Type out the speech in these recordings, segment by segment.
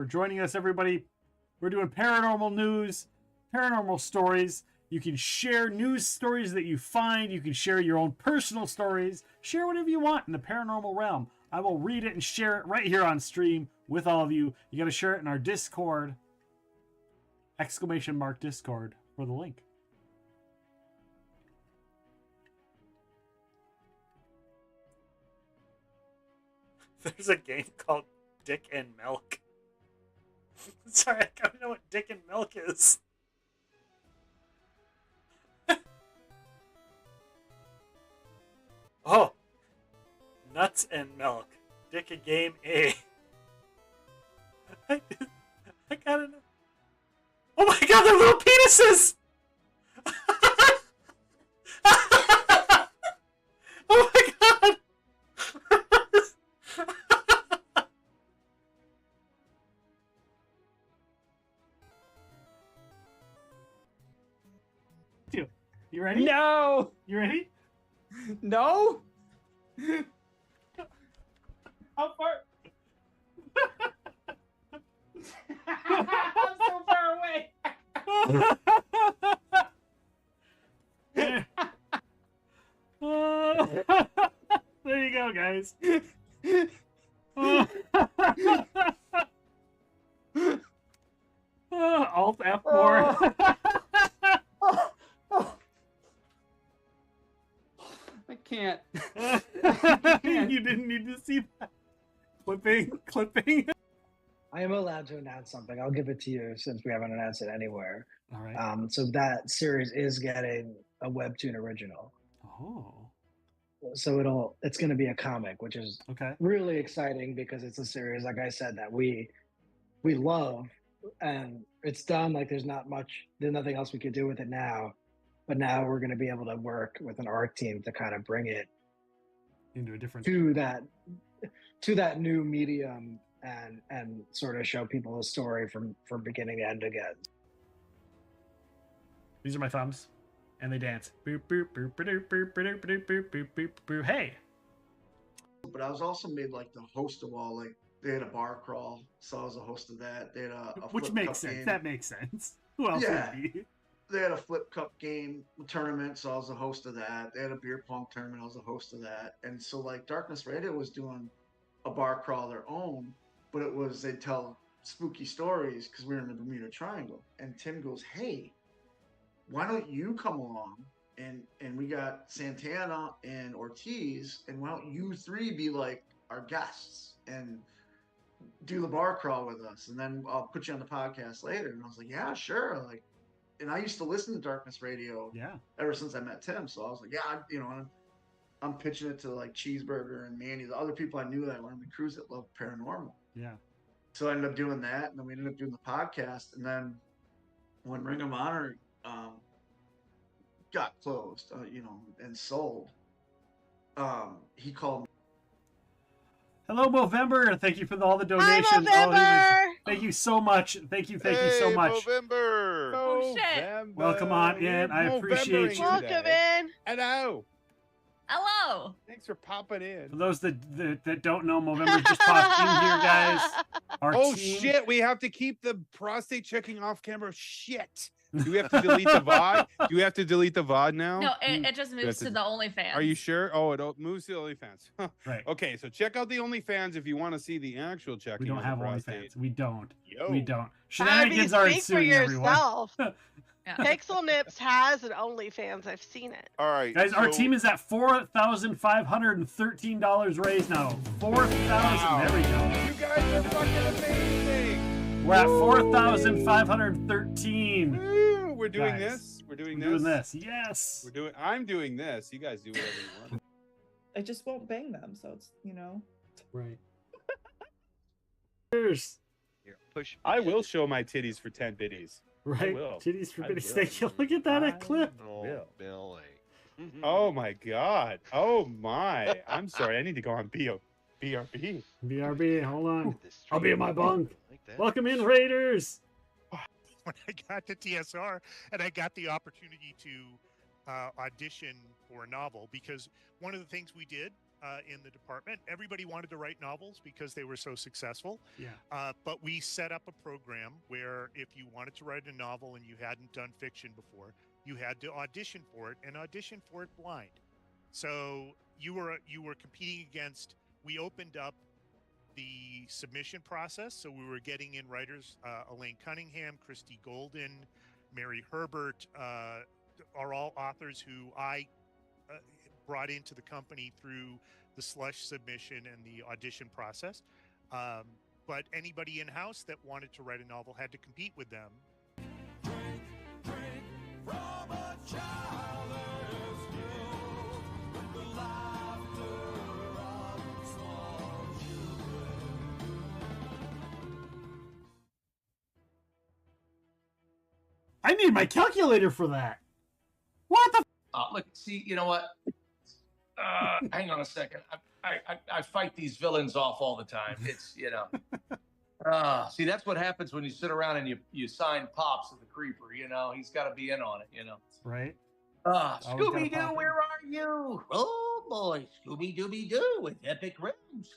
For joining us, everybody. We're doing paranormal news, paranormal stories. You can share news stories that you find. You can share your own personal stories. Share whatever you want in the paranormal realm. I will read it and share it right here on stream with all of you. You got to share it in our Discord. ! Discord for the link. There's a game called Dick and Milk. Sorry, I gotta know what Dick and Milk is. Oh, Nuts and Milk. Dick and Game A. I gotta know. Oh my god, they're little penises! Oh my god! You ready? No! You ready? No? How far? I'm so far away. There you go, guys. Alt F4. I can't. You didn't need to see that. Clipping. I am allowed to announce something. I'll give it to you since we haven't announced it anywhere. All right. So that series is getting a webtoon original. Oh. So it's going to be a comic, which is Okay. really exciting because it's a series, like I said, that we love, and it's done. Like there's nothing else we could do with it now. But now we're going to be able to work with an art team to kind of bring it Into a different to that new medium and sort of show people the story from beginning to end again. These are my thumbs, and they dance. Boop boop boop boop boop boop boop boop boop boop boop. Hey. But I was also made like the host of all, like they had a bar crawl, so I was a host of that. They had a Which flip makes cup sense. game. That makes sense. Who else Yeah. would be? They had a flip cup game tournament, so I was a host of that. They had a beer pong tournament, I was a host of that. And so like Darkness Radio was doing a bar crawl their own, but they'd tell spooky stories because we were in the Bermuda Triangle. And Tim goes, "Hey, why don't you come along? And we got Santana and Ortiz, and why don't you three be like our guests and do the bar crawl with us? And then I'll put you on the podcast later." And I was like, "Yeah, sure." Like, and I used to listen to Darkness Radio ever since I met Tim. So I was like, "Yeah, I'm pitching it to like Cheeseburger and Manny, the other people I knew that were on the cruise that loved paranormal." Yeah. So I ended up doing that, and then we ended up doing the podcast. And then when Ring of Honor got closed, and sold, he called me. Hello, Movember. Thank you for all the donations. Hi, Movember. Thank you so much. Thank you so much. Movember. Oh, shit. Welcome on in. I appreciate you. Welcome in. Hello. Hello. Thanks for popping in. For those that don't know, Movember just popped in here, guys. Our Oh team. shit! We have to keep the prostate checking off camera. Shit. Do we have to delete the VOD? Do we have to delete the VOD now? No, it just moves to the OnlyFans. Are you sure? Oh, it moves to the OnlyFans. Huh. Right. Okay, so check out the OnlyFans if you want to see the actual checking. We don't of have the prostate. OnlyFans. We don't. Yo. We don't. Barbie, Shenanigans aren't speak for suing everyone. yourself. Yeah. Pixel Nips has an OnlyFans. I've seen it. All right, Guys, our team is at $4,513 raised now. 4,000. Wow. There we go. You guys are fucking amazing. We're at 4,513. Woo, we're doing Guys, this. We're doing We're this. doing this. Yes. I'm doing this. You guys do whatever you want. I just won't bang them, so it's Right. Cheers. Here, push. I will show my titties for 10 biddies. Right. will. Titties for I bitties. will. Thank you. Look at that clip. will. Billy. Oh my god. Oh my. I'm sorry. I need to go on BRB. BRB. Hold on. I'll be in my bunk. Like that. Welcome in, Raiders. When I got to TSR and I got the opportunity to audition for a novel, because one of the things we did in the department. Everybody wanted to write novels because they were so successful. Yeah. But we set up a program where if you wanted to write a novel and you hadn't done fiction before, you had to audition for it and audition for it blind. So you were competing against. We opened up the submission process, so we were getting in writers. Elaine Cunningham, Christy Golden, Mary Herbert are all authors who I brought into the company through the slush submission and the audition process. But anybody in-house that wanted to write a novel had to compete with them. I need my calculator for that. What the? Look, see, you know what? Hang on a second. I fight these villains off all the time. It's, you know. See, that's what happens when you sit around and you sign Pops as the creeper. You know, he's got to be in on it. You know. Right. Scooby Doo, where are you? Oh boy, Scooby Dooby Doo with epic rims.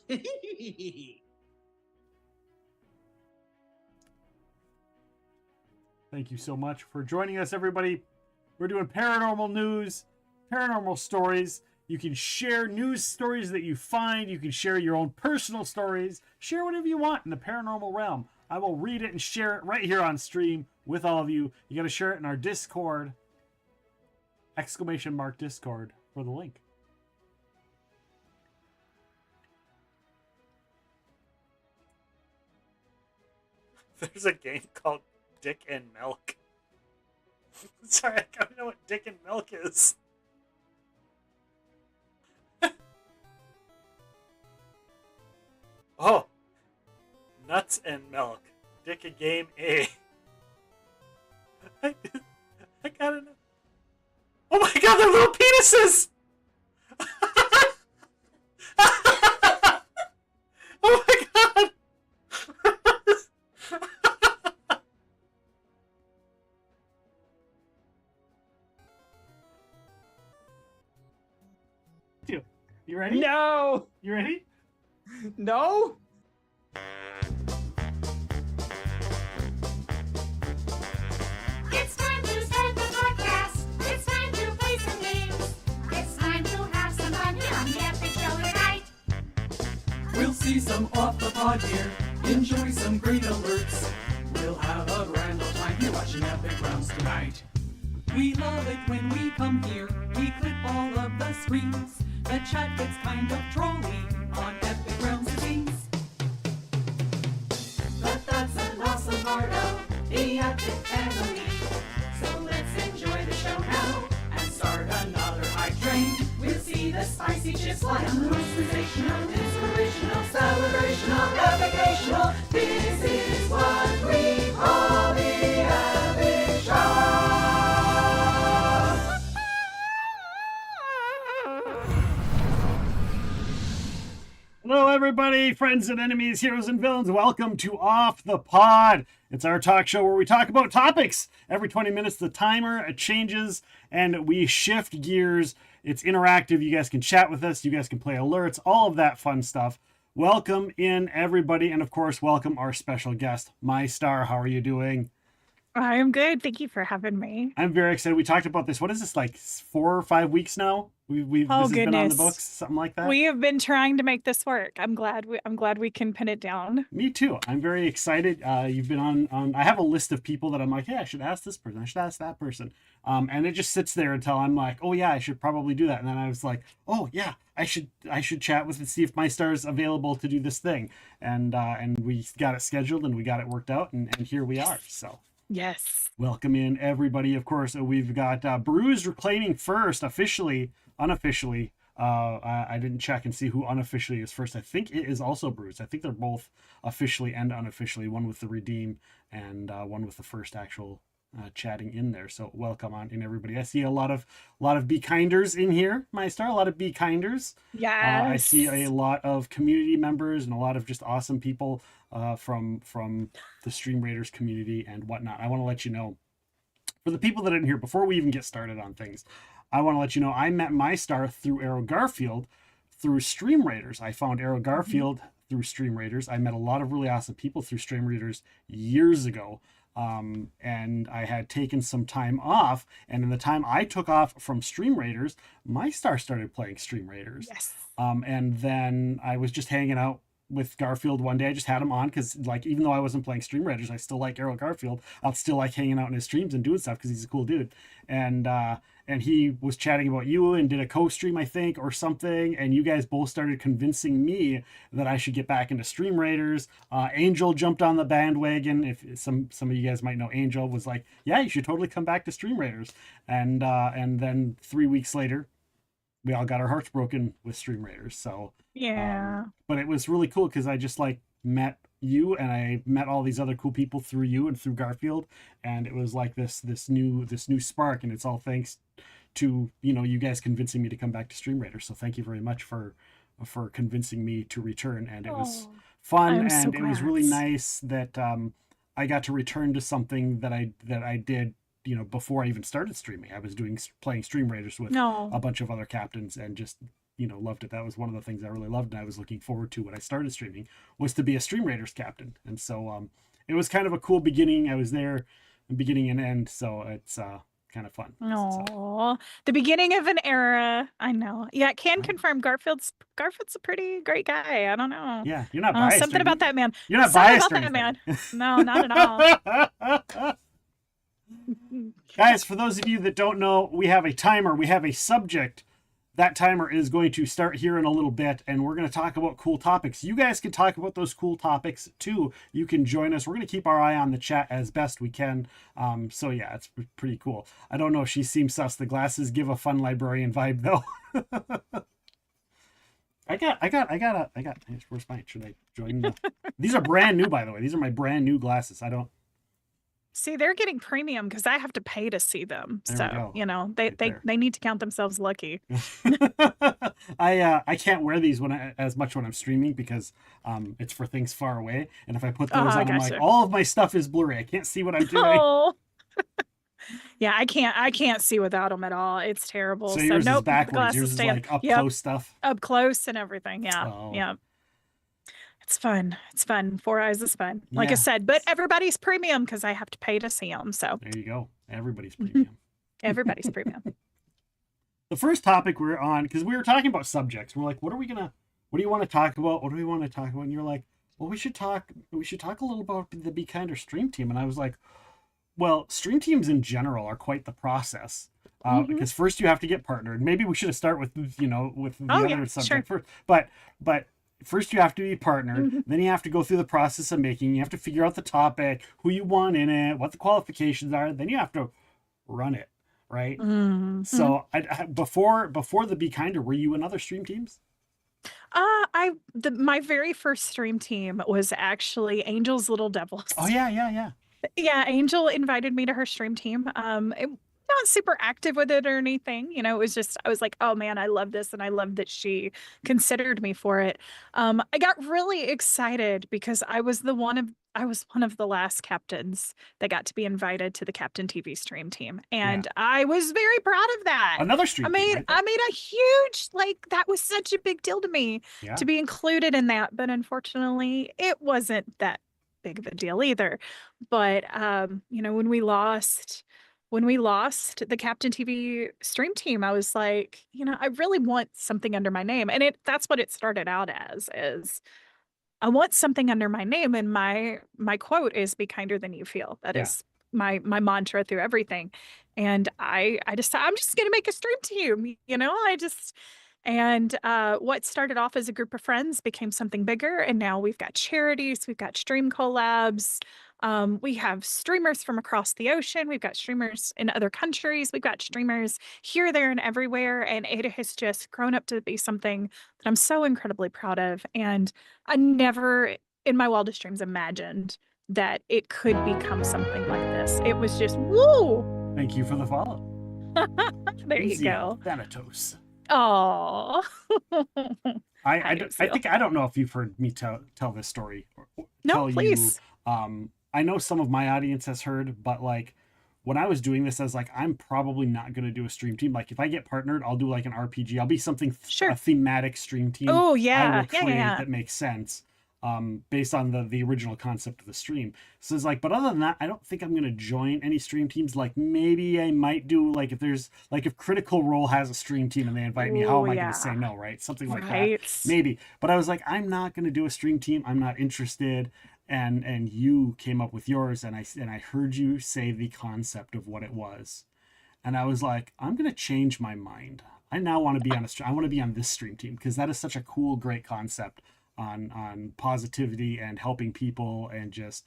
Thank you so much for joining us, everybody. We're doing paranormal news, paranormal stories. You can share news stories that you find. You can share your own personal stories. Share whatever you want in the paranormal realm. I will read it and share it right here on stream with all of you. You got to share it in our Discord. ! Discord for the link. There's a game called Dick and Milk. Sorry, I don't know what Dick and Milk is. Oh, Nuts and Milk. Dick a Game A. I gotta know. Oh my god, they're little penises! Oh my god! You ready? No. You ready? No. It's time to start the podcast. It's time to play some games. It's time to have some fun here on the Epic Show tonight. We'll see some off the pod here. Enjoy some great alerts. We'll have a grand old time here watching Epic Rounds tonight. We love it when we come here. We clip all of the screens. The chat gets kind of trolly on Epic Rounds it seems. But that's an awesome part of the Epic family. So let's enjoy the show now and start another hype train. We'll see the spicy chips fly on the most sensational, inspirational, celebrational, epicational. This is what we call the Epic Show. Hello, everybody, friends and enemies, heroes and villains. Welcome to Off the Pod. It's our talk show where we talk about topics. Every 20 minutes, the timer changes and we shift gears. It's interactive. You guys can chat with us. You guys can play alerts, all of that fun stuff. Welcome in, everybody. And of course, welcome our special guest, Meistar. How are you doing? I am good. Thank you for having me. I'm very excited. We talked about this. What is this, like 4 or 5 weeks now? This has been on the books, something like that. We have been trying to make this work. I'm glad we can pin it down. Me too. I'm very excited. You've been on. I have a list of people that I'm like, yeah, I should ask this person. I should ask that person. And it just sits there until I'm like, oh yeah, I should probably do that. And then I was like, oh yeah, I should chat with and see if Meistar is available to do this thing. And we got it scheduled and we got it worked out and here we are. So. Yes. Welcome in, everybody. Of course, we've got Bruise reclaiming first, unofficially. I didn't check and see who unofficially is first. I think it is also Bruise. I think they're both officially and unofficially, one with the redeem and one with the first actual chatting in there. So welcome on in, everybody. I see a lot of Be Kinders in here, Meistar. A lot of Be Kinders. Yes. I see a lot of community members and a lot of just awesome people from the Stream Raiders community and whatnot. I want to let you know, for the people that didn't hear, before we even get started on things, I want to let you know I met Meistar through Arrow Garfield through Stream Raiders. I found Arrow Garfield through Stream Raiders. I met a lot of really awesome people through Stream Raiders years ago. And I had taken some time off, and in the time I took off from Stream Raiders, Meistar started playing Stream Raiders. Yes. And then I was just hanging out with Garfield one day. I just had him on because, like, even though I wasn't playing Stream Raiders, I still like Arrow Garfield. I'll still like hanging out in his streams and doing stuff because he's a cool dude. And he was chatting about you and did a co-stream, I think, or something. And you guys both started convincing me that I should get back into Stream Raiders. Angel jumped on the bandwagon. If some of you guys might know, Angel was like, "Yeah, you should totally come back to Stream Raiders." And then 3 weeks later, we all got our hearts broken with Stream Raiders. So Yeah. but it was really cool because I just like met you, and I met all these other cool people through you and through Garfield, and it was like this new spark, and it's all thanks to you guys convincing me to come back to Stream Raiders. So thank you very much for convincing me to return, and it was fun, I'm and so it was really glad. nice that I got to return to something that I did before I even started streaming. I was playing Stream Raiders with No. a bunch of other captains, and just loved it. That was one of the things I really loved, and I was looking forward to when I started streaming, was to be a Stream Raiders captain. And so it was kind of a cool beginning. I was there beginning and end, so it's kind of fun. No, the beginning of an era. I know. Yeah, can confirm Garfield's a pretty great guy. I don't know. Yeah, you're not biased. Something about that man. You're not Something biased about or that man. anything. No, not at all. Guys, for those of you that don't know, we have a timer. We have a subject. That timer is going to start here in a little bit, and we're going to talk about cool topics. You guys can talk about those cool topics too. You can join us. We're going to keep our eye on the chat as best we can. So yeah, it's pretty cool. I don't know. She seems sus. The glasses give a fun librarian vibe though. I got. Where's mine? Should I join? These are brand new, by the way. These are my brand new glasses. I don't. See, they're getting premium because I have to pay to see them. There we So, go. they need to count themselves lucky. I can't wear these as much when I'm streaming because it's for things far away. And if I put those on, I'm like, gotcha. all of my stuff is blurry. I can't see what I'm doing. Oh. Yeah, I can't see without them at all. It's terrible. So yours is nope, the backwards. glasses Yours is stay like up yep, close stuff. up close and everything. Yeah, Oh. yeah. It's fun. It's fun. Four Eyes is fun. Like Yeah. I said, but everybody's premium because I have to pay to see them. So There you go. Everybody's premium. everybody's premium. The first topic we're on, because we were talking about subjects. We're like, what do you want to talk about? What do we want to talk about? And you're like, well, we should talk a little about the Be Kinder stream team. And I was like, well, stream teams in general are quite the process. Because first you have to get partnered. Maybe we should have started with the other subject first. But first you have to be partnered. Then you have to go through the process of making. You have to figure out the topic, who you want in it, what the qualifications are. Then you have to run it, right? So before the Be Kinder, were you in other stream teams? My very first stream team was actually Angel's Little Devils. Oh yeah. Yeah, Angel invited me to her stream team. Not super active with it or anything. It was just, I was like, oh man, I love this. And I love that she considered me for it. I got really excited because I was one of the last captains that got to be invited to the Captain TV stream team. And I was very proud of that. Another stream team, right? I made a huge, that was such a big deal to me to be included in that. But unfortunately, it wasn't that big of a deal either. But, when we lost the Captain TV stream team, I was like, I really want something under my name. And that's what it started out as, is I want something under my name. And my quote is be kinder than you feel. That is my mantra through everything. And I decided I'm just going to make a stream team, and what started off as a group of friends became something bigger. And now we've got charities, we've got stream collabs. We have streamers from across the ocean. We've got streamers in other countries. We've got streamers here, there, and everywhere. And it has just grown up to be something that I'm so incredibly proud of. And I never in my wildest dreams imagined that it could become something like this. It was just, woo! Thank you for the follow. There you go. Thanatos. Oh. I don't know if you've heard me tell this story. No, please. I know some of my audience has heard, but when I was doing this, I was like, I'm probably not going to do a stream team. Like if I get partnered, I'll do like an RPG. I'll be something, a thematic stream team. Oh I will yeah, create yeah. that makes sense. Based on the original concept of the stream. So it's like, but other than that, I don't think I'm going to join any stream teams. Like maybe I might do, like if Critical Role has a stream team and they invite me, how Ooh, am I yeah. going to say no, right? Something like that. Right. Maybe. But I was like, I'm not going to do a stream team. I'm not interested. And you came up with yours, and I heard you say the concept of what it was. And I was like, I'm going to change my mind. I now want to be on I want to be on this stream team because that is such a cool, great concept on positivity and helping people and just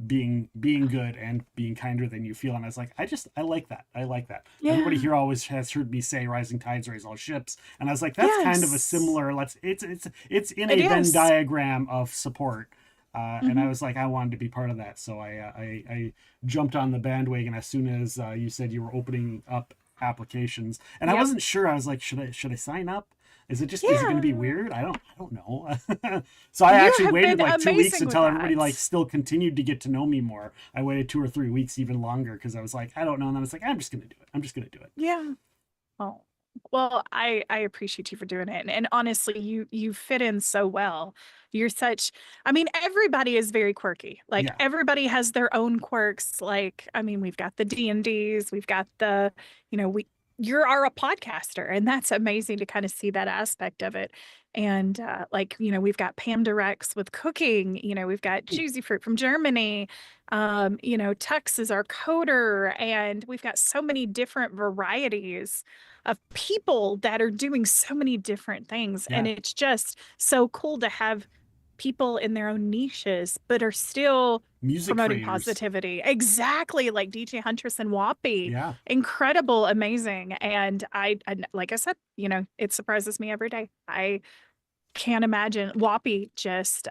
being good and being kinder than you feel. And I was like, I like that. I like that. Yeah. Everybody here always has heard me say rising tides raise all ships. And I was like, that's kind of a Yes. similar, it's in It a Venn is. diagram of support. And I was like, I wanted to be part of that. So I jumped on the bandwagon as soon as you said you were opening up applications. And I Yep. wasn't sure. I was like, should I sign up? Is it going to be weird? I don't know. So I You actually have waited been like 2 weeks amazing until with everybody that. like still continued to get to know me more. I waited 2 or 3 weeks, even longer, because I was like, I don't know. And then I was like, I'm just gonna do it. I'm just gonna do it. Yeah. Oh, well, I appreciate you for doing it. And honestly, you fit in so well. You're such, I mean, everybody is very quirky. Like Yeah. everybody has their own quirks. Like, I mean, we've got the D&Ds, we've got the, you're a podcaster, and that's amazing to kind of see that aspect of it. And we've got Pam Directs with cooking, we've got Juicy Fruit from Germany. Tux is our coder, and we've got so many different varieties of people that are doing so many different things. And Yeah. it's just so cool to have people in their own niches, but are still Music promoting creators. positivity. Exactly, like DJ Huntress and Whoppy. Yeah. Incredible, amazing. And I like I said, it surprises me every day. I can't imagine. Whoppy just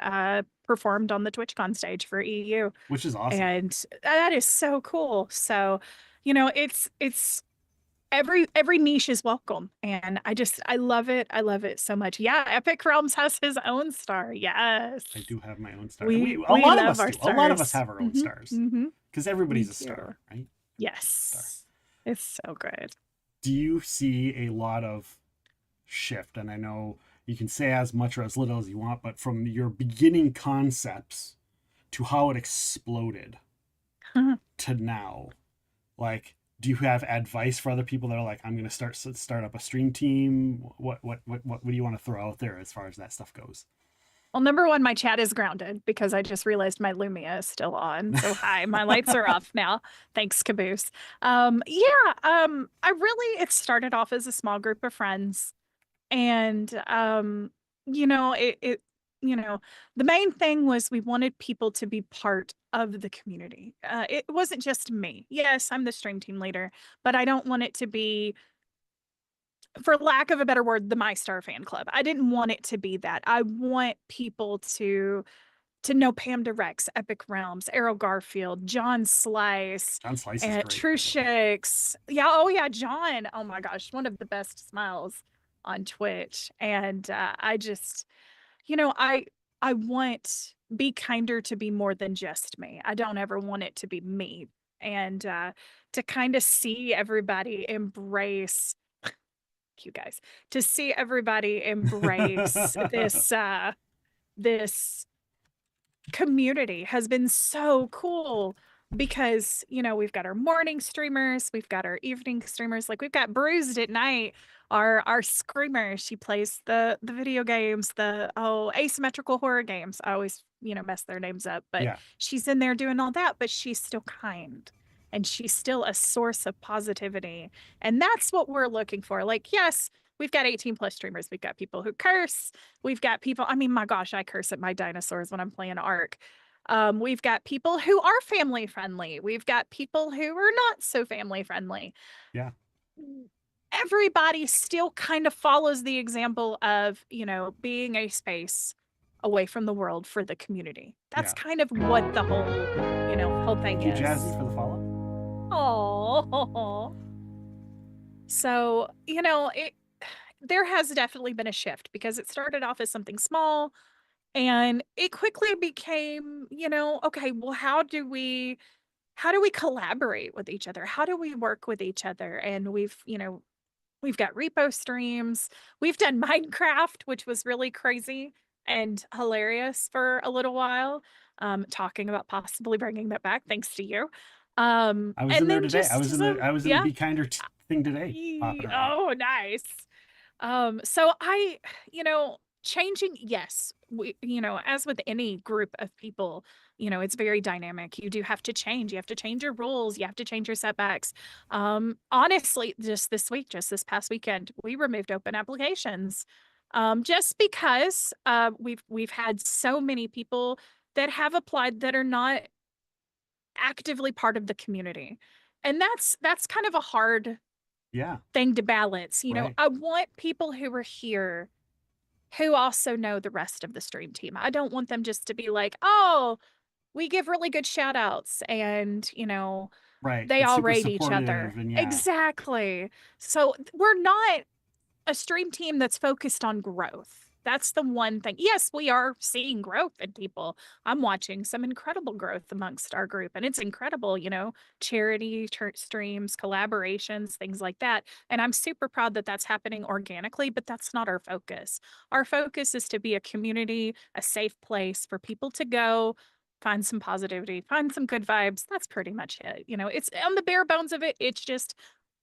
performed on the TwitchCon stage for EU, Which is awesome. and that is so cool. So, it's every niche is welcome, and I love it. I love it so much. Yeah, Epic Realms has his own star. Yes, I do have my own star. we A lot of love us our do. A lot of us stars. have our own Mhm, stars mhm. because everybody's Me a star, right? Yes, it's so good. Do you see a lot of shift? And I know you can say as much or as little as you want, but from your beginning concepts to how it exploded to now, like, do you have advice for other people that are like, I'm going to start up a stream team? What do you want to throw out there as far as that stuff goes? Well, number one, my chat is grounded because I just realized my Lumia is still on. So hi, my lights are off now. Thanks, Caboose. It started off as a small group of friends. And the main thing was we wanted people to be part of the community. It wasn't just me. Yes, I'm the stream team leader, but I don't want it to be, for lack of a better word, the Meistar fan club. I didn't want it to be that. I want people to know Pam Directs, Epic Realms, Errol Garfield, John Slice, John Slice is and great. True Shicks. Yeah, oh yeah, John. Oh my gosh, one of the best smiles on Twitch. And I just, I want Be Kinder to be more than just me. I don't ever want it to be me. And to kind of see everybody embrace you guys, to see everybody embrace this community has been so cool, because we've got our morning streamers, we've got our evening streamers, like we've got Bruised at night, our screamer. She plays the video games, the asymmetrical horror games. I always mess their names up, but Yeah. she's in there doing all that, but she's still kind, and she's still a source of positivity. And that's what we're looking for. Like, yes, we've got 18 plus streamers. We've got people who curse. We've got people, I mean, my gosh, I curse at my dinosaurs when I'm playing Ark. We've got people who are family friendly. We've got people who are not so family friendly. Yeah. Everybody still kind of follows the example of, being a space away from the world for the community. That's kind of what the whole thing Thank is. you, Jazzy, for the follow. Oh, so there has definitely been a shift, because it started off as something small, and it quickly became, okay, well, how do we how do we collaborate with each other? How do we work with each other? And we've got repo streams. We've done Minecraft, which was really crazy and hilarious for a little while. Talking about possibly bringing that back, thanks to you. I was And in there then today. I was in the yeah. Be Kinder thing today. Popping around. Oh, nice. So changing, yes, as with any group of people, it's very dynamic. You do have to change. You have to change your rules. You have to change your setbacks. Honestly, just this past weekend, we removed open applications. Just because we've had so many people that have applied that are not actively part of the community. And that's kind of a hard thing to balance. Right. I want people who are here who also know the rest of the stream team. I don't want them just to be like, oh, we give really good shout outs and, Right. they It's all super rate each other. supportive and Exactly. So we're not a stream team that's focused on growth. That's the one thing. Yes, we are seeing growth in people. I'm watching some incredible growth amongst our group, and it's incredible, charity streams, collaborations, things like that. And I'm super proud that that's happening organically, but that's not our focus. Our focus is to be a community, a safe place for people to go, find some positivity, find some good vibes. That's pretty much it. It's on the bare bones of it. It's just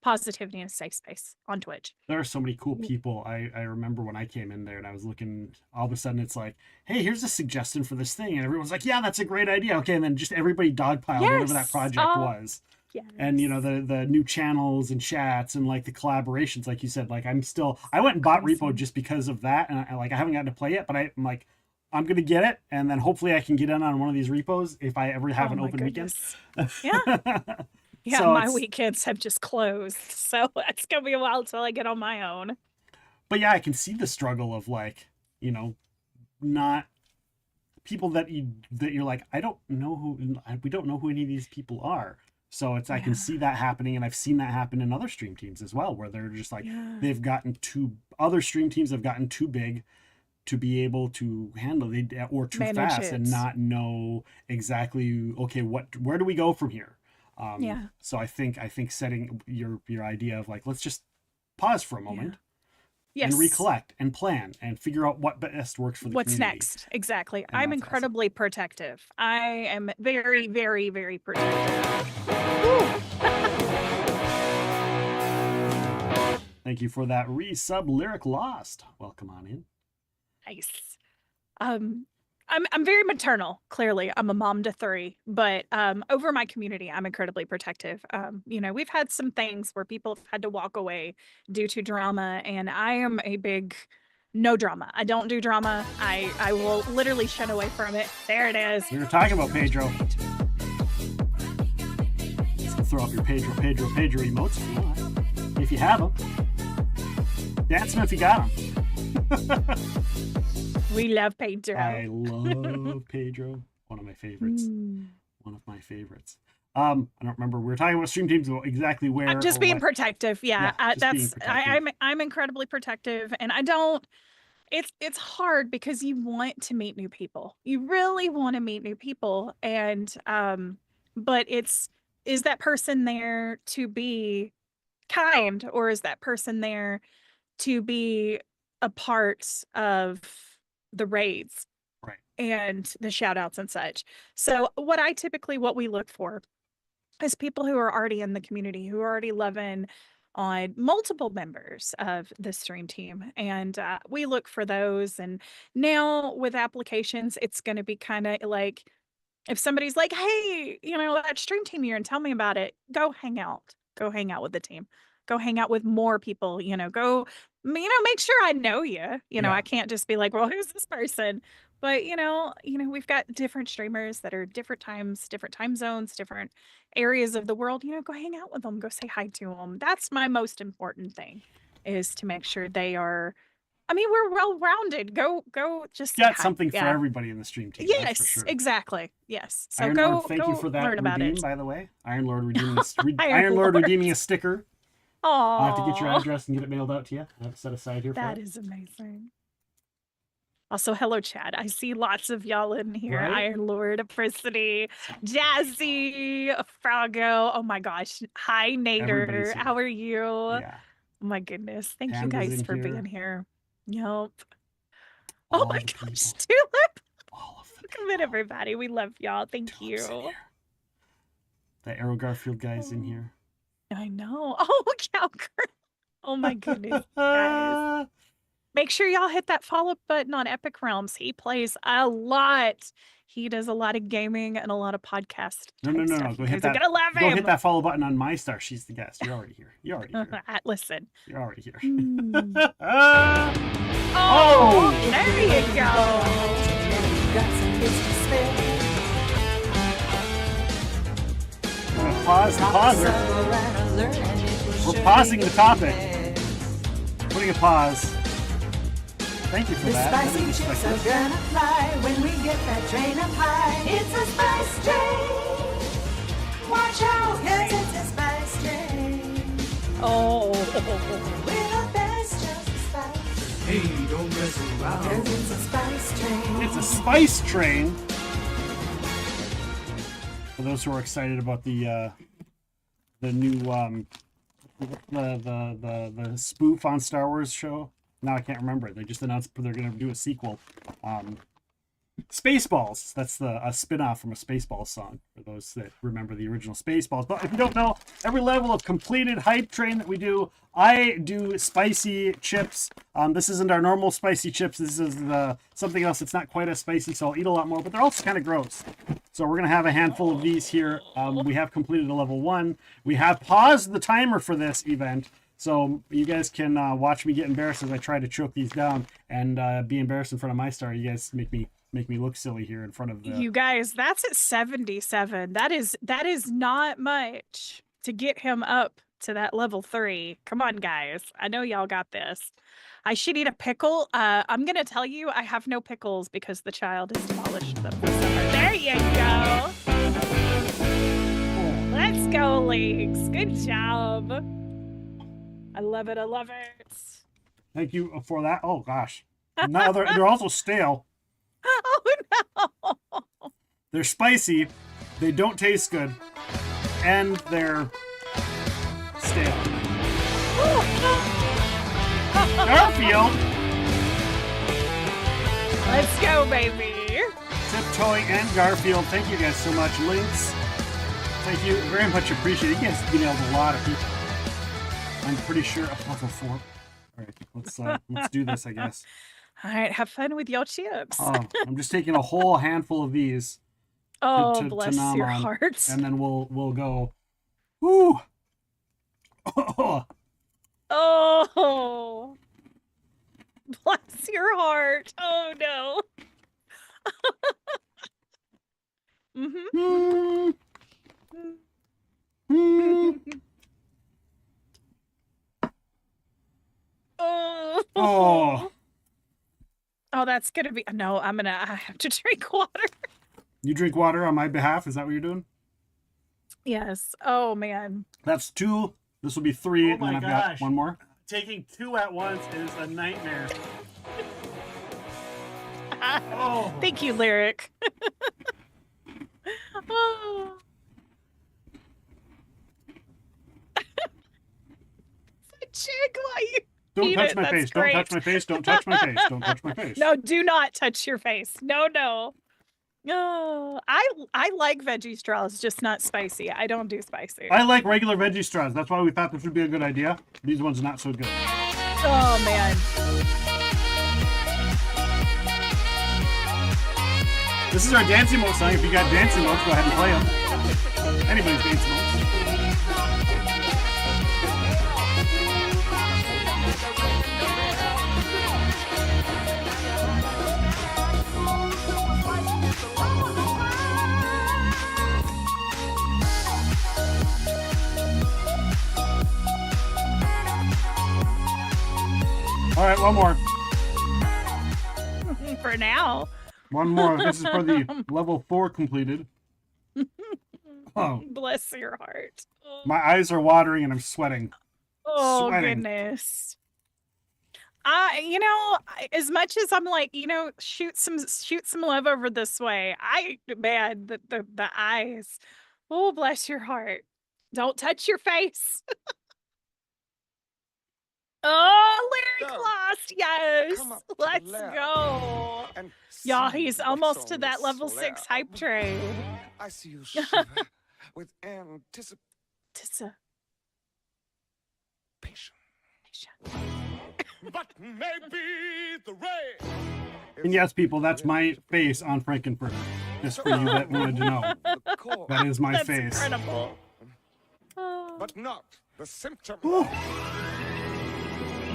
positivity in a safe space on Twitch. There are so many cool people. I remember when I came in there and I was looking, all of a sudden it's like, hey, here's a suggestion for this thing. And everyone's like, yeah, that's a great idea. Okay. And then just everybody dogpiled whatever that project was. Yes. And the new channels and chats and like the collaborations, like you said, like I went and bought Repo just because of that. And I haven't gotten to play it, but I'm like, I'm going to get it. And then hopefully I can get in on one of these repos if I ever have an open weekend. Yeah. Yeah, So my weekends have just closed, so it's gonna be a while till I get on my own. But yeah, I can see the struggle of like, not people that you're like, we don't know who any of these people are. So I can see that happening, and I've seen that happen in other stream teams as well, where they're just like other stream teams have gotten too big to be able to handle it, or too fast and not know exactly, okay, where do we go from here? So I think setting your idea of like, let's just pause for a moment and recollect and plan and figure out what best works for the What's community. next? Exactly. I'm incredibly protective. I am very, very, very protective. Thank you for that resub, Lyric Lost. Welcome on in. Nice. I'm very maternal, clearly. I'm a mom to 3, but over my community, I'm incredibly protective. We've had some things where people have had to walk away due to drama, and I am a big no drama. I don't do drama. I will literally shun away from it. There it is. We were talking about Pedro. Throw up your Pedro emotes if you want. If you have them. Dance them if you got them. We love Pedro. I love Pedro. One of my favorites. One of my favorites. I don't remember. We were talking about stream teams, exactly where. I'm just being protective. Yeah, being protective. I'm incredibly protective, and I don't. It's hard because you want to meet new people. You really want to meet new people, and but is that person there to be kind, or is that person there to be a part of the raids and the shout outs and such? So what we look for is people who are already in the community, who are already loving on multiple members of the stream team. And we look for those. And now with applications, it's going to be kind of like, if somebody's like, hey, that stream team you're in, tell me about it. Go hang out with the team. Go hang out with more people, go, make sure I know you. I can't just be like, well, who's this person? But, we've got different streamers that are different times, different time zones, different areas of the world. Go hang out with them. Go say hi to them. That's my most important thing, is to make sure they are, we're well-rounded. Go just got something for everybody in the stream team. Yes, that's for sure. Exactly. Yes. So Iron go, Lord, thank you for that learn about redeem, it. by the way. Iron Lord redeeming a sticker. I'll have to get your address and get it mailed out to you. I have it set aside here for That it. is amazing. Also, hello, Chad. I see lots of y'all in here. Right? Iron Lord, Apricity, Jazzy, Froggo. Oh my gosh. Hi, Everybody's Nader. here. How are you? Yeah. Oh my goodness. Thank you Panda's guys in for here. being here. Yep. Oh All my the gosh, people. Tulip. All of the Welcome in, everybody. We love y'all. Thank Tulip's in you. here. The Arrow Garfield guy's in here. I know. Oh, Cowgirl. Oh my goodness, guys. Make sure y'all hit that follow button on Epic Realms. He plays a lot. He does a lot of gaming and a lot of podcast. No. type stuff. Go You hit guys are that. gonna love Go him. hit that follow button on Meistar. She's the guest. You're already here. You're already here. Listen. You're already here. Oh, there you go. I'm gonna pause the pauser. We're pausing the topic. Putting a pause. Thank you for The that. spicy chips are gonna fly when we get that train up high. It's a spice train. Watch out, 'cause it's a spice train. Oh. We're the best, just a spice. Hey, don't mess around. 'Cause it's a spice train. It's a spice train. For those who are excited about the new the spoof on Star Wars show. Now I can't remember it. They just announced they're going to do a sequel. Spaceballs. That's a spin-off from a Spaceballs song, for those that remember the original Spaceballs. But if you don't know, every level of completed hype train that we do, I do spicy chips. This isn't our normal spicy chips. This is something else that's not quite as spicy, so I'll eat a lot more, but they're also kind of gross. So we're going to have a handful of these here. We have completed a level 1. We have paused the timer for this event, so you guys can watch me get embarrassed as I try to choke these down and be embarrassed in front of Meistar. You guys make me look silly here in front of the... You guys, that's at 77. That is not much to get him up to that level 3. Come on, guys. I know y'all got this. I should eat a pickle. I'm gonna tell you, I have no pickles because the child has demolished them. There you go. Let's go, Leaks. Good job. I love it. I love it. Thank you for that. Oh gosh. Now they're also stale. Oh no. They're spicy. They don't taste good, and they're stale. Garfield. Let's go, baby. Tiptoy and Garfield. Thank you guys so much. Links. Thank you very much. Appreciate it. You guys emailed a lot of people. I'm pretty sure a level 4. All right, let's do this, I guess. All right, have fun with your chips. I'm just taking a whole handful of these. Oh, bless nom your on, heart. and then we'll go. Woo! Oh. Oh, bless your heart. Oh no. Oh. Oh, that's gonna be no. I have to drink water. You drink water on my behalf. Is that what you're doing? Yes. Oh man. That's 2. This will be 3, Oh and then my I've gosh. got 1 more. Taking 2 at once is a nightmare. Oh. Thank you, Lyric. Oh. Chick, why you Don't eat touch it? my That's face. great. Don't touch my face. Don't touch my face. Don't touch my face. No, do not touch your face. No, no. Oh, I like veggie straws, just not spicy. I don't do spicy. I like regular veggie straws. That's why we thought this would be a good idea. These ones are not so good. Oh man. This is our dancing mode song. If you got dancing modes, go ahead and play them. Anybody's dancing modes. All right, one more. For now. One more. This is for the level 4 completed. Oh, Bless your heart. my eyes are watering and I'm sweating. Oh Sweating. goodness. As much as I'm like, shoot some love over this way. Man, the eyes. Oh, bless your heart. Don't touch your face. Oh, Lyric lost. Yes. Let's go. Y'all, he's almost to that level 6 hype train. I see you shiver with anticipation. But maybe the rain. And yes, people, that's my face on Frankenfurter. Just for you that wanted to know. That is my That's face. incredible. But not the symptom.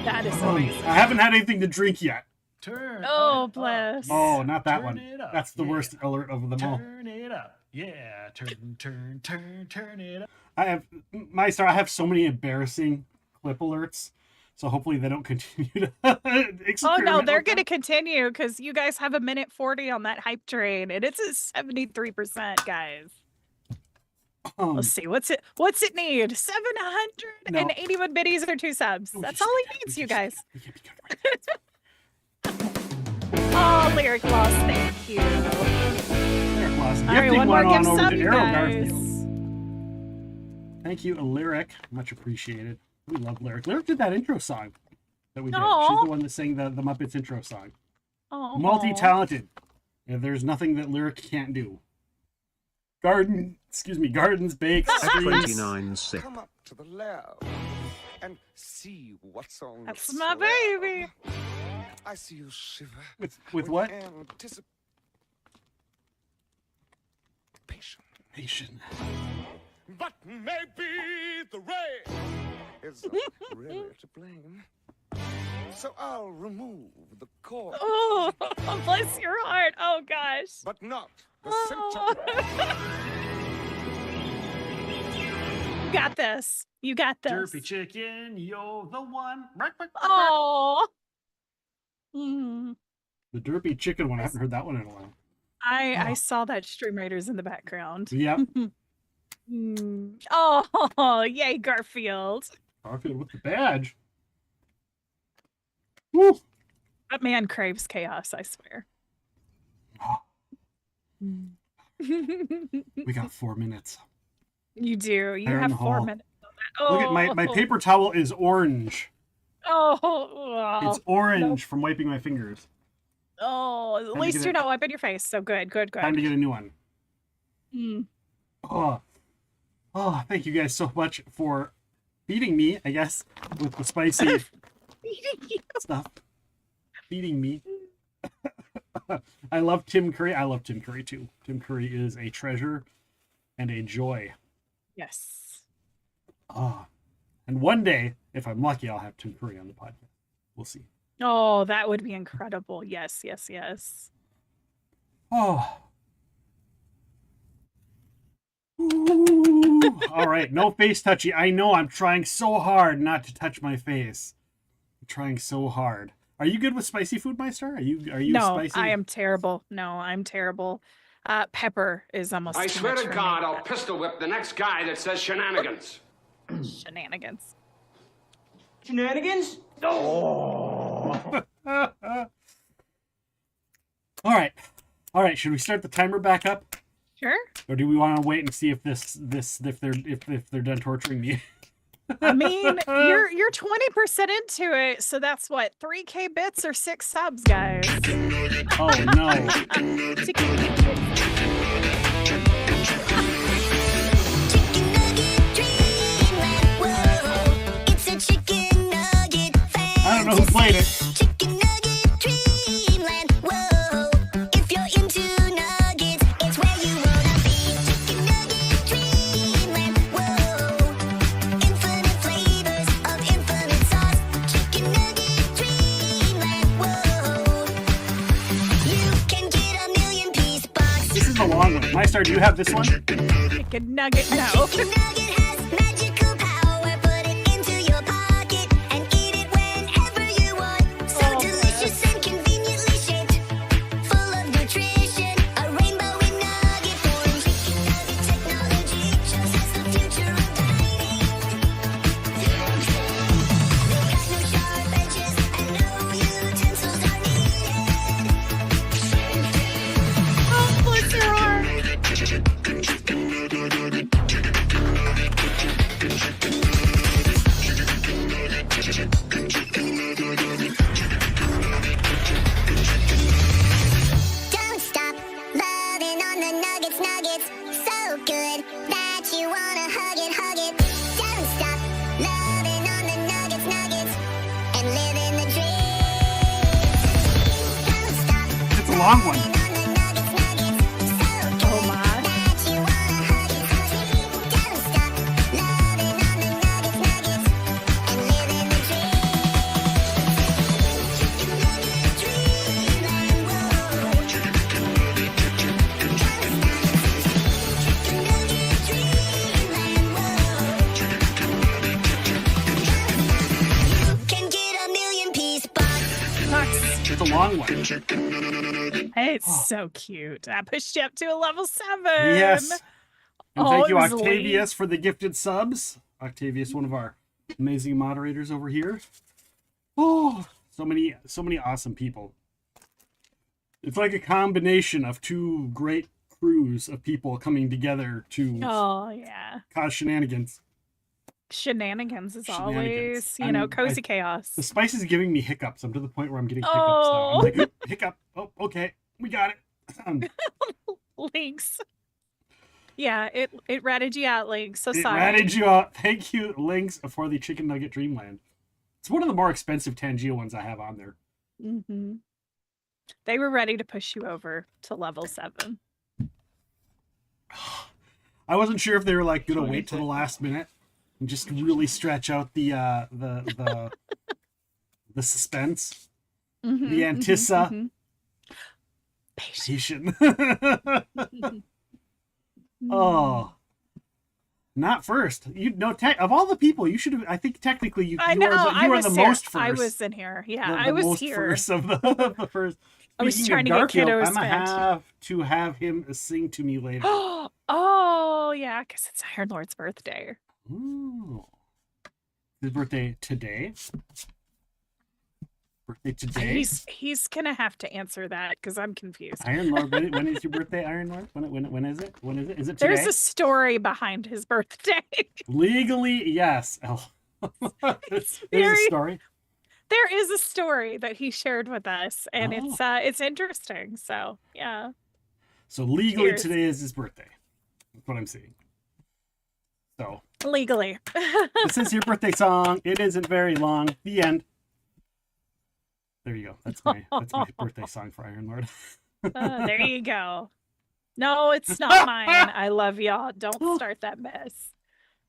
That is amazing. I haven't had anything to drink yet. Oh, bless. Oh, not that one. it up, That's the yeah. worst alert of them all. Turn it up. Yeah, turn it up. I have so many embarrassing clip alerts. So hopefully they don't continue to Oh experiment no, they're with going to them. continue because you guys have a minute 40 on that hype train, and it's at 73%, guys. Let's see, what's it need? 781 biddies or 2 subs. That's all he needs, you guys. Oh, Lyric lost. Thank you. Lyric lost. All right, Gifting one more on gift over sub, to you Arrow guys. Garfield. Thank you, Lyric. Much appreciated. We love Lyric. Lyric did that intro song that we did. Aw. She's the one that sang the Muppets intro song. Oh, Multi-talented. And there's nothing that Lyric can't do. Gardens, bakes, streams. 29.6. Come up to the lab and see what's on That's the my slab. baby. I see you shiver With what? anticipation. Patient. But maybe the rain is really to blame. So I'll remove the cord. Oh, bless your heart. Oh, gosh. But not the Oh. symptom. You got this. You got this. Derpy chicken, you're the one. Oh. Mm. The Derpy Chicken one. I haven't heard that one in a while. I saw that Stream Raiders in the background. Yep. Mm. Oh, yay, Garfield. Garfield with the badge. Woo. That man craves chaos, I swear. We got 4 minutes. You do. You Fire in have the 4 hall. minutes. On that. Look at my paper towel is orange. Oh, wow. It's orange from wiping my fingers. Oh, at to least get you're it- not wiping your face. So good. Time to get a new one. Mm. Oh, thank you guys so much for feeding me, I guess, with the spicy stuff. Feeding me. I love Tim Curry. I love Tim Curry too. Tim Curry is a treasure and a joy. Yes. And one day, if I'm lucky, I'll have Tim Curry on the podcast. We'll see. Oh, that would be incredible. Yes, yes, yes. Oh. Ooh. All right, no face touchy. I know I'm trying so hard not to touch my face. I'm trying so hard. Are you good with spicy food, Meistar? Are you No, spicy? I am terrible. No, I'm terrible. Pepper is almost I too swear much to for God, me. I'll pistol whip the next guy that says shenanigans. Shenanigans. Shenanigans? All right. Should we start the timer back up? Sure. Or do we want to wait and see if if they're done torturing me? I mean, you're 20% into it, so that's what 3K bits or 6 subs, guys. Oh no. I don't know who played it. This is the long one. Meistar, do you have this one? Chicken nugget, no. Don't stop loving on the nuggets, nuggets. So good that you wanna hug it, hug it. Don't stop loving on the nuggets, nuggets. And living the dream. Don't stop It's a long one. on the nuggets, nuggets. So good Oh my. that you wanna hug it, hug it. Don't stop loving on the nuggets, nuggets. And living the dream. Can get a million piece box. Bucks. It's a long one. It's so cute. I pushed you up to a level 7. Yes. And Oh, thank it you, was Octavius, for the gifted subs. Octavius, one of our amazing moderators over here. Oh, so many awesome people. It's like a combination of two great crews of people coming together to Oh yeah. cause shenanigans. Shenanigans as Shenanigans. always. You know, I'm- cozy I- chaos. The spice is giving me hiccups. I'm to the point where I'm getting hiccups now. I'm Oh. like, hiccup. Oh, okay. We got it. Links. Yeah, it ratted you out, Links. So It sorry. ratted you out. Thank you, Links, for the Chicken Nugget Dreamland. It's one of the more expensive Tangia ones I have on there. Mm-hmm. They were ready to push you over to level 7. I wasn't sure if they were like gonna wait till the last minute and just really stretch out the the suspense, Mhm, the mhm, antissa. mhm. Patient. Oh, not first. You know, of all the people, you should have. I think technically you I you know. are I the was most here. first. I was in here. Yeah, The I was most here. first of the, the first. I was Speaking trying of to get Garfield, kiddos I'm gonna fed. have to have him sing to me later. Oh yeah, because it's Iron Lord's birthday. Ooh. His birthday today. Birthday today. He's gonna have to answer that because I'm confused. Iron Lord. When is your birthday, Iron Lord? When is it? When is it? Is it today? There's a story behind his birthday. Legally, yes. Oh. There's a very- story. There is a story that he shared with us, and Oh. it's interesting. So yeah. So legally Cheers. today is his birthday. That's what I'm seeing. So Legally. this is your birthday song. It isn't very long. The end. There you go. That's my birthday song for Iron Lord. There you go. No, it's not mine. I love y'all. Don't start that mess.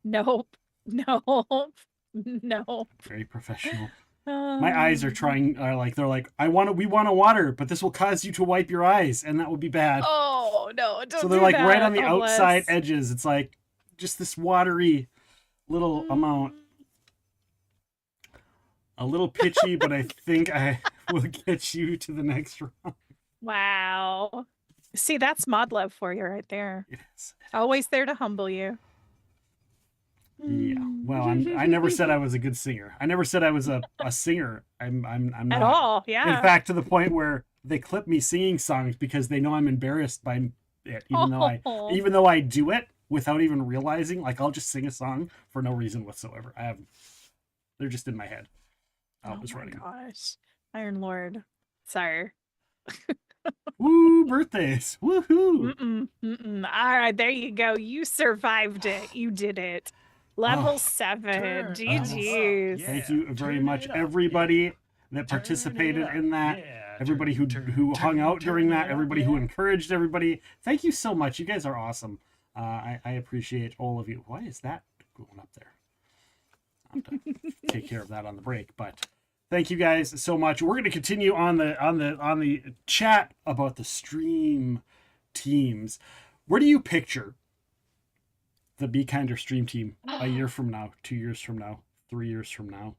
Nope. Nope. No. Very professional. My eyes are trying. They're like, we want to water, but this will cause you to wipe your eyes, and that would be bad. Oh no! Don't. So they're do like that. right on the Oh, outside bless. edges. It's like just this watery little amount. A little pitchy, but I think I will get you to the next round. Wow. See, that's mod love for you right there. It is. Always there to humble you. Yeah. Well, I never said I was a good singer. I never said I was a singer. I'm not. At all. Yeah. In fact, to the point where they clip me singing songs because they know I'm embarrassed by it, even though I do it without even realizing. Like I'll just sing a song for no reason whatsoever. They're just in my head. I was my running. gosh. Iron Lord. Sorry. Woo, birthdays. Woohoo. Mm-mm. All right, there you go. You survived it. You did it. Level Oh. 7. GG's. Thank you very much, everybody that participated in that. Everybody who hung out during that. Everybody who encouraged everybody. Thank you so much. You guys are awesome. I appreciate all of you. Why is that going up there? I'll have to take care of that on the break. But thank you guys so much. We're going to continue on the chat about the stream teams. Where do you picture the Be Kinder stream team a year from now, 2 years from now, 3 years from now?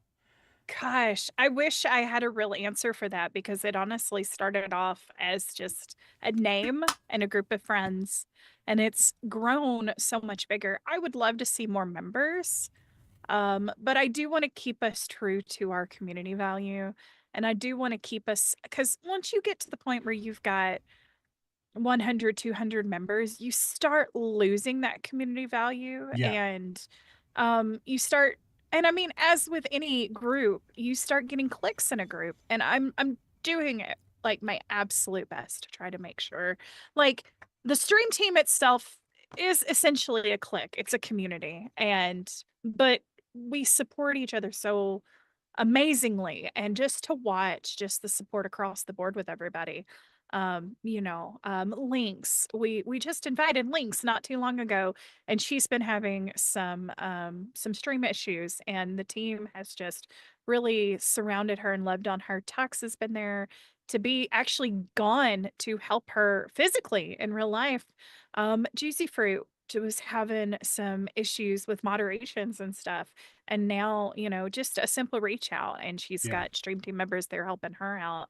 Gosh, I wish I had a real answer for that because it honestly started off as just a name and a group of friends, and it's grown so much bigger. I would love to see more members, but I do want to keep us true to our community value, and I do want to keep us because once you get to the point where you've got 100, 200 members, you start losing that community value. Yeah. And you start, and I mean, as with any group, you start getting clicks in a group. And I'm doing it like my absolute best to try to make sure, like, the stream team itself is essentially a clique. It's a community. But we support each other so amazingly. And just to watch just the support across the board with everybody. Links. We just invited Links not too long ago, and she's been having some stream issues, and the team has just really surrounded her and loved on her. Tux has been there to be actually gone to help her physically in real life. Juicy Fruit was having some issues with moderations and stuff. And now, just a simple reach out, and she's Yeah. got stream team members there helping her out.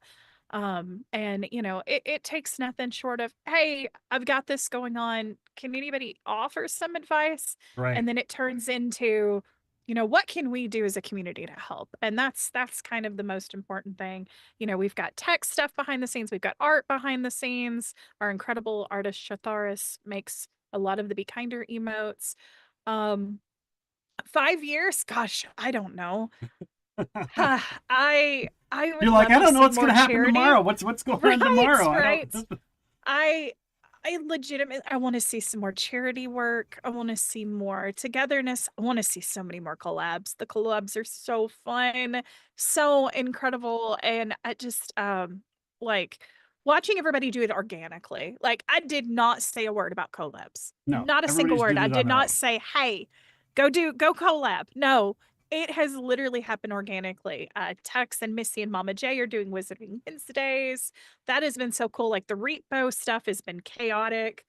And it takes nothing short of, hey, I've got this going on. Can anybody offer some advice? Right. And then it turns into, what can we do as a community to help? And that's kind of the most important thing. We've got tech stuff behind the scenes. We've got art behind the scenes. Our incredible artist Shatharis makes a lot of the Be Kinder emotes. 5 years? Gosh, I don't know. I would You're like, love I to don't know see what's more going to happen charity. tomorrow. What's going on tomorrow? Right. I I legitimately, I want to see some more charity work. I want to see more togetherness. I want to see so many more collabs. The collabs are so fun, so incredible. And I just like watching everybody do it organically. Like, I did not say a word about collabs. No, Not a single everybody's word. doing I it on did their not own. say, hey, go collab. No. It has literally happened organically. Tux and Missy and Mama J are doing Wizarding Wednesdays. That has been so cool. Like, the Repo stuff has been chaotic.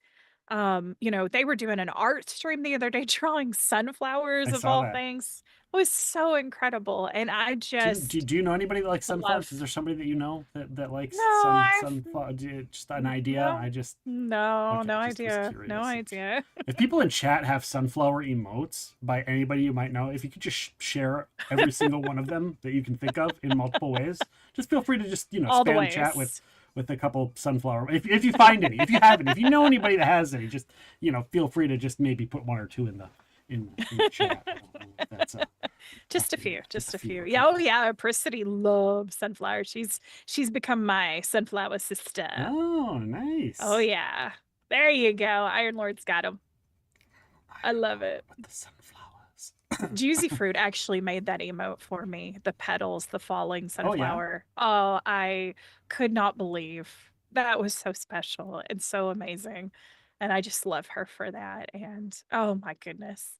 They were doing an art stream the other day drawing sunflowers I of saw all that. things. It was so incredible. And I just Do you know anybody that likes sunflowers? love. Is there somebody that you know that likes No, I've sunflower? Just an idea. no Okay, just was idea. No curious. idea. If people in chat have sunflower emotes by anybody you might know, if you could just share every single one of them that you can think of in multiple ways, just feel free to just All the spam ways. chat with a couple sunflower. If you find any, if you have any, if you know anybody that has any, just feel free to just maybe put one or two in the chat. I don't know if that's Just a few. Yeah, oh yeah, Prissity loves sunflowers. She's become my sunflower sister. Oh, nice. Oh yeah. There you go. Iron Lord's got him. I love it. The sunflowers. Juicy Fruit actually made that emote for me. The petals, the falling Oh, yeah? sunflower. Oh, I could not believe that was so special and so amazing. And I just love her for that. And oh my goodness.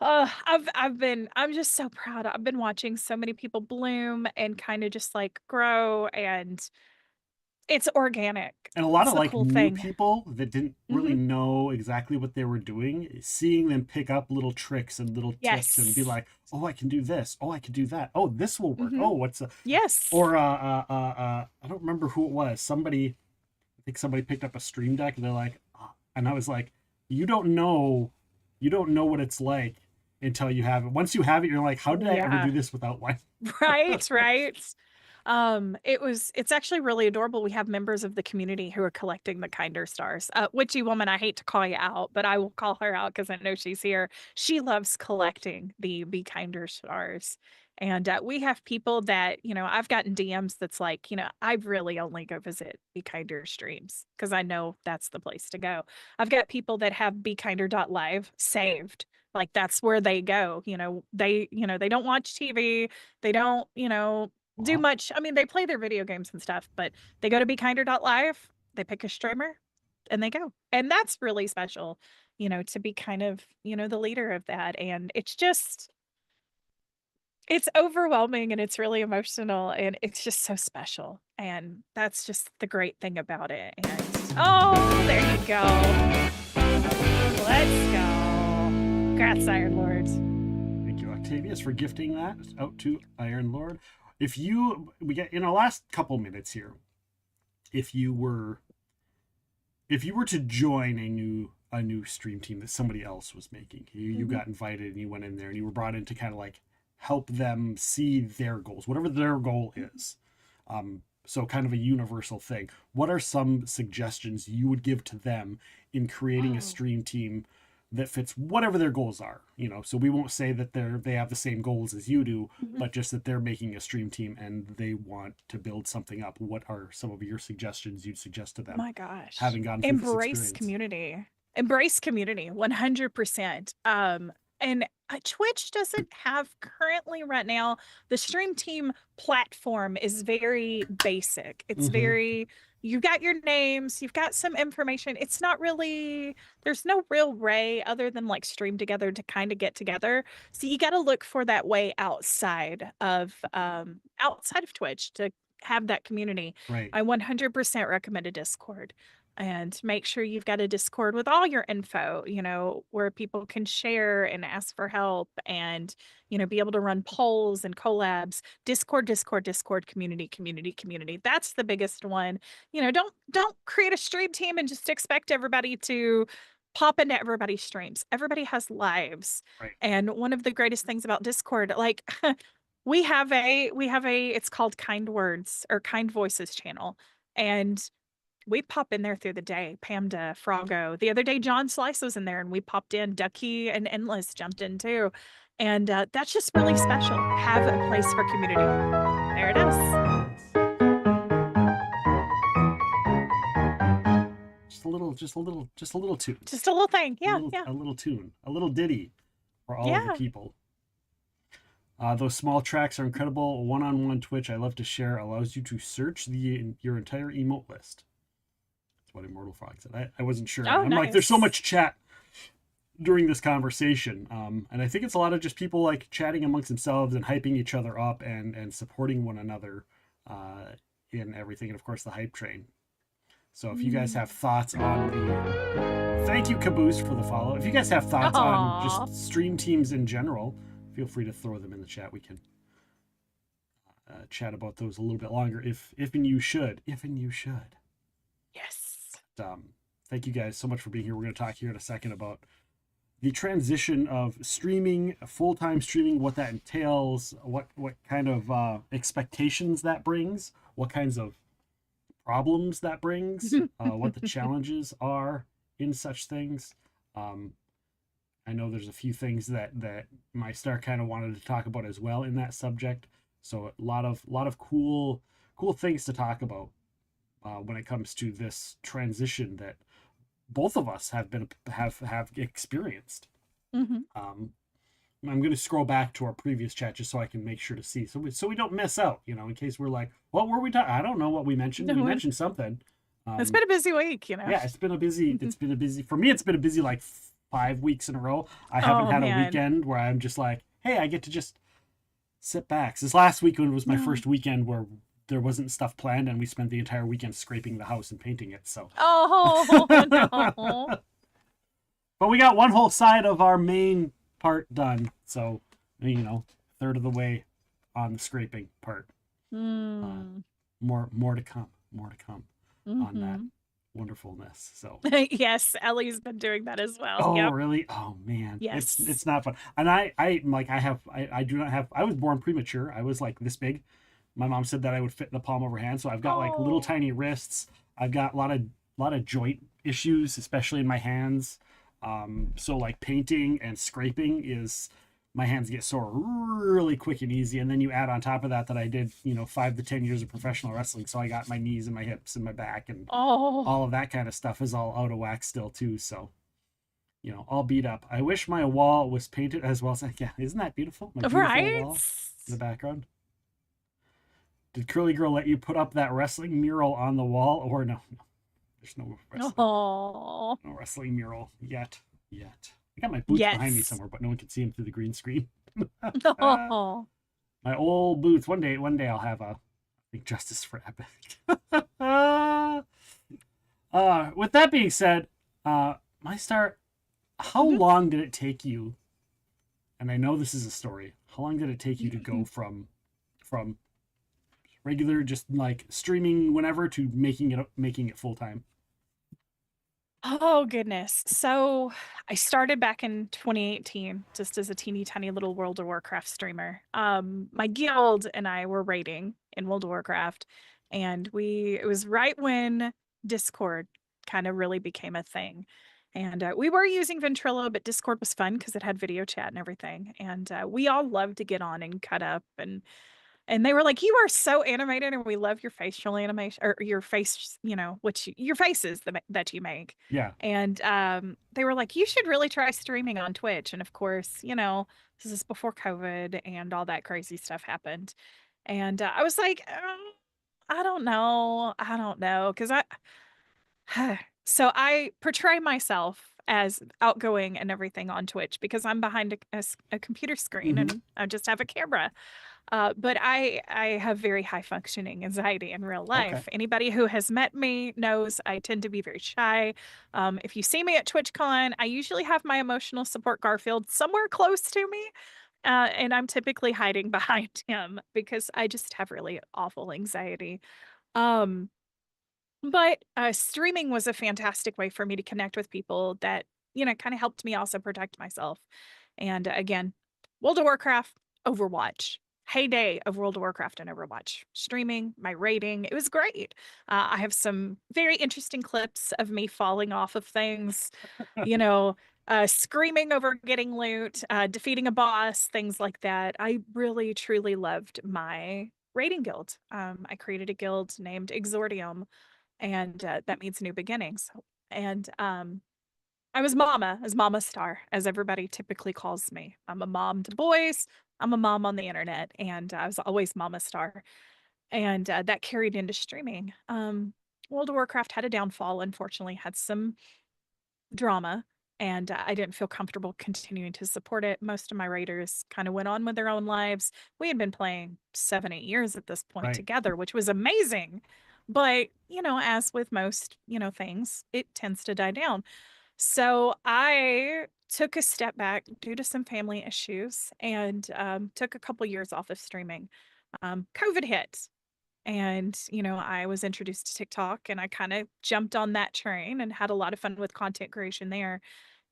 I'm just so proud. I've been watching so many people bloom and kind of just like grow, and it's organic. And a lot It's of the like cool new thing. people that didn't really Mhm. know exactly what they were doing, seeing them pick up little tricks and little tips and be Yes. like, oh, I can do this. Oh, I can do that. Oh, this will work. Mhm. Oh, what's a Yes. or I don't remember who it was. I think somebody picked up a stream deck and they're like, and I was like, you don't know what it's like until you have it. Once you have it, you're like, how did I ever Yeah. do this without one? Right. It's actually really adorable. We have members of the community who are collecting the Kinder stars. Witchy woman, I hate to call you out, but I will call her out because I know she's here. She loves collecting the Be Kinder stars. And we have people that, I've gotten DMs that's like, I really only go visit Be Kinder streams because I know that's the place to go. I've got people that have BeKinder.live saved. Like, that's where they go. They don't watch TV. They don't, do much. I mean, they play their video games and stuff, but they go to BeKinder.live, they pick a streamer, and they go. And that's really special, to be kind of, the leader of that. And it's overwhelming and it's really emotional and it's just so special. And that's just the great thing about it. And oh, there you go. Let's go. Congrats, Iron Lord. Thank you, Octavius, for gifting that out to Iron Lord. We get in our last couple minutes here, if you were to join a new stream team that somebody else was making, you got invited and you went in there and you were brought in to kind of like help them see their goals, whatever their goal is. So kind of a universal thing. What are some suggestions you would give to them in creating a stream team that fits whatever their goals are? You know, so we won't say that they have the same goals as you do, but just that they're making a stream team and they want to build something up. What are some of your suggestions you'd suggest to them? My gosh. Having gone through this Embrace experience? community. Embrace community 100%. And Twitch doesn't have currently right now, the stream team platform is very basic. It's very, you've got your names, you've got some information. It's not really, there's no real way other than like stream together to kind of get together. So you got to look for that way outside of Twitch to have that community. Right. I 100% recommend a Discord. And make sure you've got a Discord with all your info, you know, where people can share and ask for help and, you know, be able to run polls and collabs. Discord, community. That's the biggest one. You know, don't create a stream team and just expect everybody to pop into everybody's streams. Everybody has lives. Right. And one of the greatest things about Discord, like we have a, it's called Kind Words or Kind Voices channel. And we pop in there through the day. Pamda, Froggo. The other day, John Slice was in there and we popped in. Ducky and Endless jumped in too. And that's just really special. Have a place for community. There it is. Just a little tune. Just a little thing. Yeah. A little tune. A little ditty for all of the people. Those small tracks are incredible. One-on-one Twitch I love to share allows you to search your entire emote list. What Immortal Frog said. I wasn't sure. I'm like, there's so much chat during this conversation. And I think it's a lot of just people like chatting amongst themselves and hyping each other up and supporting one another in everything. And of course the hype train. So if you guys have thoughts on thank you Caboose for the follow. If you guys have thoughts on just stream teams in general, feel free to throw them in the chat. We can chat about those a little bit longer if and you should. Yes. Thank you guys so much for being here. We're going to talk here in a second about the transition of streaming, full-time streaming, what that entails, what kind of expectations that brings, what kinds of problems that brings, what the challenges are in such things. I know there's a few things that Meistar kind of wanted to talk about as well in that subject. So a lot of cool things to talk about. When it comes to this transition that both of us have experienced. I'm going to scroll back to our previous chat just so I can make sure to see, so we don't miss out, you know, in case we're like, what were we talking? I don't know what we mentioned. We mentioned something. It's been a busy week, you know. Yeah, it's been a busy for me. It's been a busy like 5 weeks in a row. I haven't had a weekend where I'm just like, hey, I get to just sit back. This last weekend was my first weekend where there wasn't stuff planned and we spent the entire weekend scraping the house and painting it. So no. But we got one whole side of our main part done. So, you know, third of the way on the scraping part. More to come on that wonderfulness. So yes, Ellie's been doing that as well. Oh, really? Oh man. Yes. It's not fun. And I do not have, I was born premature. I was like this big. My mom said that I would fit in the palm of her hand. So I've got like little tiny wrists. I've got a lot of joint issues, especially in my hands. So like painting and scraping my hands get sore really quick and easy. And then you add on top of that I did, 5 to 10 years of professional wrestling. So I got my knees and my hips and my back and all of that kind of stuff is all out of whack still too. So, all beat up. I wish my wall was painted as well as isn't that beautiful? My beautiful wall in the background. Did Curly Girl let you put up that wrestling mural on the wall or no? There's no wrestling mural yet. I got my boots behind me somewhere, but no one can see them through the green screen. My old boots. One day I'll have justice for Epic. With that being said, Meistar, how long did it take you? And I know this is a story. How long did it take you to go from regular, just like streaming whenever, to making it full time? Oh goodness. So I started back in 2018 just as a teeny tiny little World of Warcraft streamer. My guild and I were raiding in World of Warcraft And it was right when Discord kind of really became a thing. And we were using Ventrilo, but Discord was fun because it had video chat and everything. And we all loved to get on and cut up. And they were like, "You are so animated, and we love your facial animation or your face, your faces that you make." Yeah. And they were like, "You should really try streaming on Twitch." And of course, this is before COVID and all that crazy stuff happened. And I was like, I don't know, because so I portray myself as outgoing and everything on Twitch because I'm behind a computer screen Mhm. and I just have a camera. But I have very high functioning anxiety in real life. Okay. Anybody who has met me knows I tend to be very shy. If you see me at TwitchCon, I usually have my emotional support Garfield somewhere close to me. And I'm typically hiding behind him because I just have really awful anxiety. Um, but streaming was a fantastic way for me to connect with people that, kind of helped me also protect myself. And again, World of Warcraft, Overwatch, heyday of World of Warcraft and Overwatch. Streaming, my rating, it was great. I have some very interesting clips of me falling off of things, screaming over getting loot, defeating a boss, things like that. I really, truly loved my raiding guild. I created a guild named Exordium, and that means new beginnings. And I was Mama, as Mama Star, as everybody typically calls me. I'm a mom to boys. I'm a mom on the internet, and I was always Mama Star, and that carried into streaming. World of Warcraft had a downfall, unfortunately, had some drama, and I didn't feel comfortable continuing to support it. Most of my raiders kind of went on with their own lives. We had been playing 7, 8 years at this point Right. together, which was amazing. But, as with most, things, it tends to die down. So I took a step back due to some family issues and took a couple years off of streaming. COVID hit. And, I was introduced to TikTok and I kind of jumped on that train and had a lot of fun with content creation there.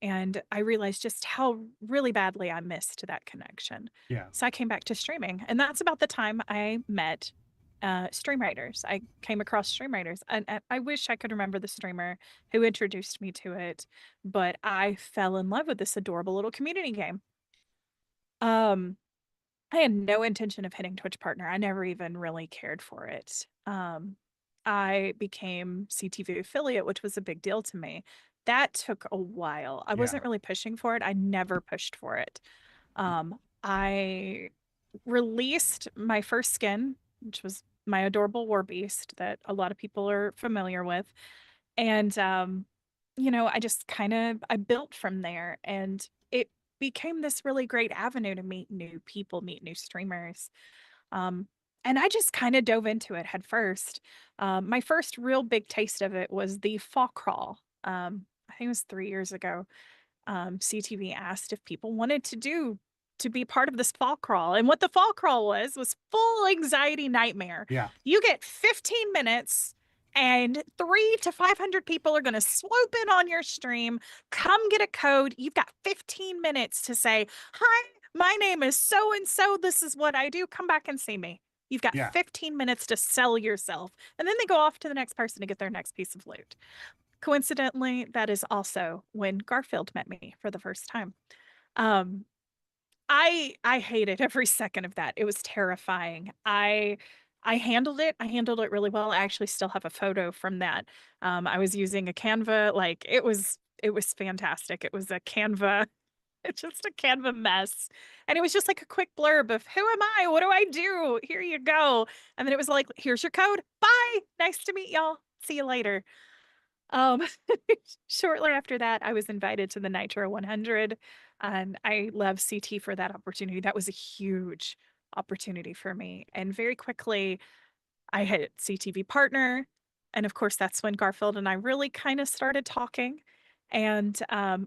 And I realized just how really badly I missed that connection. Yeah. So I came back to streaming. And that's about the time I met stream writers. I came across stream writers. And I wish I could remember the streamer who introduced me to it, but I fell in love with this adorable little community game. I had no intention of hitting Twitch partner. I never even really cared for it. I became CTV affiliate, which was a big deal to me. That took a while. I Yeah. wasn't really pushing for it. I never pushed for it. I released my first skin, which was my adorable war beast that a lot of people are familiar with. And I just I built from there, and it became this really great avenue to meet new people, meet new streamers. Um, and I just kind of dove into it head first. My first real big taste of it was the fall crawl. I think it was 3 years ago. CTV asked if people wanted to be part of this fall crawl. And what the fall crawl was full anxiety nightmare. Yeah. You get 15 minutes and 300 to 500 people are going to swoop in on your stream. Come get a code. You've got 15 minutes to say, "Hi, my name is so and so. This is what I do. Come back and see me." You've got Yeah. 15 minutes to sell yourself. And then they go off to the next person to get their next piece of loot. Coincidentally, that is also when Garfield met me for the first time. I hated every second of that. It was terrifying. I handled it. I handled it really well. I actually still have a photo from that. I was using a Canva, like it was fantastic. It was a Canva, it's just a Canva mess. And it was just like a quick blurb of who am I? What do I do? Here you go. And then it was like, here's your code. Bye. Nice to meet y'all. See you later. Um, shortly after that, I was invited to the Nitro 100, and I love CT for that opportunity. That was a huge opportunity for me. And very quickly, I hit CTV partner. And of course, that's when Garfield and I really kind of started talking. And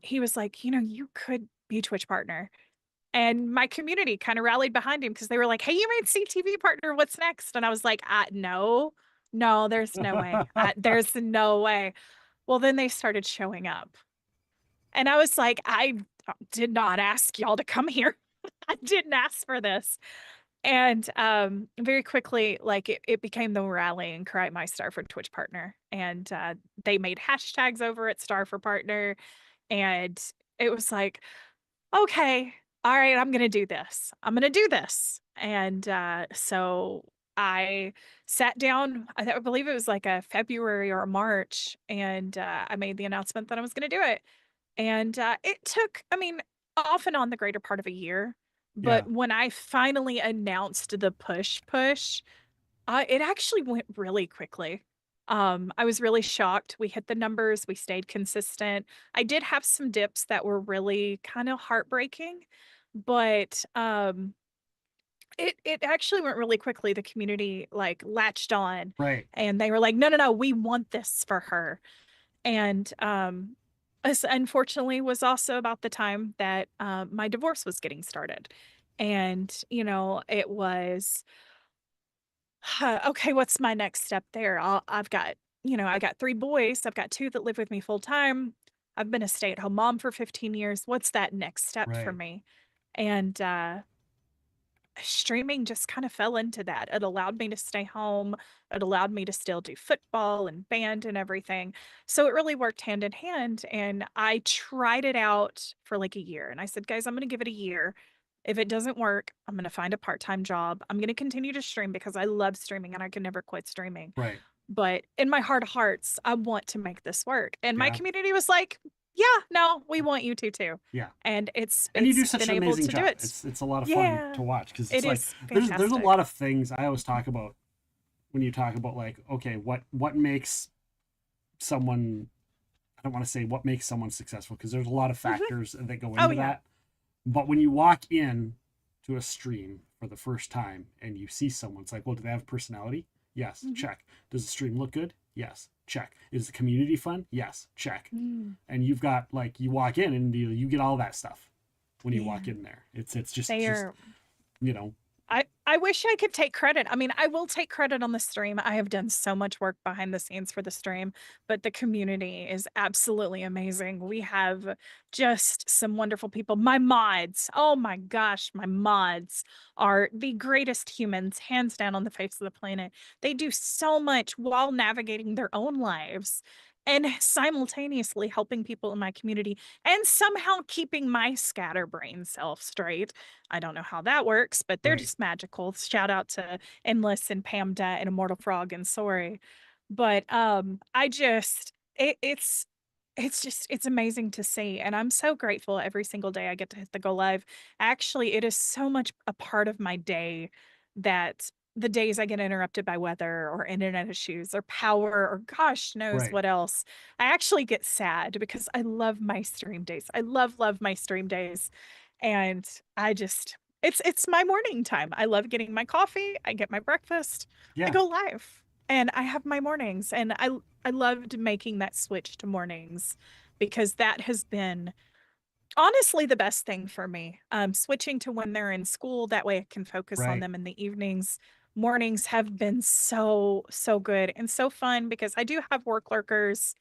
he was like, you could be Twitch partner. And my community kind of rallied behind him because they were like, "Hey, you made CTV partner. What's next?" And I was like, no, there's no way. There's no way. Well, then they started showing up. And I was like, I did not ask y'all to come here. I didn't ask for this. And very quickly, like it became the rallying cry, Meistar for Twitch partner. And they made hashtags over it, star for partner. And it was like, okay, all right, I'm going to do this. I'm going to do this. And so I sat down, I believe it was like a February or a March, and I made the announcement that I was going to do it. And it took, I mean, off and on the greater part of a year. Yeah. But when I finally announced the push, it actually went really quickly. I was really shocked. We hit the numbers, we stayed consistent. I did have some dips that were really kind of heartbreaking, but it actually went really quickly. The community like latched on, Right. and they were like, no, no, no, we want this for her. And this unfortunately was also about the time that my divorce was getting started. And, you know, it was okay, what's my next step there? I've got, you know, I got 3 boys. I've got 2 that live with me full time. I've been a stay-at-home mom for 15 years. What's that next step for Right. me? And streaming just kind of fell into that. It allowed me to stay home. It allowed me to still do football and band and everything. So it really worked hand in hand. And I tried it out for like a year. And I said, guys, I'm going to give it a year. If it doesn't work, I'm going to find a part-time job. I'm going to continue to stream because I love streaming and I can never quit streaming. Right. But in my heart of hearts, I want to make this work. And my Yeah. community was like, yeah, no, we want you to too. Yeah. And it's And you do it's such been an able amazing to job. do it. It's a lot of Yeah, fun to watch because it it's like is there's a fantastic. lot of things I always talk about when you talk about like, okay, what makes someone, I don't want to say what makes someone successful because there's a lot of factors that go into Oh, yeah. that. But when you walk in to a stream for the first time and you see someone, it's like, well, do they have personality? Yes, Mhm. check. Does the stream look good? Yes, check. Is the community fun? Yes, check. Mm. And you've got like you walk in and you get all that stuff when you walk Yeah. in there. It's just They are you know, I wish I could take credit. I mean, I will take credit on the stream. I have done so much work behind the scenes for the stream, but the community is absolutely amazing. We have just some wonderful people. My mods, oh my gosh, my mods are the greatest humans, hands down, on the face of the planet. They do so much while navigating their own lives and simultaneously helping people in my community and somehow keeping my scatterbrain self straight. I don't know how that works, but they're Right. just magical. Shout out to Endless and Pamda and Immortal Frog and Sorry. But I just it's just it's amazing to see. And I'm so grateful every single day I get to hit the go live. Actually, it is so much a part of my day that the days I get interrupted by weather or internet issues or power or gosh knows Right. what else, I actually get sad because I love my stream days. I love my stream days. And I just it's my morning time. I love getting my coffee, I get my breakfast, I Yeah. go live, and I have my mornings. And I loved making that switch to mornings because that has been honestly the best thing for me. Switching to when they're in school, that way I can focus on Right. them in the evenings. Mornings have been so good and so fun because I do have work lurkers,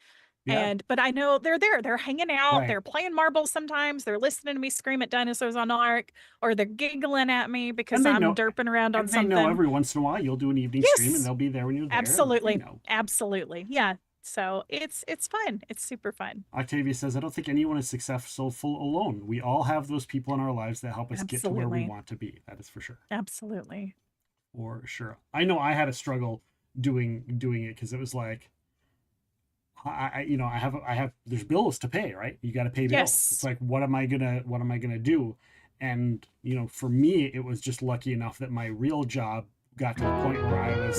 Yeah. but I know they're there. They're hanging out. Right. They're playing marbles sometimes. They're listening to me scream at dinosaurs on Ark, or they're giggling at me because And they I'm know derping around on and they know something. every once in a while you'll do an evening stream and Yes, they'll be there when you're there. and they absolutely, know. absolutely, yeah. So it's fun. It's super fun. Octavia says, I don't think anyone is successful alone. We all have those people in our lives that help us get to where we Absolutely. want to be. That is for sure. Absolutely. For sure. I know I had a struggle doing it because it was like I have there's bills to pay, right? You got to pay bills. Yes. It's like what am I gonna do? And for me, it was just lucky enough that my real job got to a point where I was.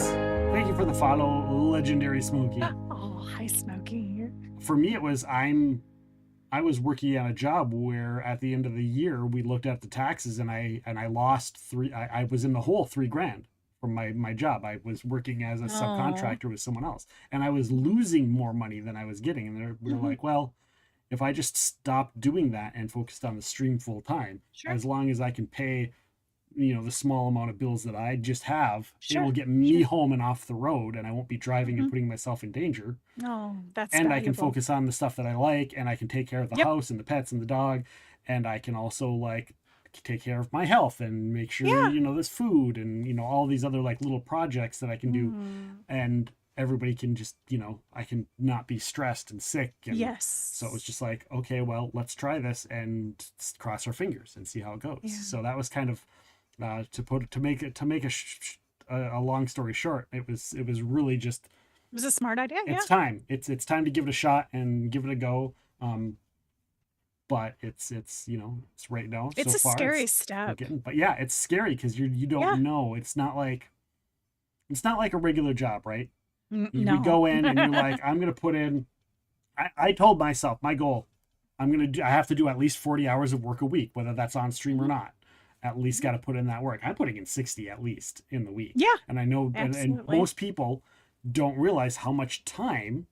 Thank you for the follow, legendary Smokey. Oh, hi, Smokey. For me, it was I was working at a job where at the end of the year we looked at the taxes and I lost I was in the hole $3,000 from my job. I was working as a subcontractor with someone else and I was losing more money than I was getting. And we were like, well, if I just stopped doing that and focused on the stream full time, Sure. as long as I can pay the small amount of bills that I just have, it will Sure, get me home and off the road and I won't be driving and putting myself in danger. Oh, that's And I can valuable. focus on the stuff that I like and I can take care of the Yep. house and the pets and the dog. And I can also take care of my health and make sure, Yeah. you know, this food and, you know, all these other like little projects that I can do. And everybody can just, you know, I can not be stressed and sick. And Yes. so it was just like, okay, well, let's try this and cross our fingers and see how it goes. Yeah. So that was kind of to make a long story short. It was really just, It was a smart idea. it's time. It's time to give it a shot and give it a go. But it's you know, it's right now. It's so a far, scary it's step. but yeah, it's scary because you don't know. It's not like a regular job, right? No. We go in and you're like, I'm gonna put in. I told myself my goal. I have to do at least 40 hours of work a week, whether that's on stream or not. At least got to put in that work. I'm putting in 60 at least in the week. Yeah. And I know, and most people don't realize how much time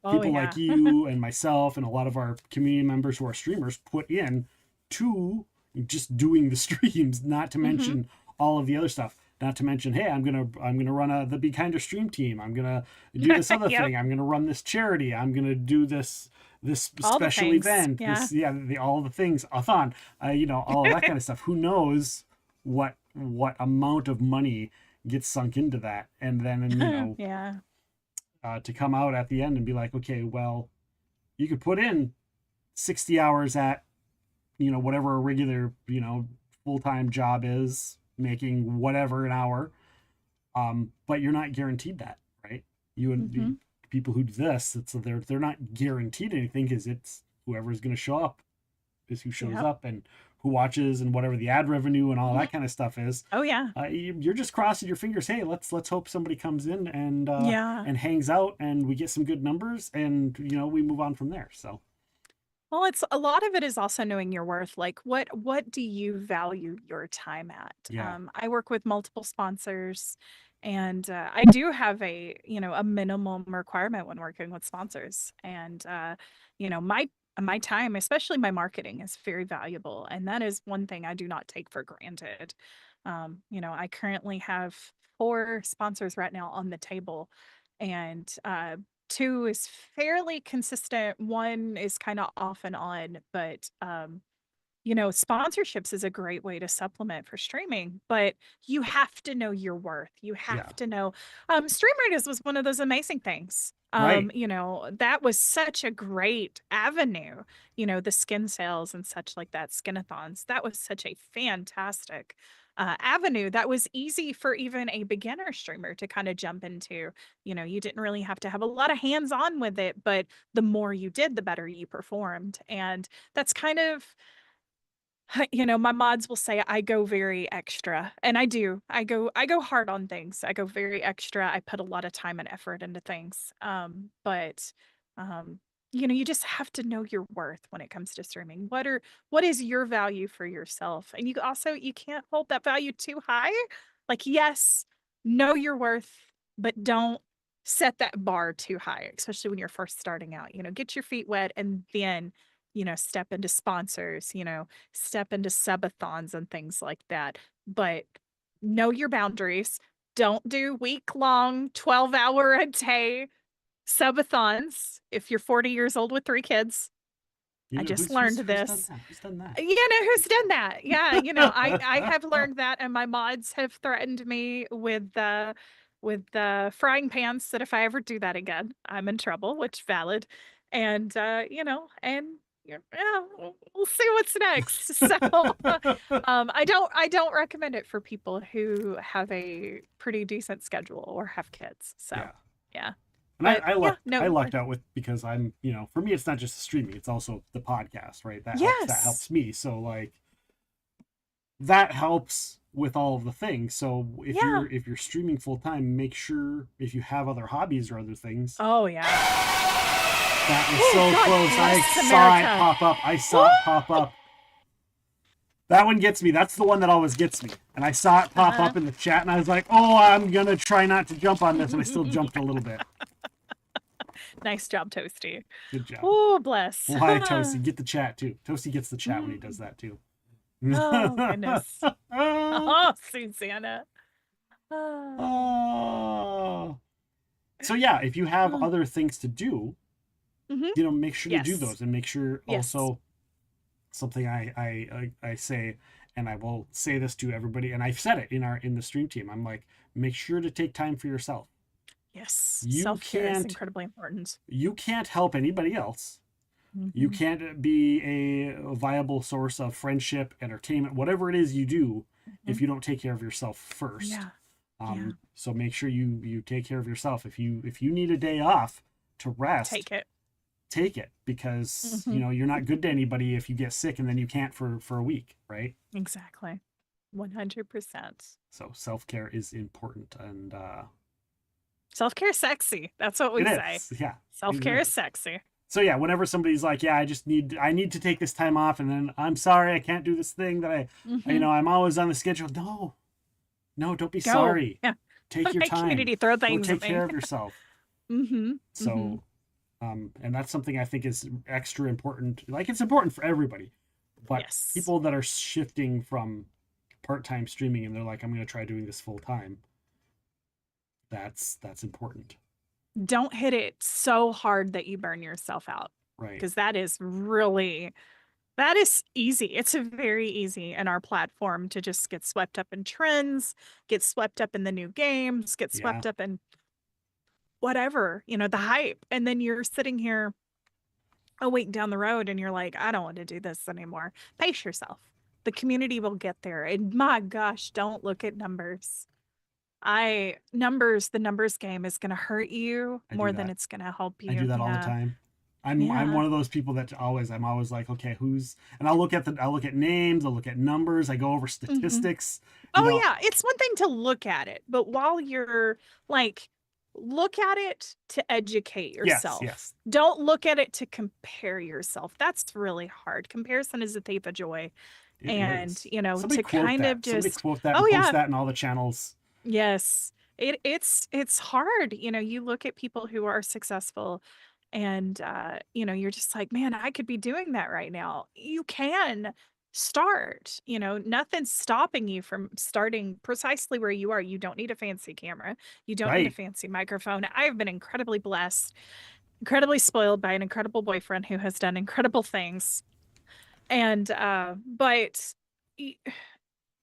people like you and myself and a lot of our community members who are streamers put in to just doing the streams, not to mention all of the other stuff. Not to mention, hey, I'm gonna run the Be Kinder stream team. I'm gonna do this other thing. I'm gonna run this charity. I'm gonna do this all special event. All the things, a-thon, you know, all of that kind of stuff. Who knows what amount of money gets sunk into that, and then you know, to come out at the end and be like, okay, well, you could put in 60 hours at, you know, whatever a regular, you know, full-time job is, making whatever an hour, but you're not guaranteed that, right? You and the people who do this, they're not guaranteed anything because it's whoever's going to show up is who shows up and who watches and whatever the ad revenue and all that kind of stuff is. Oh yeah. You're just crossing your fingers. Hey, let's hope somebody comes in and hangs out and we get some good numbers and, you know, we move on from there. So. Well, it's a lot of it is also knowing your worth. Like what do you value your time at? Yeah. I work with multiple sponsors and I do have a minimum requirement when working with sponsors. And you know, my time, especially my marketing, is very valuable. And that is one thing I do not take for granted. You know, I currently have 4 sponsors right now on the table. And 2 is fairly consistent. 1 is kind of off and on, but you know, sponsorships is a great way to supplement for streaming, but you have to know your worth. You have to know. Stream Raiders was one of those amazing things. Right. You know, that was such a great avenue, you know, the skin sales and such like that, skinathons. That was such a fantastic avenue that was easy for even a beginner streamer to kind of jump into. You know, you didn't really have to have a lot of hands on with it, but the more you did, the better you performed. And that's kind of, you know, my mods will say I go very extra, and I do. I go hard on things. I go very extra. I put a lot of time and effort into things. But you know, you just have to know your worth when it comes to streaming. What is your value for yourself? And you can't hold that value too high. Like, yes, know your worth, but don't set that bar too high, especially when you're first starting out. You know, get your feet wet and then, you know, step into sponsors, you know, step into subathons and things like that. But know your boundaries. Don't do week-long, 12-hour-a-day subathons if you're 40 years old with 3 kids. I just learned this. Who's done that? You know, who's done that? Yeah, you know, I have learned that, and my mods have threatened me with the frying pans that if I ever do that again, I'm in trouble, which valid. And you know, and yeah, we'll see what's next. So I don't recommend it for people who have a pretty decent schedule or have kids. So yeah. And I lucked out with, because I'm, you know, for me it's not just the streaming, it's also the podcast, right? That helps me. So like that helps with all of the things. So if you're streaming full time, make sure if you have other hobbies or other things. Oh yeah. That was so close. I saw it pop up. I saw it pop up. That one gets me. That's the one that always gets me. And I saw it pop up in the chat, and I was like, "Oh, I'm gonna try not to jump on this," and I still jumped a little bit. Nice job, Toasty. Good job. Oh, bless. Why, Toasty? Get the chat too. Toasty gets the chat when he does that too. Oh goodness. Oh, Susanna. Oh. So yeah, if you have other things to do, you know, make sure to do those, and make sure also something I say and I will say this to everybody, and I've said it in the stream team. I'm like, make sure to take time for yourself. Yes. You Self-care is can't- incredibly important. You can't help anybody else. You Mhm. can't be a viable source of friendship, entertainment, whatever it is you do, if you don't take care of yourself first. Yeah. Yeah. So make sure you take care of yourself. If you need a day off to rest, Take it. because Mhm. you're not good to anybody if you get sick and then you can't for a week, right? Exactly. 100%. So self-care is important, and Self-care is sexy. That's what we it say. is, yeah. Self-care It is sexy. So yeah, whenever somebody's like, yeah, I need to take this time off, and then I'm sorry, I can't do this thing that Mhm. I'm always on the schedule. No, don't be Go. sorry. Yeah. Take your My time. community throw Go things take at me. care of yourself. Mm-hmm. So, and that's something I think is extra important. Like, it's important for everybody, but Yes. people that are shifting from part-time streaming and they're like, I'm going to try doing this full time. That's important. Don't hit it so hard that you burn yourself out. Right. Because that is easy. It's a very easy in our platform to just get swept up in trends, get swept up in the new games, get swept up in whatever, the hype. And then you're sitting here a week down the road and you're like, I don't want to do this anymore. Pace yourself. The community will get there. And my gosh, don't look at numbers. The numbers game is going to hurt you I do more than that. it's going to help you. I do that all the time. I'm Yeah. one of those people that I'm always like, okay, and I'll look at names, I'll look at numbers, I go over statistics. Oh yeah, it's one thing to look at it, but while you're like, look at it to educate yourself. Yes. Don't look at it to compare yourself. That's really hard. Comparison is a thief of joy. It And is. to Somebody quote kind that. of Somebody just quote that oh and yeah, post that in all the channels. yes. It's hard. You look at people who are successful and you're just like, man, I could be doing that right now. You can start. Nothing's stopping you from starting precisely where you are. You don't need a fancy camera. You don't need a Right. fancy microphone. I've been incredibly blessed, incredibly spoiled by an incredible boyfriend who has done incredible things. And but y-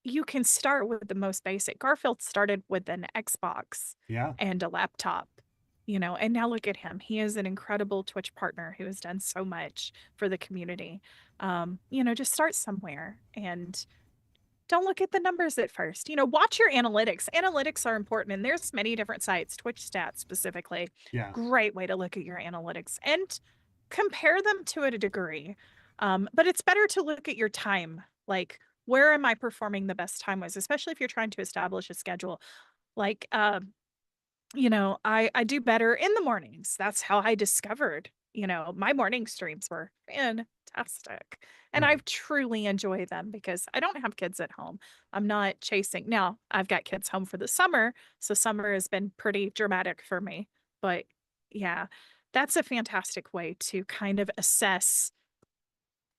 you can start with the most basic. Garfield started with an Xbox Yeah. and a laptop, and now look at him. He is an incredible Twitch partner who has done so much for the community. Just start somewhere and don't look at the numbers at first. Watch your analytics. Analytics are important, and there's many different sites, Twitch stats specifically. Yeah. Great way to look at your analytics and compare them to a degree. But it's better to look at your time. Like, where am I performing the best time was, especially if you're trying to establish a schedule. Like, I do better in the mornings. That's how I discovered, my morning streams were fantastic. And Right. I've truly enjoyed them because I don't have kids at home. I'm not chasing. Now, I've got kids home for the summer, so summer has been pretty dramatic for me. But yeah, that's a fantastic way to kind of assess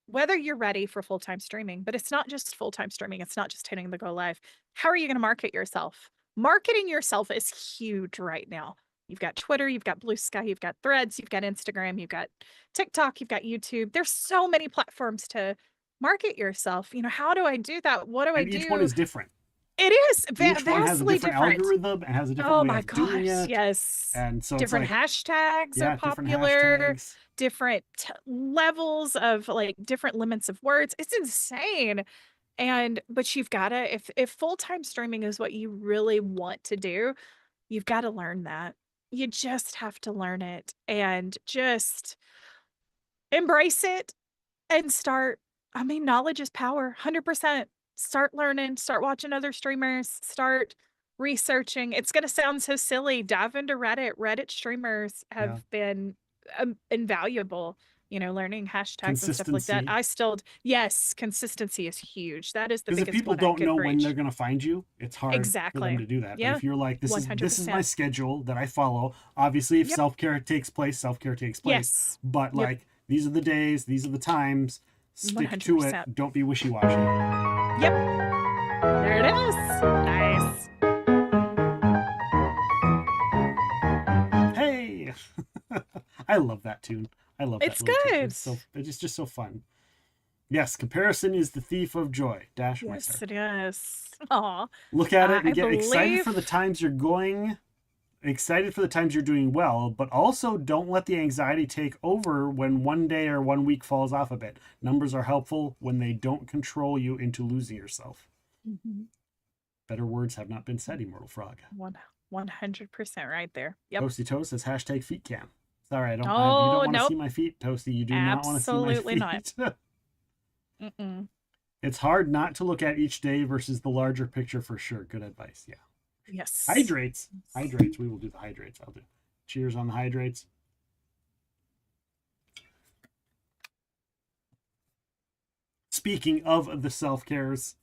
whether you're ready for full-time streaming. But it's not just full-time streaming. It's not just hitting the go live. How are you going to market yourself? Marketing yourself is huge right now. You've got Twitter, you've got Blue Sky, you've got Threads, you've got Instagram, you've got TikTok, you've got YouTube. There's so many platforms to market yourself. How do I do that? What do I And do? each one is different. It is Each one has a vastly different different. algorithm and has a different Oh way my of doing gosh, it. yes. And so Different it's like, hashtags yeah, are different popular, hashtags. different levels of like different limits of words. It's insane. But you've got to, if full-time streaming is what you really want to do, you've got to learn that. You just have to learn it and just embrace it and start. I mean, knowledge is power, 100%. Start learning, start watching other streamers, start researching. It's going to sound so silly. Dive into Reddit. Reddit streamers have been invaluable, learning hashtags and stuff like that. Consistency. Yes, consistency is huge. That is the Because if biggest people one I don't could know when breach. they're going to find you, it's hard for Exactly. them to do that. Yeah. But if you're like, this is my 100%. schedule that I follow. Obviously, if Yep. self-care takes place. Yes. But Yep. like, these are the days, these are the times. Stick to 100%. it. Don't be wishy-washy. Yep. There it is. Nice. Hey, I love that tune. I love It's that little tune. good. It's just so fun. Yes, comparison is the thief of joy. Dash Yes, Meistar. it is. Aw. Look at it and I get excited for the believe- times you're going, excited for the times you're doing well, but also don't let the anxiety take over when one day or 1 week falls off a bit. Numbers are helpful when they don't control you into losing yourself. Mhm. Better words have not been said, Immortal Frog. 100% right there. Yep. Toasty Toast says hashtag feet cam. Sorry, you Oh, don't want to nope. see my feet, Toasty. You do not want to see my Absolutely feet. not. Mm-mm. It's hard not to look at each day versus the larger picture for sure. Good advice. Yeah. Yes. Hydrates. Hydrates. We will do the hydrates. I'll do. Cheers on the hydrates. Speaking of the self cares,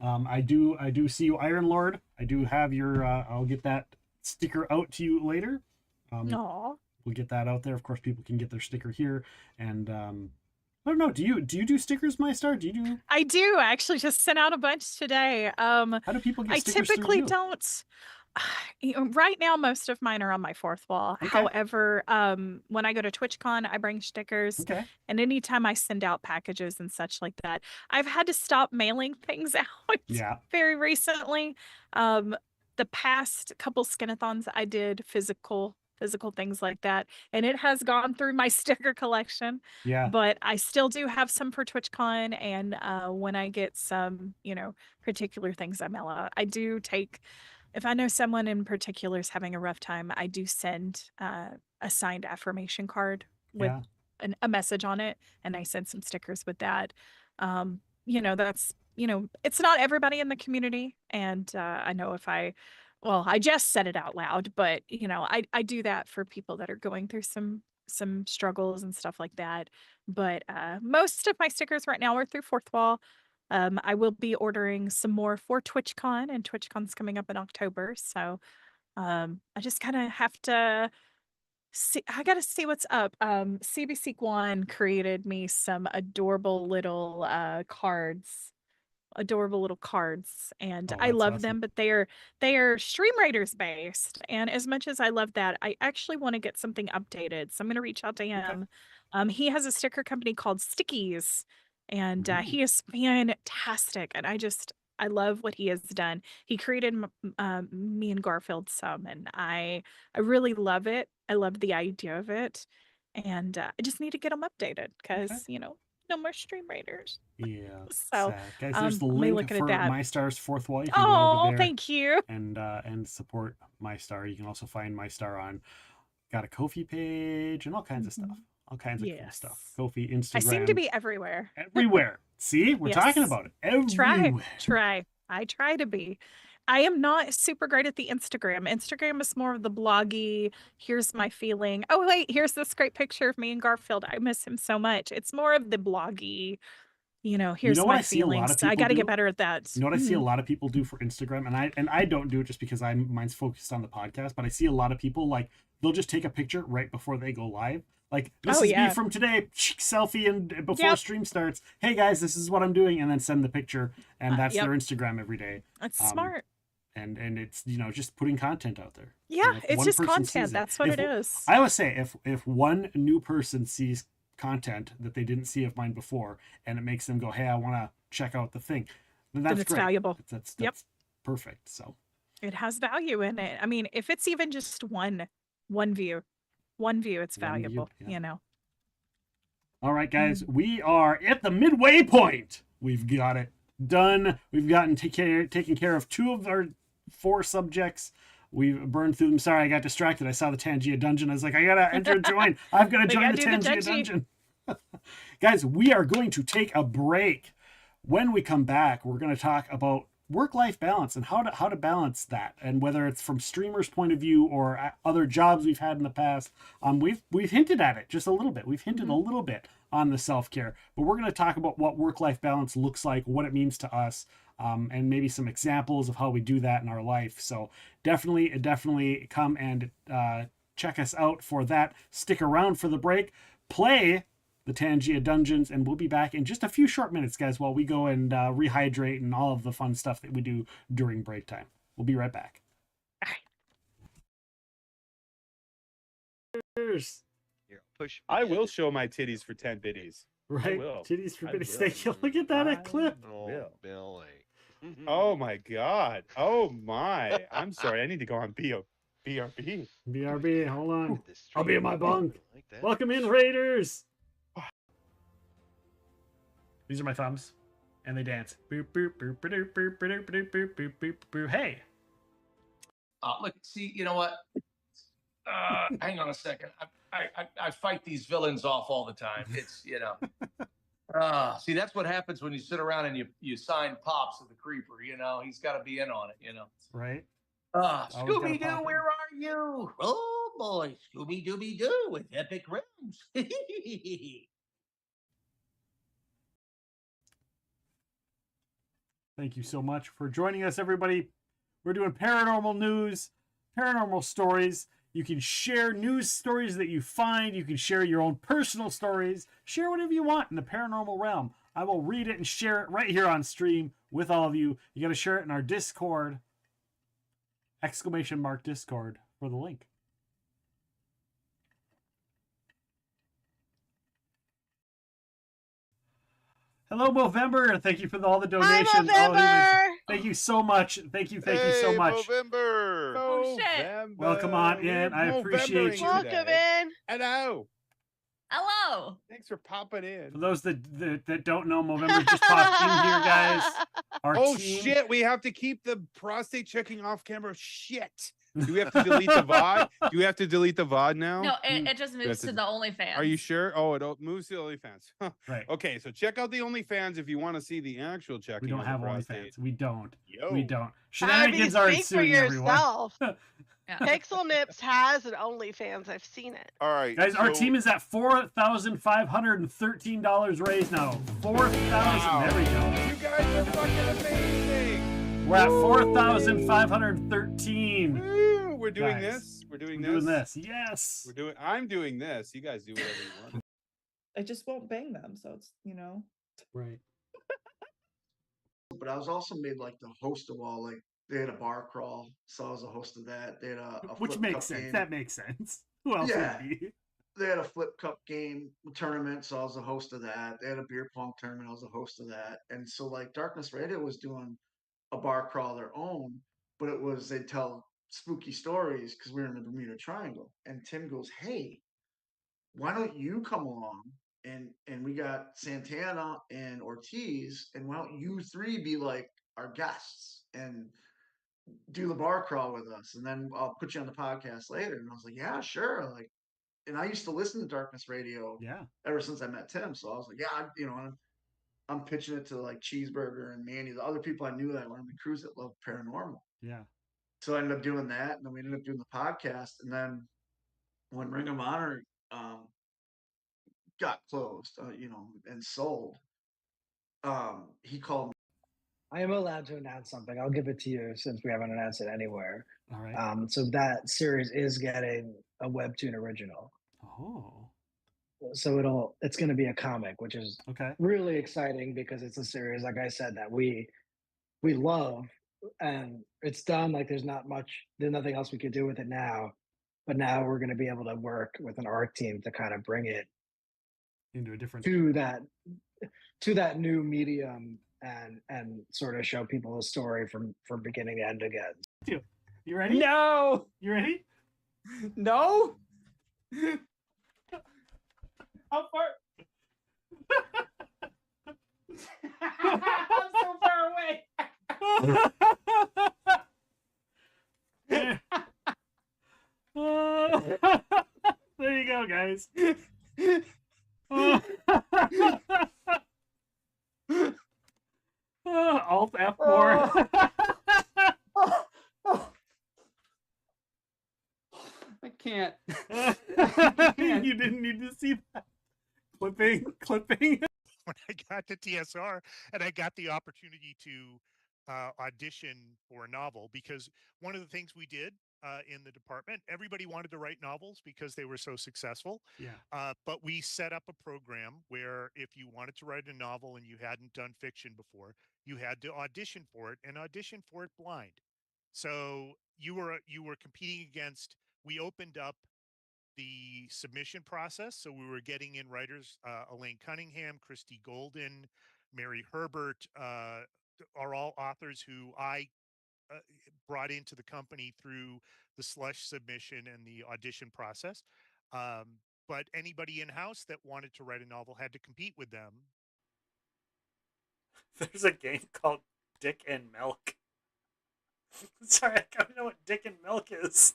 I do see you, Iron Lord. I do have your. I'll get that sticker out to you later. Aw. We'll get that out there. Of course, people can get their sticker here. And I don't know. Do you do stickers, Meistar? Do you do? I do. I actually just sent out a bunch today. How do people get I stickers through typically you? don't. Right now, most of mine are on my fourth wall. Okay. However, when I go to TwitchCon, I bring stickers. Okay. And anytime I send out packages and such like that, I've had to stop mailing things out Yeah. very recently. The past couple skinathons I did physical things like that, and it has gone through my sticker collection. Yeah. But I still do have some for TwitchCon, and when I get some, particular things I mail out, I do take. If I know someone in particular is having a rough time, I do send a signed affirmation card with Yeah. a message on it, and I send some stickers with that. That's it's not everybody in the community, and I know if I just said it out loud, but I do that for people that are going through some struggles and stuff like that. But most of my stickers right now are through Fourth Wall. I will be ordering some more for TwitchCon, and TwitchCon's coming up in October. So I just kind of have to see. I got to see what's up. CBC One created me some adorable little cards, and Oh, I that's love awesome. them, but they are Stream Raiders based, and as much as I love that, I actually want to get something updated, so I'm going to reach out to him. He has a sticker company called Stickies, and he is fantastic, and I love what he has done. He created me and Garfield some, and I really love it. I love the idea of it, and I just need to get them updated because no more Stream Raiders. Yeah. So, sad. Guys, there's the I'll be link looking for at that. Meistar's fourth wall. You can go over Oh, there. thank you. And support Meistar. You can also find Meistar on got a Kofi page and all kinds of stuff. All kinds of cool stuff. Kofi, Instagram. I seem to be everywhere. Everywhere. See, we're talking Yes. about it. Everywhere. I try to be. I am not super great at the Instagram. Instagram is more of the bloggy, here's my feeling. Oh, wait, here's this great picture of me and Garfield. I miss him so much. It's more of the bloggy, here's what my I see a lot feelings. of people I got to do? get better at that. You know what I see a lot of people do for Instagram, and I don't do it just because mine's focused on the podcast, but I see a lot of people like they'll just take a picture right before they go live. Like this is me from today, selfie, and before stream starts. Hey guys, this is what I'm doing, and then send the picture, and that's their Instagram every day. That's smart. And it's just putting content out there. Yeah, if it's one just person sees content. That's what it is. I always say if one new person sees content that they didn't see of mine before, and it makes them go, hey, I want to check out the thing, then that's it's great. valuable. That's perfect. So it has value in it. I mean, if it's even just one view, it's valuable. All right, guys, we are at the midway point. We've got it done. We've gotten taken care of 2 of our 4 subjects. We've burned through them. Sorry, I got distracted. I saw the Tangia dungeon. I was like, I gotta enter and join. I've got to join the Tangia dungeon. Guys, we are going to take a break. When we come back, we're going to talk about work-life balance and how to balance that, and whether it's from streamers' point of view or other jobs we've had in the past. We've hinted at it just a little bit. We've hinted a little bit on the self-care, but we're going to talk about what work-life balance looks like, what it means to us, and maybe some examples of how we do that in our life. So definitely come and check us out for that. Stick around for the break. Play the Tangia Dungeons, and we'll be back in just a few short minutes, guys, while we go and rehydrate and all of the fun stuff that we do during break time. We'll be right back. I will show my titties for 10 biddies. Right? will. Titties for I Bitty will. Steak. Look at that clip. will. Billy. Oh my god. Oh my. I'm sorry. I need to go on BRB. BRB, hold on. The I'll be in stream. my bunk. Like that. Welcome in, Raiders. These are my thumbs, and they dance. Boop boop boop boop boop boop boop boop boop boop boop. Hey. Look, see, you know what? Hang on a second. I fight these villains off all the time. It's, you know. See, that's what happens when you sit around and you sign Pops to the Creeper. You know, he's got to be in on it. You know. Right. Scooby pop Doo, in. where are you? Oh boy, Scooby Dooby Doo with epic rims. Thank you so much for joining us, everybody. We're doing paranormal news, paranormal stories. You can share news stories that you find. You can share your own personal stories. Share whatever you want in the paranormal realm. I will read it and share it right here on stream with all of you. You got to share it in our Discord. ! Discord for the link. Hello, Movember. Thank you for all the donations. Thank you so much. Thank you so much. November. Oh, shit. Welcome on in. I appreciate you. Welcome in. Hello. Hello. Thanks for popping in. For those that don't know, Movember just popped in here, guys. Our Oh team. shit, we have to keep the prostate checking off camera. Shit. Do we have to delete the VOD? Do we have to delete the VOD now? No, it just moves to to the OnlyFans. Are you sure? Oh, it moves to the OnlyFans. Right. Okay, so check out the OnlyFans if you want to see the actual checking. We don't of the have prostate. OnlyFans. We don't. Yo. We don't. Abby, Shenanigans are speak for ensuing, everyone. yourself. Yeah. Pixel Nips has an OnlyFans. I've seen it. All right, Guys, our team is at $4,513 raised now. 4,000. Wow. There we go. You guys are fucking amazing. We're at 4,513. Woo, we're doing Guys, this. We're doing We're this. doing this. Yes. I'm doing this. You guys do whatever you want. I just won't bang them, so it's, you know. Right. But I was also made like the host of all, like they had a bar crawl, so I was a host of that. They had a Which flip makes cup sense. game. That makes sense. Who else Yeah. would be? They had a flip cup game tournament, so I was a host of that. They had a beer pong tournament, I was a host of that. And so like Darkness Radio was doing a bar crawl of their own, but it was they tell spooky stories because we were in the Bermuda Triangle. And Tim goes, "Hey, why don't you come along?" And we got Santana and Ortiz, and why don't you three be like our guests and do the bar crawl with us, and then I'll put you on the podcast later. And I was like, yeah, sure. Like, and I used to listen to Darkness Radio Yeah. ever since I met Tim. So I was like, yeah, I'm pitching it to like Cheeseburger and Manny, the other people I knew that were on the cruise that loved paranormal. Yeah. So I ended up doing that, and then we ended up doing the podcast. And then when Ring of Honor got closed, and sold, he called me. I am allowed to announce something. I'll give it to you since we haven't announced it anywhere. All right. So that series is getting a webtoon original. Oh. So it's going to be a comic, which is Okay. really exciting because it's a series, like I said, that we love, and it's done. Like there's nothing else we could do with it now. But now we're going to be able to work with an art team to kind of bring it Into a different to that new medium and sort of show people the story from beginning to end again. You ready? No. You ready? No. How far? I'm so far away. There you go, guys. Alt F4. I can't. You didn't need to see that. Clipping. When I got to TSR and I got the opportunity to audition for a novel, because one of the things we did in the department, everybody wanted to write novels because they were so successful. Yeah. But we set up a program where if you wanted to write a novel and you hadn't done fiction before, you had to audition for it and audition for it blind. So you were competing against. We opened up the submission process. So we were getting in writers, Elaine Cunningham, Christy Golden, Mary Herbert, are all authors who I brought into the company through the slush submission and the audition process. But anybody in house that wanted to write a novel had to compete with them. There's a game called Dick and Milk. Sorry, I don't know what Dick and Milk is.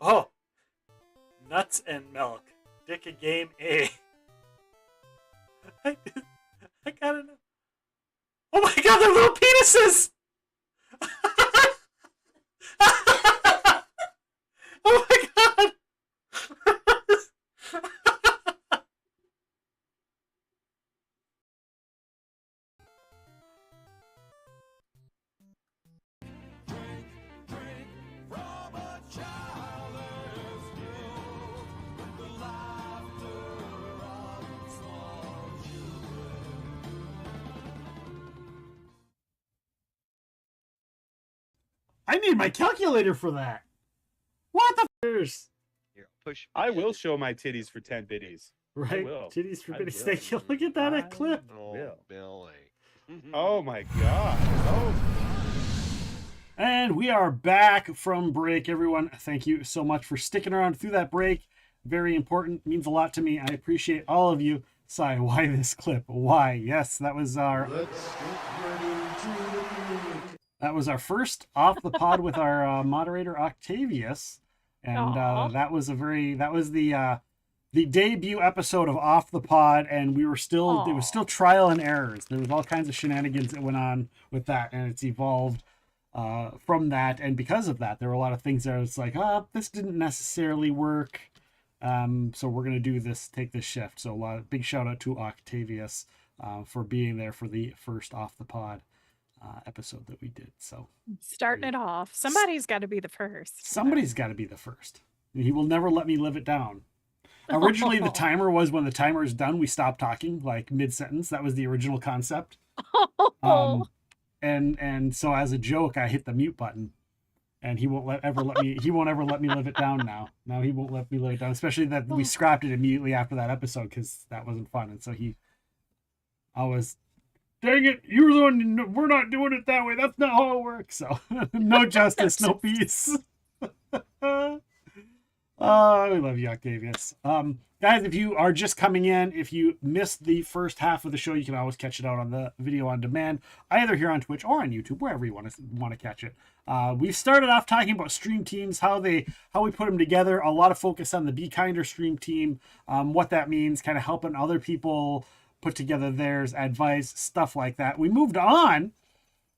Oh, Nuts and Milk. Dick a game A. I gotta know. Oh my god, they're little penises! Oh my god! I need my calculator for that. What the f***ers? Here, push. I will show my titties for 10 biddies. I Right? will. Titties for I bitties. will. Thank you. Look at that clip. will. Billy. Oh my god. Oh. And we are back from break, everyone. Thank you so much for sticking around through that break. Very important. Means a lot to me. I appreciate all of you. Sai, why this clip? Why? Yes, that was our... That was our first off the pod with our moderator Octavius, and that was the debut episode of Off the Pod, and we were still it was still trial and errors. There was all kinds of shenanigans that went on with that, and it's evolved from that, and because of that, there were a lot of things that was like, this didn't necessarily work, so we're gonna do this, take this shift. So big shout out to Octavius for being there for the first Off the Pod episode that we did. So starting it off, somebody's got to be the first. Somebody's got to be the first. He will never let me live it down. Originally, the timer was when the timer is done, we stop talking, like mid-sentence. That was the original concept. And so as a joke, I hit the mute button, and he won't ever let me live it down now. Now he won't let me live it down, especially that we scrapped it immediately after that episode because that wasn't fun. And so I was, dang it, you were the one, we're not doing it that way. That's not how it works. So no justice, no peace. We love you, Octavius. Guys, if you are just coming in, if you missed the first half of the show, you can always catch it out on the video on demand, either here on Twitch or on YouTube, wherever you want to catch it. We've started off talking about stream teams, how we put them together. A lot of focus on the Be Kinder stream team, what that means, kind of helping other people put together theirs, advice, stuff like that. We moved on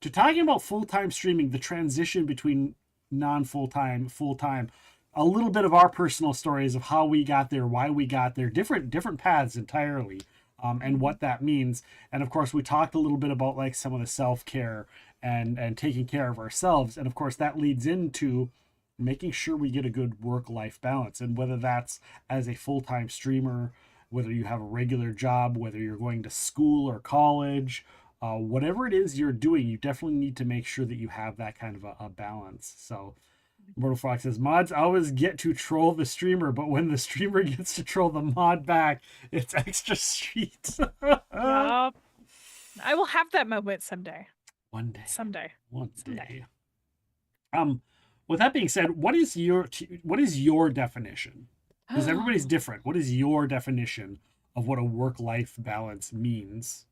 to talking about full-time streaming, the transition between non-full-time, full-time, a little bit of our personal stories of how we got there, why we got there, different paths entirely, and what that means. And of course, we talked a little bit about like some of the self-care and taking care of ourselves. And of course, that leads into making sure we get a good work-life balance. And whether that's as a full-time streamer, whether you have a regular job, whether you're going to school or college, whatever it is you're doing, you definitely need to make sure that you have that kind of a balance. So Mortal Fox says, mods always get to troll the streamer, but when the streamer gets to troll the mod back, it's extra sweet. Yup. I will have that moment someday. One day. Someday. One day. With that being said, what is your definition? Because everybody's different. What is your definition of what a work-life balance means?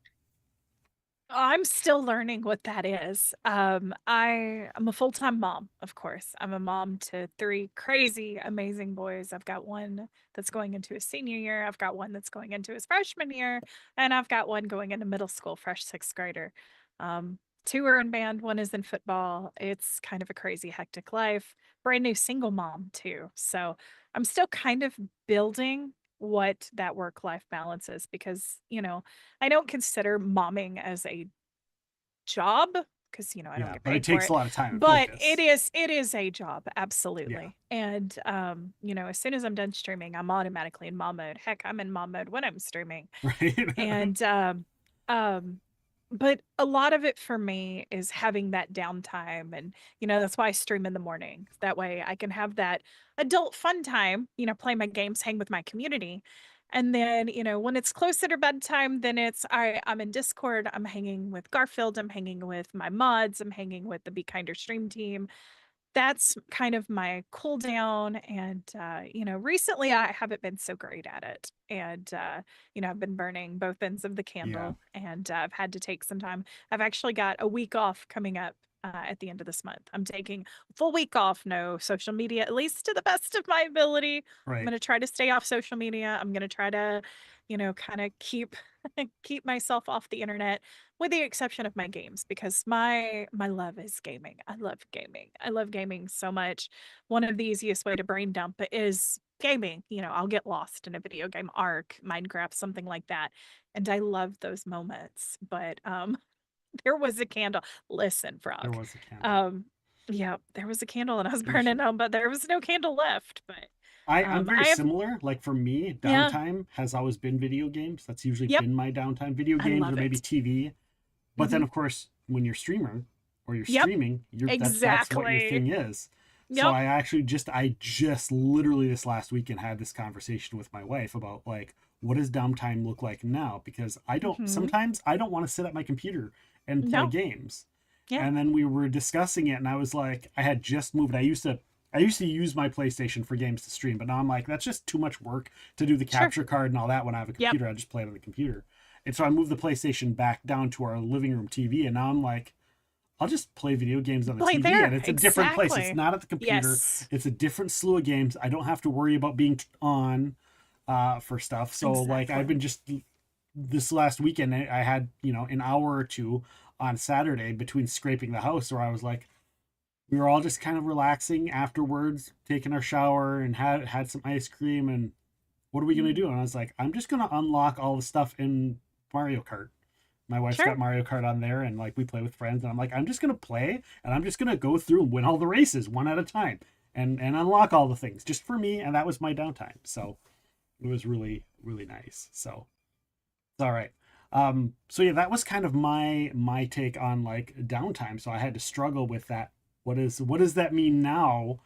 I'm still learning what that is. I'm a full-time mom, of course. I'm a mom to 3 crazy, amazing boys. I've got one that's going into his senior year. I've got one that's going into his freshman year, and I've got one going into middle school, fresh 6th grader. 2 are in band, 1 is in football. It's kind of a crazy, hectic life. Brand new single mom too. So I'm still kind of building what that work-life balance is because, I don't consider momming as a job because, I don't get but paid it takes for a lot of time and But focus. it is a job, absolutely. And as soon as I'm done streaming, I'm automatically in mom mode. Heck, I'm in mom mode when I'm streaming. Right. And but a lot of it for me is having that downtime. And, that's why I stream in the morning. That way I can have that adult fun time, play my games, hang with my community. And then, when it's closer to bedtime, then it's all right, I'm in Discord, I'm hanging with Garfield, I'm hanging with my mods, I'm hanging with the Be Kinder stream team. That's kind of my cool down. And, recently I haven't been so great at it. And, I've been burning both ends of the candle and I've had to take some time. I've actually got a week off coming up at the end of this month. I'm taking a full week off, no social media, at least to the best of my ability. I'm Right. going to try to stay off social media. I'm going to try to, kind of keep myself off the internet with the exception of my games because my love is gaming. I love gaming. I love gaming so much. One of the easiest way to brain dump is gaming. I'll get lost in a video game, Ark, Minecraft, something like that. And I love those moments. But there was a candle. Listen, There Frog. was a candle. Yeah, there was a candle and I was Pretty burning sure. them, but there was no candle left. But I'm very I am similar. Like for me, yeah. downtime has always been video games. That's usually Yep. been my downtime. Video I games love or maybe it. TV. But then Mhm. of course, when you're streamer or you're Yep. streaming, that's what your Exactly. thing is. So Yep. I just literally this last weekend had this conversation with my wife about like what does downtime look like now? Because Mhm. sometimes I don't want to sit at my computer and play No. games. Yeah. And then we were discussing it and I was like, I had just moved. I used to use my PlayStation for games to stream, but now I'm like, that's just too much work to do the Sure. capture card and all that when I have a Yep. computer. I just play it on the computer. And so I moved the PlayStation back down to our living room TV, and now I'm like, I'll just play video games on the Play TV, there. and it's a different place. It's Exactly. not at the computer. Yes. It's a different slew of games. I don't have to worry about being on for stuff. So like I've Exactly. been just this last weekend, I had an hour or two on Saturday between scraping the house, where I was like, we were all just kind of relaxing afterwards, taking our shower, and had some ice cream. And what are we gonna do? And I was like, I'm just gonna unlock all the stuff in Mario Kart. My wife's Sure. got Mario Kart on there, and like we play with friends. And I'm like, I'm just gonna play, and I'm just gonna go through and win all the races one at a time, and unlock all the things just for me. And that was my downtime. So it was really really nice. So it's all right. So yeah, that was kind of my take on like downtime. So I had to struggle with that. What does that mean now?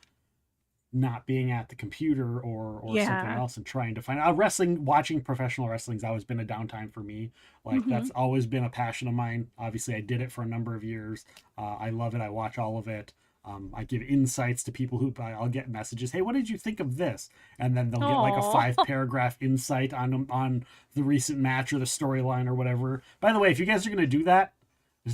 Not being at the computer or something Yeah. else and trying to find wrestling, watching professional wrestling's always been a downtime for me. Like that's Mhm. always been a passion of mine. Obviously I did it for a number of years. I love it. I watch all of it. I give insights to people who I'll get messages. Hey, what did you think of this? And then they'll get like a Aw. 5-paragraph insight on the recent match or the storyline or whatever. By the way, if you guys are going to do that,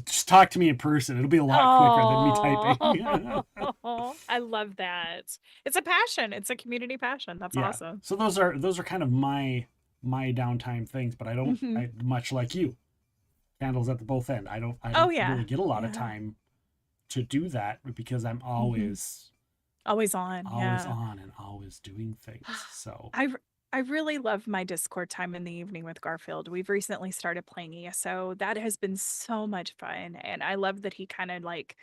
just talk to me in person. It'll be a lot quicker than me typing. Oh, I love that. It's a passion. It's a community passion. That's Yeah. awesome. So those are kind of my downtime things, but I don't Mhm. I, much like you. Candles at the both end. I don't Oh yeah. really get a lot of Yeah. time to do that because I'm always Always on. Yeah. on and always doing things. So I really love my Discord time in the evening with Garfield. We've recently started playing ESO. That has been so much fun. And I love that he kind of like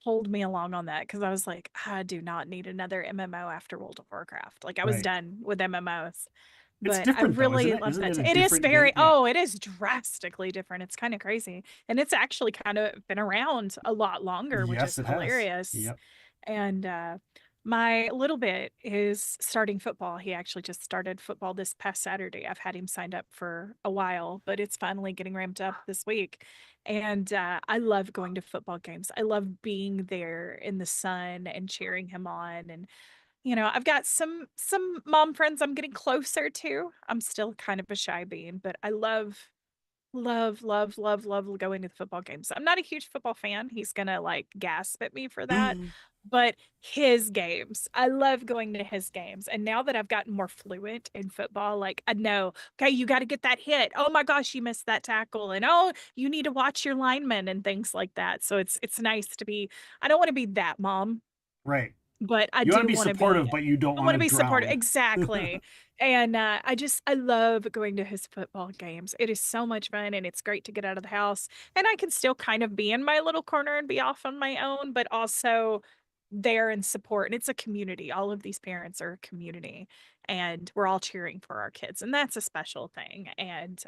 pulled me along on that because I was like, I do not need another MMO after World of Warcraft. Like I was right. done with MMOs. It's But I different though, isn't really it? love Isn't that. it a It is different very, game? Yeah. it is drastically different. It's kind of crazy. And it's actually kind of been around a lot longer, which Yes, is it has. hilarious. Yep. And my little bit is starting football. He actually just started football this past Saturday. I've had him signed up for a while, but it's finally getting ramped up this week. And I love going to football games. I love being there in the sun and cheering him on. And I've got some mom friends I'm getting closer to. I'm still kind of a shy bean, but I love going to the football games. I'm not a huge football fan. He's gonna like gasp at me for that. But his games, I love going to his games. And now that I've gotten more fluent in football, like I know, okay, you got to get that hit. Oh my gosh, you missed that tackle. And oh, you need to watch your linemen and things like that. So it's nice to be, I don't want to be that mom, Right. but I You want to do be want to supportive, be. but you don't I want want to to be supportive. drown. Exactly. And I love going to his football games. It is so much fun and it's great to get out of the house. And I can still kind of be in my little corner and be off on my own, but also there and support. And it's a community. All of these parents are a community and we're all cheering for our kids. And that's a special thing. And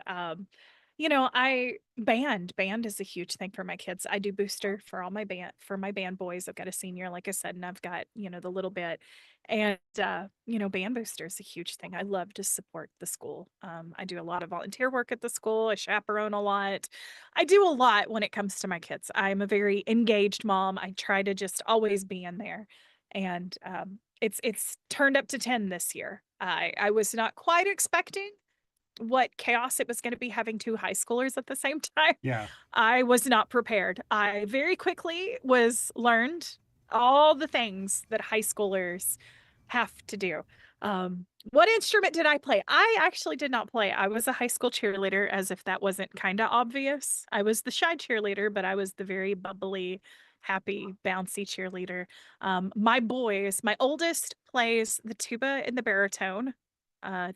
Band is a huge thing for my kids. I do booster for all my band boys. I've got a senior, like I said, and I've got, the little bit. And band booster is a huge thing. I love to support the school. I do a lot of volunteer work at the school. I chaperone a lot. I do a lot when it comes to my kids. I'm a very engaged mom. I try to just always be in there. And it's turned up to 10 this year. I was not quite expecting what chaos it was going to be having two high schoolers at the same time. Yeah. I was not prepared. I very quickly learned all the things that high schoolers have to do. What instrument did I play? I actually did not play. I was a high school cheerleader, as if that wasn't kind of obvious. I was the shy cheerleader, but I was the very bubbly, happy, bouncy cheerleader. My oldest plays the tuba and the baritone.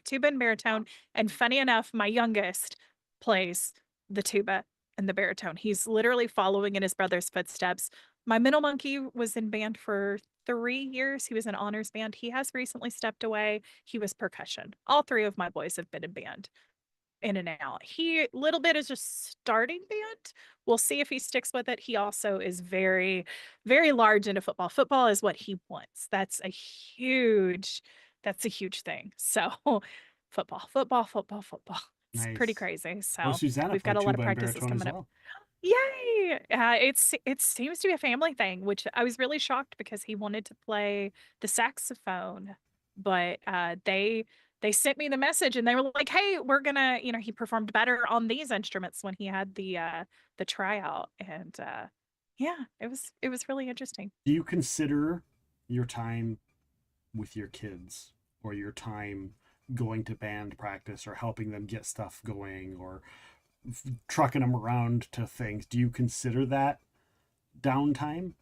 Tuba and baritone. And funny enough, my youngest plays the tuba and the baritone. He's literally following in his brother's footsteps. My middle monkey was in band for 3 years. He was in honors band. He has recently stepped away. He was percussion. All three of my boys have been in band, in and out. He little bit is just starting band. We'll see if he sticks with it. He also is very, very large into football. Football is what he wants. That's a huge thing. So football. It's pretty Nice. crazy. So Well, Susanna we've got played a lot of tuba and practices baritone as coming up. well. Yay! It seems to be a family thing, which I was really shocked because he wanted to play the saxophone, but they sent me the message and they were like, "Hey, we're gonna," he performed better on these instruments when he had the tryout, and yeah, it was really interesting. Do you consider your time with your kids or your time going to band practice or helping them get stuff going or trucking them around to things? Do you consider that downtime,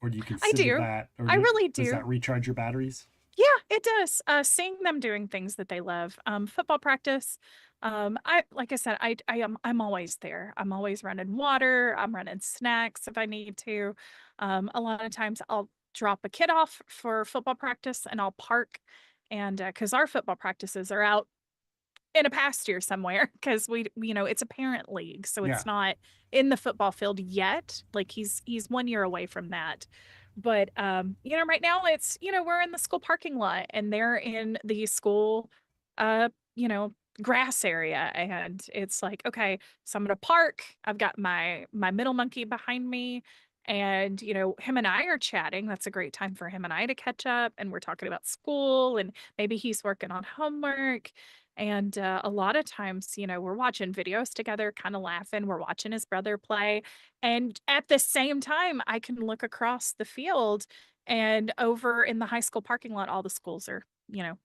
or do you consider do. that? Or I really Does do. that recharge your batteries? Yeah, it does. Seeing them doing things that they love. Football practice. Like I said, I'm always there. I'm always running water. I'm running snacks if I need to. A lot of times I'll drop a kid off for football practice and I'll park, and because our football practices are out in a pasture somewhere, because it's a parent league, so Yeah. it's not in the football field yet. Like he's 1 year away from that. But right now it's, we're in the school parking lot and they're in the school uh, you know, grass area, and it's like, okay, so I'm gonna park. I've got my middle monkey behind me, and him and I are chatting. That's a great time for him and I to catch up, and we're talking about school, and maybe he's working on homework. And a lot of times, we're watching videos together, kind of laughing. We're watching his brother play. And at the same time, I can look across the field, and over in the high school parking lot, all the schools are,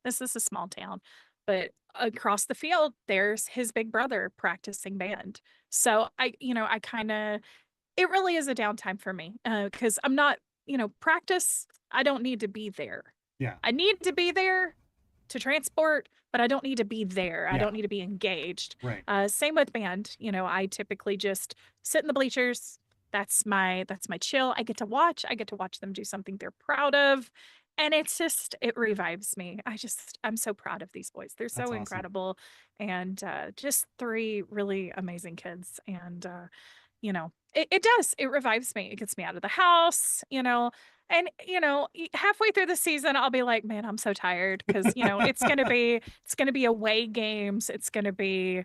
this is a small town, but across the field, there's his big brother practicing band. So I kind of, it really is a downtime for me, because I'm not, practice, I don't need to be there. Yeah. I need to be there to transport, but I don't need to be there. I Yeah. don't need to be engaged. Right. Same with band. I typically just sit in the bleachers. That's my chill. I get to watch them do something they're proud of. And it's just, it revives me. I'm so proud of these boys. They're so That's awesome. incredible. And just three really amazing kids. And it does. It revives me. It gets me out of the house, and halfway through the season I'll be like, man, I'm so tired, because it's gonna be away games. It's gonna be,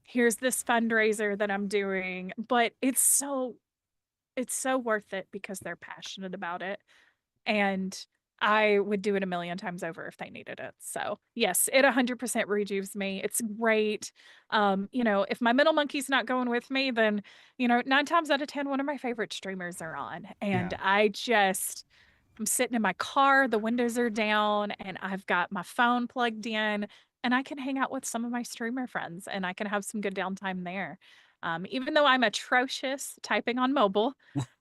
here's this fundraiser that I'm doing, but it's so worth it because they're passionate about it, and I would do it a million times over if they needed it. So yes, it 100% rejuves me. It's great. If my middle monkey's not going with me, then 9 times out of 10, one of my favorite streamers are on, and I'm sitting in my car, the windows are down, and I've got my phone plugged in, and I can hang out with some of my streamer friends, and I can have some good downtime there. Even though I'm atrocious typing on mobile,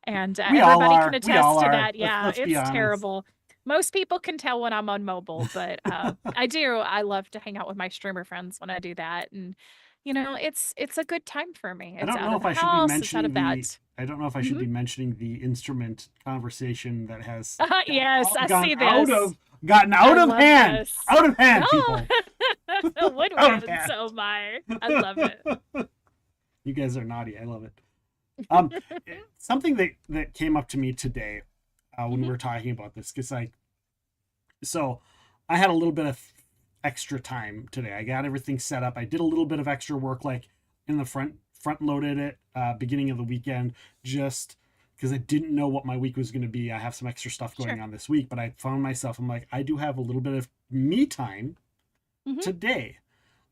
and We all everybody are. can We attest all to are. that. Yeah, Let's be it's honest. terrible. Most people can tell when I'm on mobile, but I do. I love to hang out with my streamer friends when I do that, and it's a good time for me. I It's don't out know of if the I should be house. It's out of mentioning that. I don't know if I should be mentioning the instrument conversation that has Yes, I see gotten this. gotten I out of love hand. this. Out of hand, No. people. Would Out of win, hand. so my. I love it. guys are naughty. I love it. Something that came up to me today when we were talking about this, because so I had a little bit of extra time today. I got everything set up. I did a little bit of extra work, like in the front loaded it beginning of the weekend, just because I didn't know what my week was going to be. I have some extra stuff going on this week, but I found myself, I'm like, I do have a little bit of me time today.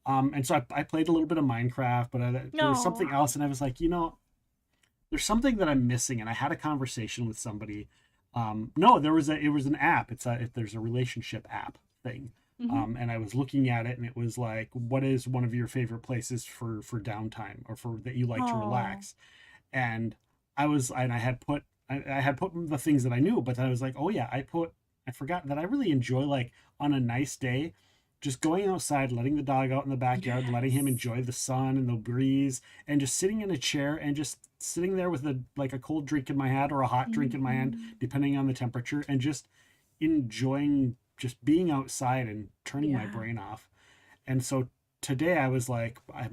And so I played a little bit of Minecraft, but there was something else, and I was like, there's something that I'm missing. And I had a conversation with somebody. No, it was an app. There's a relationship app thing. And I was looking at it, and it was like, what is one of your favorite places for downtime, or for that you like to relax? And I had put the things that I knew, but then I was like, oh yeah, I forgot that I really enjoy, like, on a nice day, just going outside, letting the dog out in the backyard, letting him enjoy the sun and the breeze, and just sitting in a chair and just sitting there with a cold drink in my hand or a hot drink in my hand, depending on the temperature, and just enjoying just being outside and turning my brain off. And so today I'm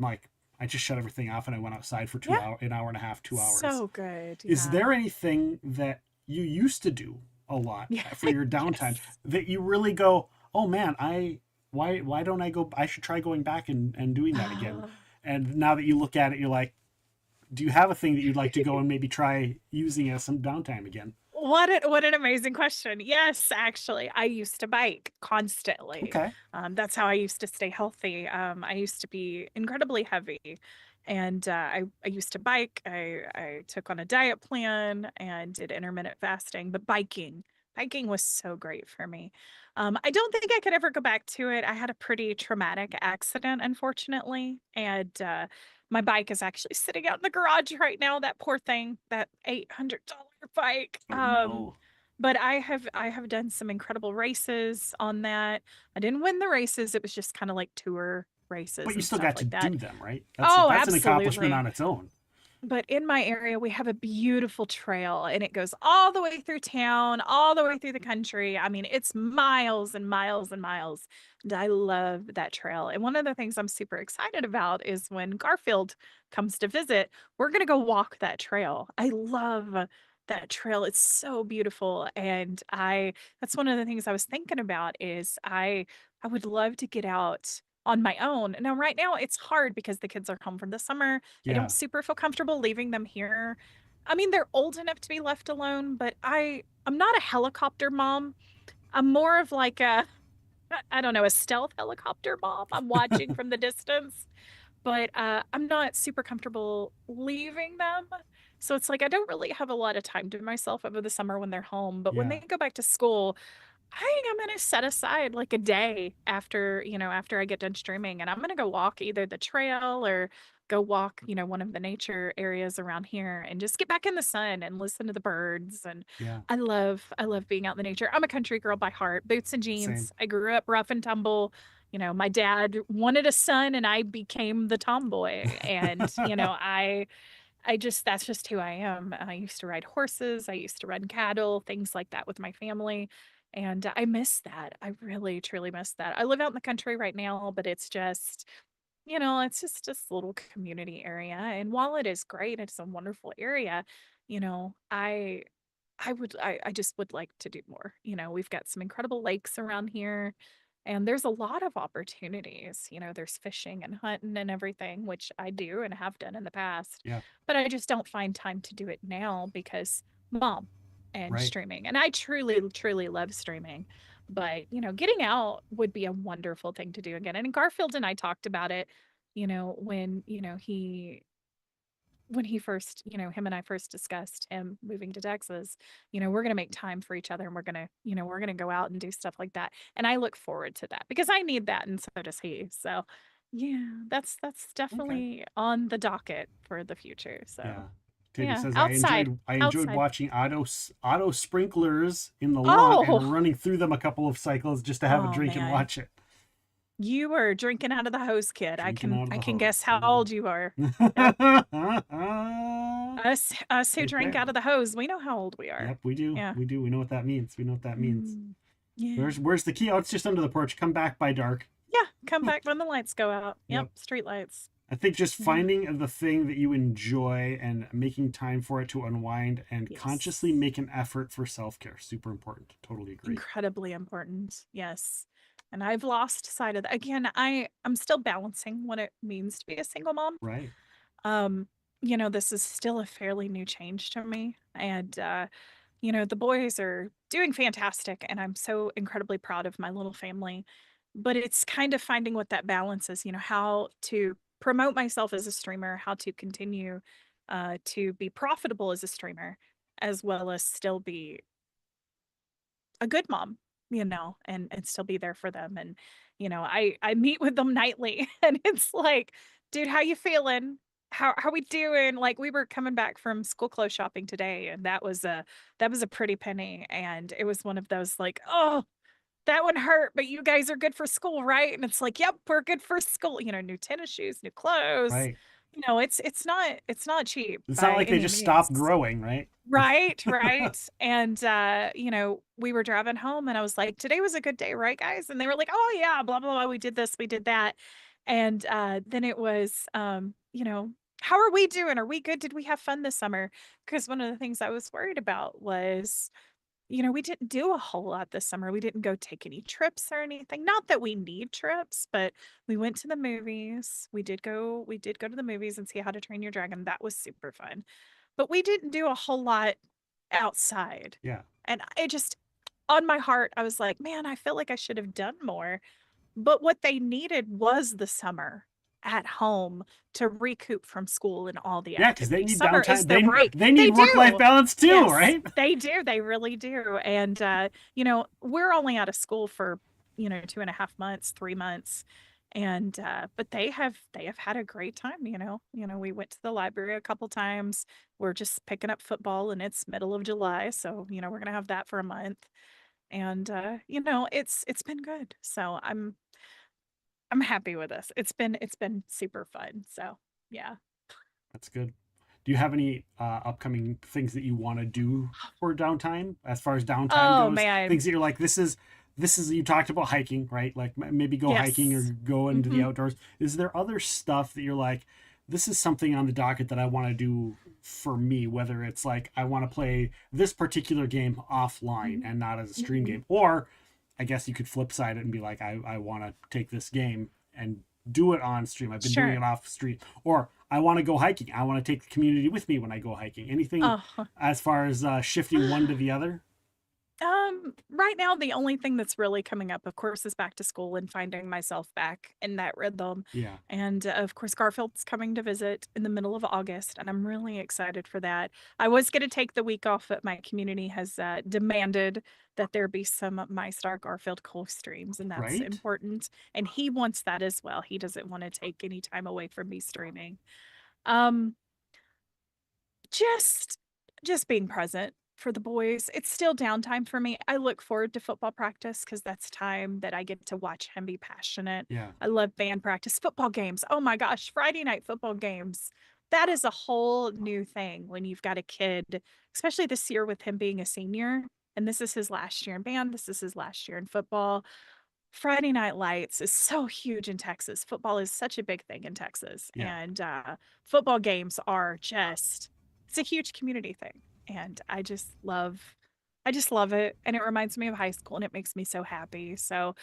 like, I just shut everything off and I went outside for an hour and a half, 2 hours. So good. Is there anything that you used to do a lot for your downtime that you really go, oh man, why don't I go? I should try going back and doing that again. And now that you look at it, you're like, do you have a thing that you'd like to go and maybe try using as some downtime again? What an amazing question. Yes, actually, I used to bike constantly. Okay. That's how I used to stay healthy. I used to be incredibly heavy, and I used to bike. I took on a diet plan and did intermittent fasting, but biking was so great for me. I don't think I could ever go back to it. I had a pretty traumatic accident, unfortunately, and my bike is actually sitting out in the garage right now. That poor thing, that $800 bike. But I have done some incredible races on that. I didn't win the races. It was just kind of like tour races. But you and still stuff got to like that. do them, right? That's an accomplishment absolutely. on its own. But in my area, we have a beautiful trail, and it goes all the way through town, all the way through the country. I mean, it's miles and miles and miles. And I love that trail. And one of the things I'm super excited about is when Garfield comes to visit, we're going to go walk that trail. I love that trail. It's so beautiful. And that's one of the things I was thinking about is I would love to get out on my own. Now, right now, it's hard because the kids are home for the summer. I don't super feel comfortable leaving them here. I mean, they're old enough to be left alone, but I'm not a helicopter mom. I'm more of like I don't know, a stealth helicopter mom. I'm watching from the distance, but I'm not super comfortable leaving them. So it's like I don't really have a lot of time to myself over the summer when they're home. But when they go back to school, I think I'm going to set aside like a day after I get done streaming, and I'm going to go walk either the trail or go walk, one of the nature areas around here and just get back in the sun and listen to the birds. And I love being out in the nature. I'm a country girl by heart, boots and jeans. Same. I grew up rough and tumble. My dad wanted a son and I became the tomboy. And, that's just who I am. I used to ride horses. I used to run cattle, things like that with my family. And I miss that. I really, truly miss that. I live out in the country right now, but it's just, it's just this little community area. And while it is great, it's a wonderful area, I just would like to do more. We've got some incredible lakes around here, and there's a lot of opportunities. There's fishing and hunting and everything, which I do and have done in the past. Yeah. But I just don't find time to do it now because mom and Right. streaming. And I truly, truly love streaming. But, getting out would be a wonderful thing to do again. And Garfield and I talked about it, when he first, him and I first discussed him moving to Texas, we're going to make time for each other, and we're going to go out and do stuff like that. And I look forward to that because I need that. And so does he. So yeah, that's definitely on the docket for the future. So Katie says, outside. I enjoyed watching auto sprinklers in the lawn and running through them a couple of cycles just to have a drink and watch it. You were drinking out of the hose, kid. I can guess how old you are. Us who drink out of the hose, we know how old we are. Yep, we do. Yeah. We do. We know what that means. Yeah. Where's the key? Oh, it's just under the porch. Come back by dark. Yeah, come back when the lights go out. Yep, street lights. I think just finding the thing that you enjoy and making time for it to unwind and consciously make an effort for self-care. Super important. Totally agree. Incredibly important. Yes. And I've lost sight of that. Again, I'm still balancing what it means to be a single mom. Right. You know, this is still a fairly new change to me. And you know, the boys are doing fantastic and I'm so incredibly proud of my little family. But it's kind of finding what that balance is, you know, how to promote myself as a streamer, how to continue to be profitable as a streamer, as well as still be a good mom, you know, and still be there for them. And, you know, I meet with them nightly and it's like, dude, how you feeling? How we doing? Like we were coming back from school clothes shopping today and that was a pretty penny. And it was one of those like, oh, that one hurt, but you guys are good for school, right? And it's like, yep, we're good for school. You know, new tennis shoes, new clothes. Right. You know, it's not cheap. It's by not like they any just stopped means. growing, right? Right, right. And you know, we were driving home and I was like, today was a good day, right, guys? And they were like, oh yeah, blah, blah, blah. We did this, we did that. And then it was you know, how are we doing? Are we good? Did we have fun this summer? Because one of the things I was worried about was, you know, we didn't do a whole lot this summer. We didn't go take any trips or anything. Not that we need trips, but we went to the movies. We did go to the movies and see How to Train Your Dragon. That was super fun. But we didn't do a whole lot outside. Yeah. And I just on my heart, I was like, man, I feel like I should have done more. But what they needed was the summer at home to recoup from school and all the Yeah, because they activities. need Summer downtime. is their break. They need work-life do. balance too, Yes, right? they do. They really do. And you know, we're only out of school for, you know, 2.5 months, 3 months. And but they have had a great time, you know. You know, we went to the library a couple times. We're just picking up football and it's middle of July. So, you know, we're gonna have that for a month. And you know, it's been good. So I'm happy with this. It's been super fun. So yeah. That's good. Do you have any upcoming things that you want to do for downtime? As far as downtime Oh goes, man. things that you're like, this is you talked about hiking, right? Like maybe go hiking or Yes. go into the Mhm. outdoors. Is there other stuff that you're like, this is something on the docket that I want to do for me, whether it's like I want to play this particular game offline and not as a stream game, or I guess you could flip side it and be like, I want to take this game and do it on stream. I've been doing Sure. it off stream, or I want to go hiking. I want to take the community with me when I go hiking. Anything Oh. as far as shifting one to the other? Right now, the only thing that's really coming up, of course, is back to school and finding myself back in that rhythm. Yeah. And of course, Garfield's coming to visit in the middle of August, and I'm really excited for that. I was going to take the week off, but my community has demanded that there be some Meistar Garfield co-streams, and that's Right. important. And he wants that as well. He doesn't want to take any time away from me streaming. Um, just being present for the boys. It's still downtime for me. I look forward to football practice because that's time that I get to watch him be passionate. Yeah. I love band practice, football games. Oh my gosh, Friday night football games. That is a whole new thing when you've got a kid, especially this year with him being a senior. And this is his last year in band. This is his last year in football. Friday Night Lights is so huge in Texas. Football is such a big thing in Texas. Yeah. And football games are just, it's a huge community thing. And I just love it. And it reminds me of high school and it makes me so happy. So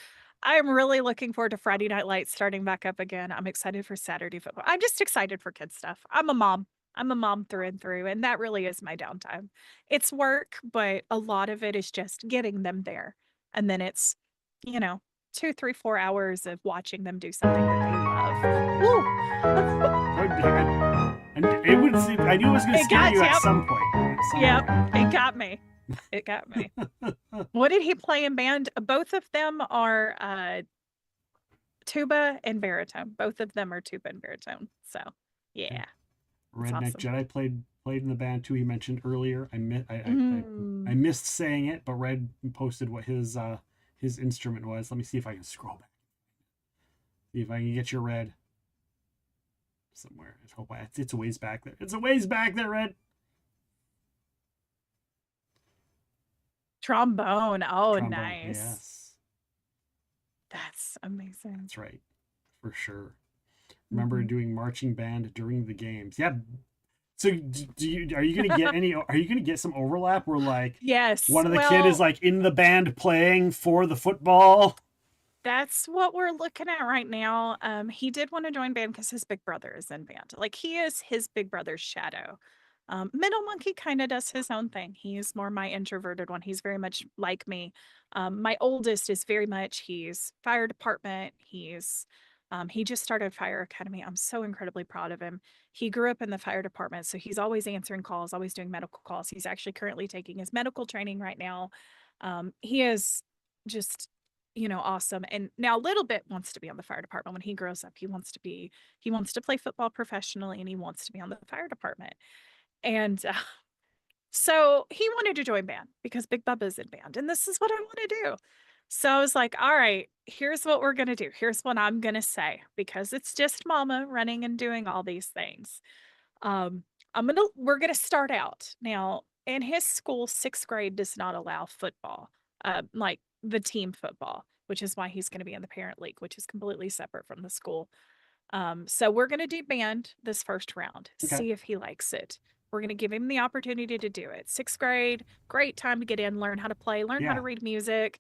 I'm really looking forward to Friday Night Lights starting back up again. I'm excited for Saturday football. I'm just excited for kid stuff. I'm a mom. I'm a mom through and through. And that really is my downtime. It's work, but a lot of it is just getting them there. And then it's, you know, 2, 3, 4 hours of watching them do something that they love. Woo! And it would. I knew it was going to scare you at some point. Yep, it got me. It got me. What did he play in band? Both of them are tuba and baritone. Both of them are tuba and baritone. So, yeah. Redneck awesome. Jedi played in the band too. He mentioned earlier. I Mm. missed saying it, but Red posted what his instrument was. Let me see if I can scroll back. See if I can get your Red somewhere. I hope it's a ways back there. It's a ways back there, Red. Trombone. Oh, Trombone, nice. Yes. That's amazing. That's right. For sure. Remember doing marching band during the games. Yeah. So are you gonna get any? Are you gonna get some overlap where like Yes. one of the kid is like in the band playing for the football? That's what we're looking at right now. He did want to join band because his big brother is in band. Like he is his big brother's shadow. Middle Monkey kind of does his own thing. He's more my introverted one. He's very much like me. My oldest is very much, he's fire department. He just started fire academy. I'm so incredibly proud of him. He grew up in the fire department, so he's always answering calls, always doing medical calls. He's actually currently taking his medical training right now. He is just, awesome. And now Little Bit wants to be on the fire department. When he grows up, he wants to play football professionally, and he wants to be on the fire department. And so he wanted to join band because Big Bubba's in band, and this is what I want to do. So I was like, all right, here's what we're going to do. Here's what I'm going to say, because it's just mama running and doing all these things. We're going to start out now in his school. 6th grade does not allow football, like the team football, which is why he's going to be in the parent league, which is completely separate from the school. So we're going to do band this first round, see if he likes it. We're going to give him the opportunity to do it. 6th grade, great time to get in, learn how to play, learn how to read music,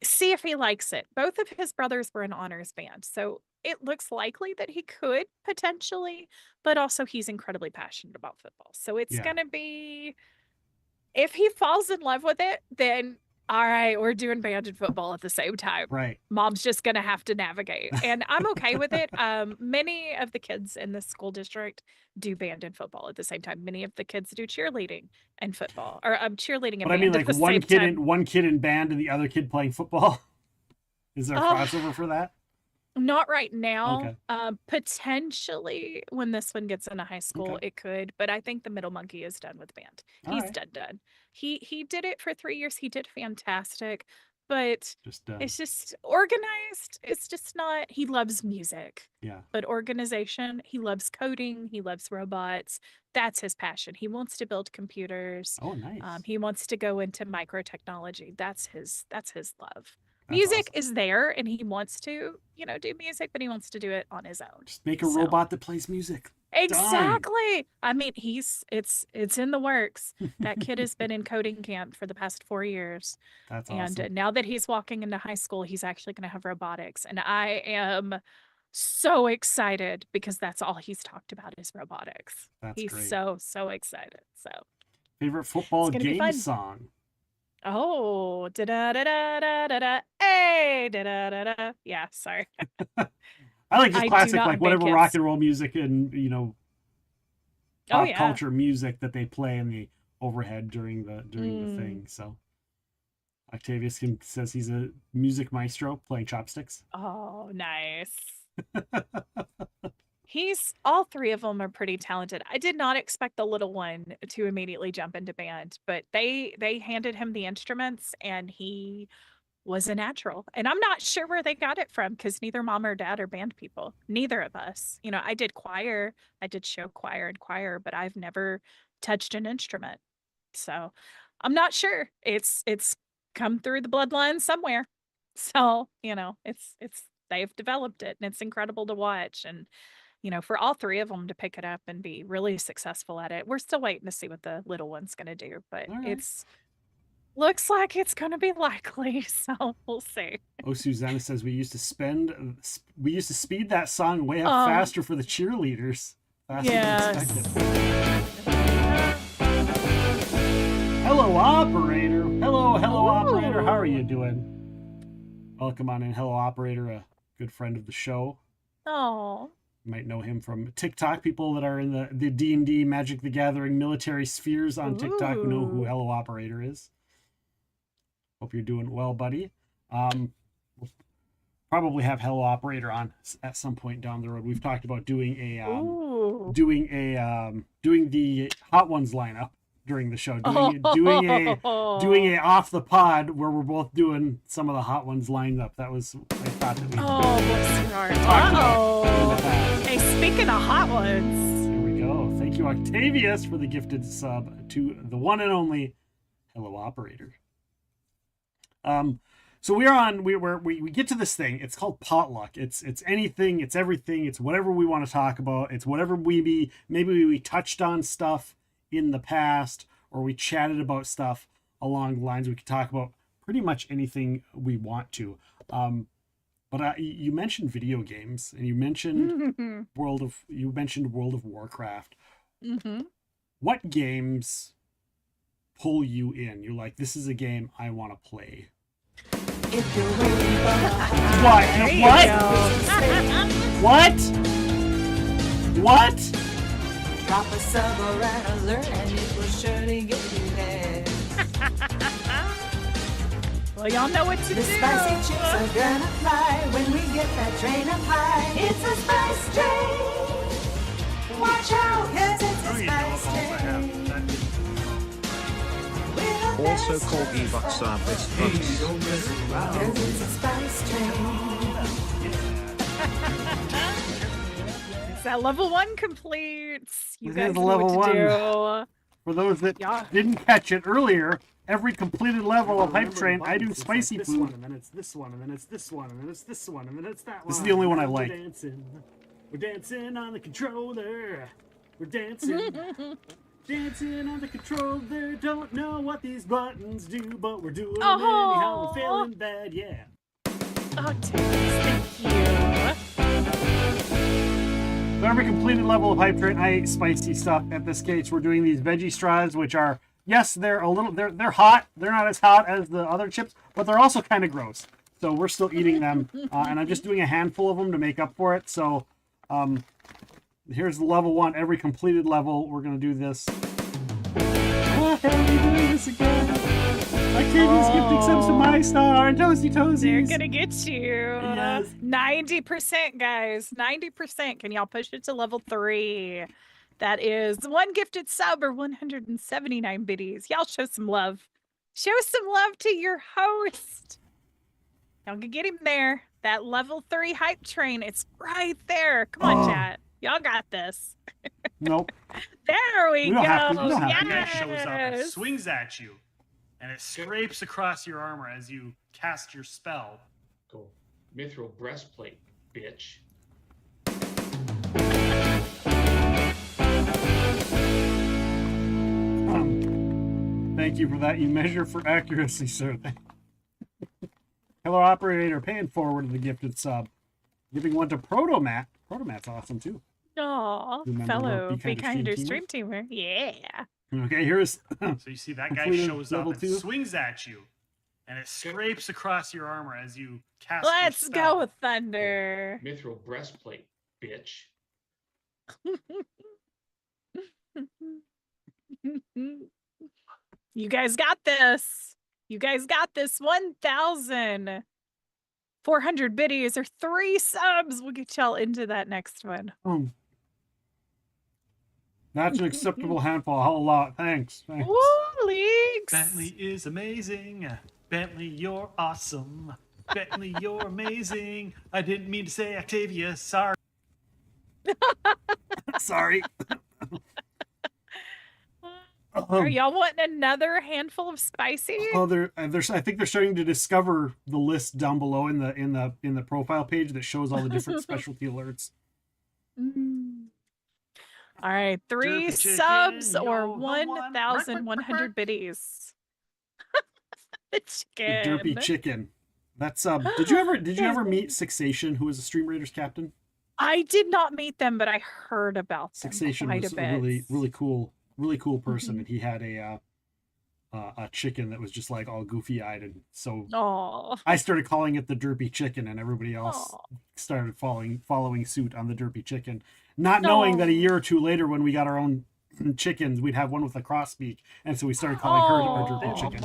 see if he likes it. Both of his brothers were in honors band, so it looks likely that he could potentially, but also he's incredibly passionate about football. So it's going to be, if he falls in love with it, then all right, we're doing band and football at the same time. Right. Mom's just going to have to navigate. And I'm okay with it. Many of the kids in this school district do band and football at the same time. Many of the kids do cheerleading and football, or cheerleading and But band I mean, at like the one same kid time. one kid in band and the other kid playing football. Is there a crossover for that? Not right now. Okay. Potentially when this one gets into high school, it could. But I think the Middle Monkey is done with band. He's done. He did it for 3 years. He did fantastic. But it's just organized. It's just not. He loves music. Yeah. But organization. He loves coding. He loves robots. That's his passion. He wants to build computers. Oh, nice. He wants to go into microtechnology. That's his love. Music is there, and he wants to, do music, but he wants to do it on his own. Just make a robot that plays music. Exactly. I mean, it's in the works. That kid has been in coding camp for the past 4 years. That's awesome. And now that he's walking into high school, he's actually going to have robotics. And I am so excited because that's all he's talked about is robotics. He's great. so excited. So favorite football game song? Oh, da da da da da da da. Hey, da da da da. Yeah, sorry. I like just classic, like whatever rock and roll music and pop culture music that they play in the overhead during the thing. So Octavius says he's a music maestro playing chopsticks. Oh, nice. All 3 of them are pretty talented. I did not expect the little one to immediately jump into band, but they handed him the instruments and he was a natural. And I'm not sure where they got it from because neither mom or dad are band people. Neither of us. I did choir. I did show choir and choir, but I've never touched an instrument. So I'm not sure. It's come through the bloodline somewhere. So, they've developed it and it's incredible to watch. And for all 3 of them to pick it up and be really successful at it. We're still waiting to see what the little one's going to do, but it's looks like it's going to be likely. So we'll see. Oh, Susanna says we used to speed that song way up faster for the cheerleaders. Faster than expected. Hello, operator. Hello, operator. How are you doing? Welcome on in. Hello, operator, a good friend of the show. Oh. You might know him from TikTok. People that are in the D&D Magic the Gathering military spheres on TikTok who know who Hello Operator is. Hope you're doing well, buddy. We'll probably have Hello Operator on at some point down the road. We've talked about doing the Hot Ones lineup during the show. Doing a off the pod where we're both doing some of the Hot Ones lined up. That was I thought that we talked about. Hey, speaking of Hot Ones. Here we go. Thank you, Octavius, for the gifted sub to the one and only Hello Operator. So we're on. We get to this thing. It's called potluck. It's anything. It's everything. It's whatever we want to talk about. It's whatever maybe we touched on stuff in the past, or we chatted about stuff along the lines. We could talk about pretty much anything we want to. But you mentioned video games, and you mentioned World of Warcraft. Mm-hmm. What games pull you in? You're like, this is a game I want to play. What? Drop a sub or an alert and it will surely get you there. Well, y'all know what to The do. spicy chips are gonna fly when we get that train up high. It's a spice train. Watch out, cause it's a spice train. Also called e-bucks are best bucks. Cause it's a spice train. Is that level 1 completes? You This guys is know level what to 1. do. For those that didn't catch it earlier, every completed level of Hype Train, I do spicy food. One, and then it's this one, and then it's this one, and then it's this one, and then it's that one. This is the only one I We're like. We're dancing on the controller. We're dancing. Dancing on the controller. Don't know what these buttons do, but we're doing them anyhow. We're feeling bad, yeah. Oh, thank you. So every completed level of Hype Train, I ate spicy stuff. At this case, we're doing these veggie straws, which are, yes, they're hot. They're not as hot as the other chips, but they're also kind of gross. So we're still eating them, and I'm just doing a handful of them to make up for it. So here's the level 1. Every completed level, we're gonna do this. What are we doing this again? Octavia's gifting subs to Meistar and Toasty Toesies. They're gonna get you. Yes. 90%, guys. 90%. Can y'all push it to level 3? That is 1 gifted sub or 179 biddies. Y'all show some love. Show some love to your host. Y'all can get him there. That level 3 Hype Train. It's right there. Come on, chat. Y'all got this. Nope. There we go. That Guy shows up and Yes. swings at you, and it scrapes across your armor as you cast your spell. Go. Mithril breastplate, bitch. Thank you for that. You measure for accuracy, sir. Hello, operator. Paying forward the gifted sub. Giving one to Protomat. Protomat's awesome, too. Aw, Remember fellow Be Kind Kinder Stream stream teamer. Yeah. Okay, here's... So you see that guy completed shows up level and 2. swings at you, and it scrapes across your armor as you cast your Let's spell. go, Thunder. Mithril breastplate, bitch. You guys got this. You guys got this. 1,400 biddies or 3 subs. We'll get y'all into that next one. That's an acceptable handful. A whole lot. Thanks. Woo, leaks. Bentley is amazing. Bentley, you're awesome. Bentley, you're amazing. I didn't mean to say Octavia. Sorry. Sorry. Are y'all wanting another handful of spicy? Oh, I think they're starting to discover the list down below in the profile page that shows all the different specialty alerts. All right, 3 Jerky chicken, subs yo, or the one. 1,100 biddies. The The chicken. derpy chicken. That's Did you ever meet Sixation, who was a Stream Raiders captain? I did not meet them, but I heard about them Sixation quite was a a bit. really cool person, and he had a chicken that was just like all goofy eyed, and so Aw. I started calling it the derpy chicken, and everybody else started following suit on the derpy chicken, not knowing that a year or two later, when we got our own chickens, we'd have one with a cross beak, and so we started calling her our derpy chicken.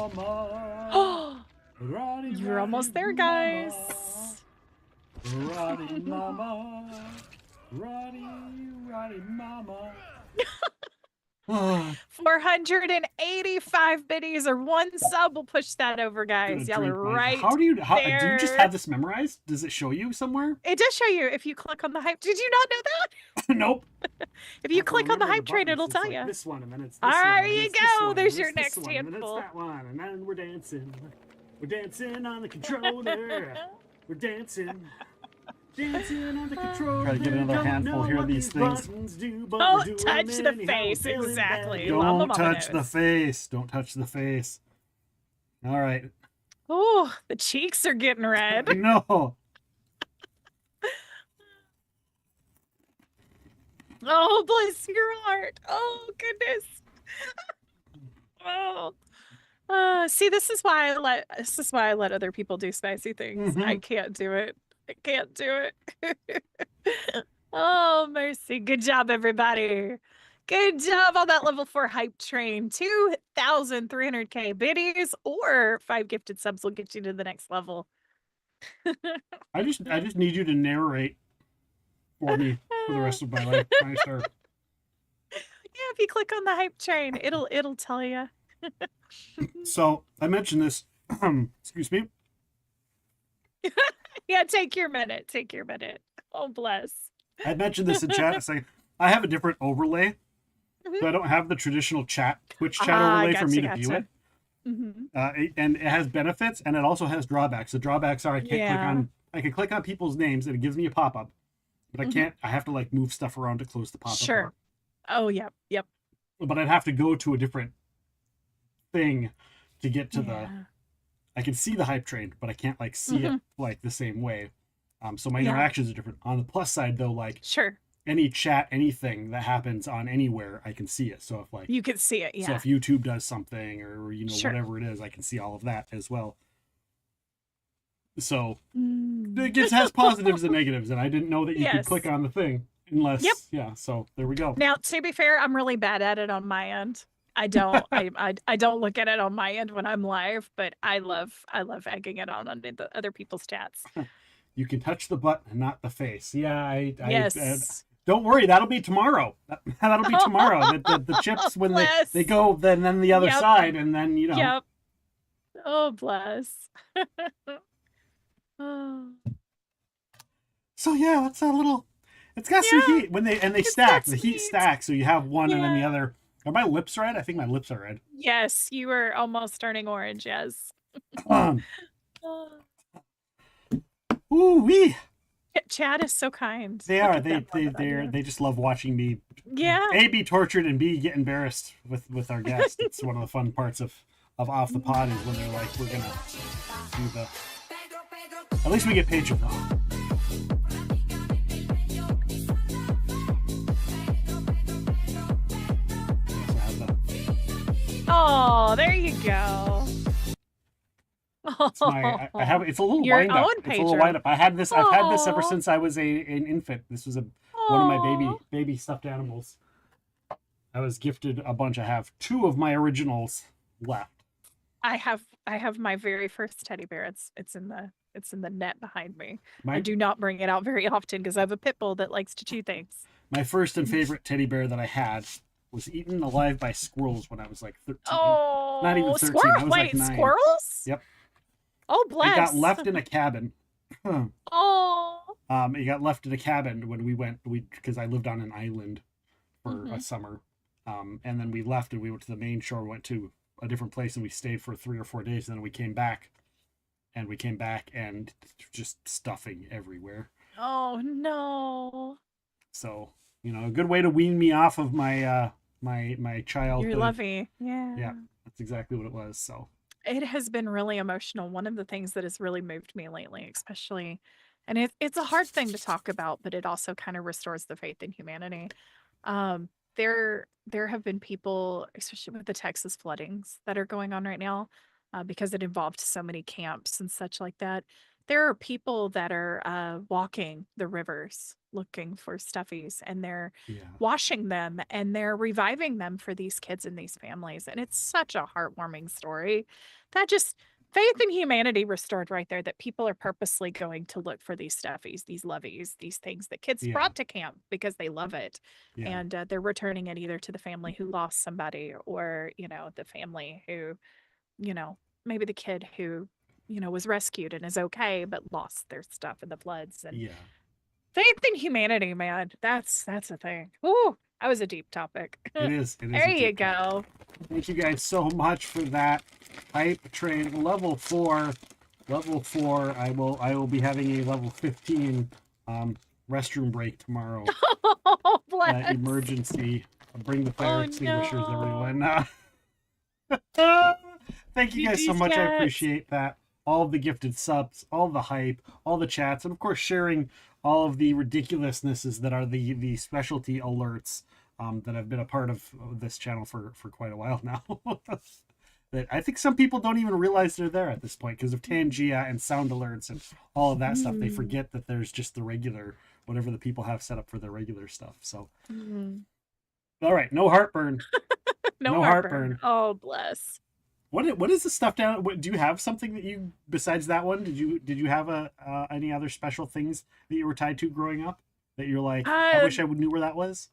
You're almost there, guys. Roddy mama. Roddy mama. 485 biddies or 1 sub will push that over, guys. Y'all are right. Do you just there. have this memorized? Does it show you somewhere? It does show you if you click on the hype. Did you not know that? Nope. If you click on the hype train, it'll tell you. This one, and then it's this All one, right, and there then you it's this go. one, There's and your it's this next one, and then it's handful. that one, and then we're dancing. We're dancing on the controller. We're dancing on the controller. Try to get another Don't handful know here of what these things. buttons do, but Don't we're doing touch them the anyhow. face, We're feeling exactly. bad. Mama Don't touch the knows. face. Don't touch the face. All right. Oh, the cheeks are getting red. No. Oh, bless your heart. Oh, goodness. Oh. See, this is why I let other people do spicy things. I can't do it. I can't do it. Oh, mercy. Good job, everybody. Good job on that level 4 hype train. 2,300k biddies or 5 gifted subs will get you to the next level. I just need you to narrate for me for the rest of my life. Meistar. Yeah, if you click on the hype train, it'll tell you. So I mentioned this. Excuse me. Yeah, take your minute. Take your minute. Oh, bless. I mentioned this in chat. It's like I have a different overlay, so I don't have the traditional Twitch chat overlay for me to view it. And it has benefits, and it also has drawbacks. The drawbacks are I can't click on. I can click on people's names, and it gives me a pop up, but I can't. I have to like move stuff around to close the pop up. Sure. Oh, yep. But I'd have to go to a different thing to get to the. I can see the hype train, but I can't like see it like the same way. So my interactions are different. On the plus side, though, like any chat, anything that happens on anywhere, I can see it. So if like you can see it, So if YouTube does something or whatever it is, I can see all of that as well. So it has positives and negatives, and I didn't know that you could click on the thing unless So there we go. Now, to be fair, I'm really bad at it on my end. I don't I don't look at it on my end when I'm live, but I love egging it on the other people's chats. You can touch the button and not the face. Yeah, Yes. Don't worry, that'll be tomorrow. That'll be tomorrow. The chips when they go then the other side, and then Yep. Oh, bless. Oh. So yeah, that's a little. It's got some heat when they stack. The heat stacks, so you have one and then the other. Are my lips red? I think my lips are red. Yes, you were almost turning orange. Yes. Ooh wee. Chad is so kind. They are. They just love watching me. Yeah. A, be tortured, and B, get embarrassed with our guests. It's one of the fun parts of Off the Pod is when they're like, we're gonna do the. At least we get paid for them. Oh, there you go. It's I have. It's a little Your wind up. own It's a little wind up. I've had this ever since I was an infant. This was one of my baby stuffed animals. I was gifted a bunch. I have 2 of my originals left. I have my very first teddy bear. It's in the net behind me. I do not bring it out very often because I have a pit bull that likes to chew things. My first and favorite teddy bear that I had was eaten alive by squirrels when I was like 13. Oh, not even 13. I was like 9. Squirrels? Yep. Oh, bless. It got left in a cabin. Oh. It got left in a cabin when we went. Because I lived on an island for a summer, and then we left and we went to the main shore. We went to a different place and we stayed for 3 or 4 days. And then we came back, and just stuffing everywhere. Oh no. So a good way to wean me off of my my childhood. You're lovey. Yeah. Yeah, that's exactly what it was. So it has been really emotional. One of the things that has really moved me lately, especially, and it's a hard thing to talk about, but it also kind of restores the faith in humanity. There have been people, especially with the Texas floodings that are going on right now, because it involved so many camps and such like that. There are people that are walking the rivers looking for stuffies, and they're washing them and they're reviving them for these kids and these families. And it's such a heartwarming story that just faith in humanity restored right there, that people are purposely going to look for these stuffies, these loveys, these things that kids brought to camp because they love it. And they're returning it either to the family who lost somebody or, the family who, maybe the kid who, was rescued and is okay, but lost their stuff in the floods. And faith in humanity, man, that's a thing. Ooh, that was a deep topic. it is. There you go. Thank you guys so much for that. Hype train level 4. Level 4. I will be having a level 15 restroom break tomorrow. Oh, bless. Emergency. Bring the fire extinguishers, no. everyone. Thank you guys so GG's, much. I cats. appreciate that. All of the gifted subs, all the hype, all the chats, and of course sharing all of the ridiculousnesses that are the specialty alerts that I've been a part of this channel for quite a while now. That I think some people don't even realize they're there at this point because of Tangia and sound alerts and all of that stuff. They forget that there's just the regular, whatever the people have set up for their regular stuff. So, all right, no heartburn. No heartburn. Oh, bless. What is the stuff down? Do you have something that you besides that one? Did you have any other special things that you were tied to growing up that you're like, I wish I knew where that was?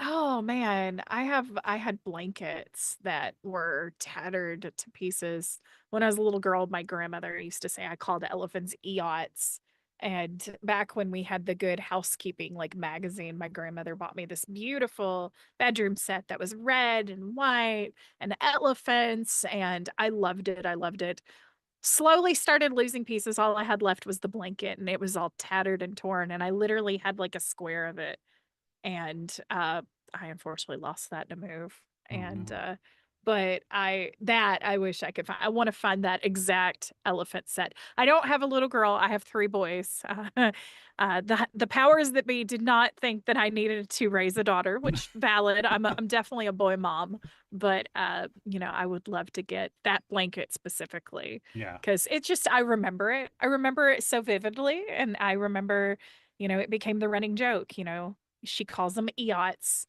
Oh man, I had blankets that were tattered to pieces. When I was a little girl, my grandmother used to say I called elephants eyots. And back when we had the Good Housekeeping like magazine, my grandmother bought me this beautiful bedroom set that was red and white and elephants, and I loved it. I loved it. Slowly started losing pieces. All I had left was the blanket, and it was all tattered and torn, and I literally had like a square of it. And I unfortunately lost that in a move. And but I wish I could find. I want to find that exact elephant set. I don't have a little girl. I have 3 boys. The powers that be did not think that I needed to raise a daughter, which valid. I'm definitely a boy mom, but you know, I would love to get that blanket specifically. Yeah. Because it's just I remember it. I remember it so vividly, and I remember, you know, it became the running joke. You know, she calls them eyots.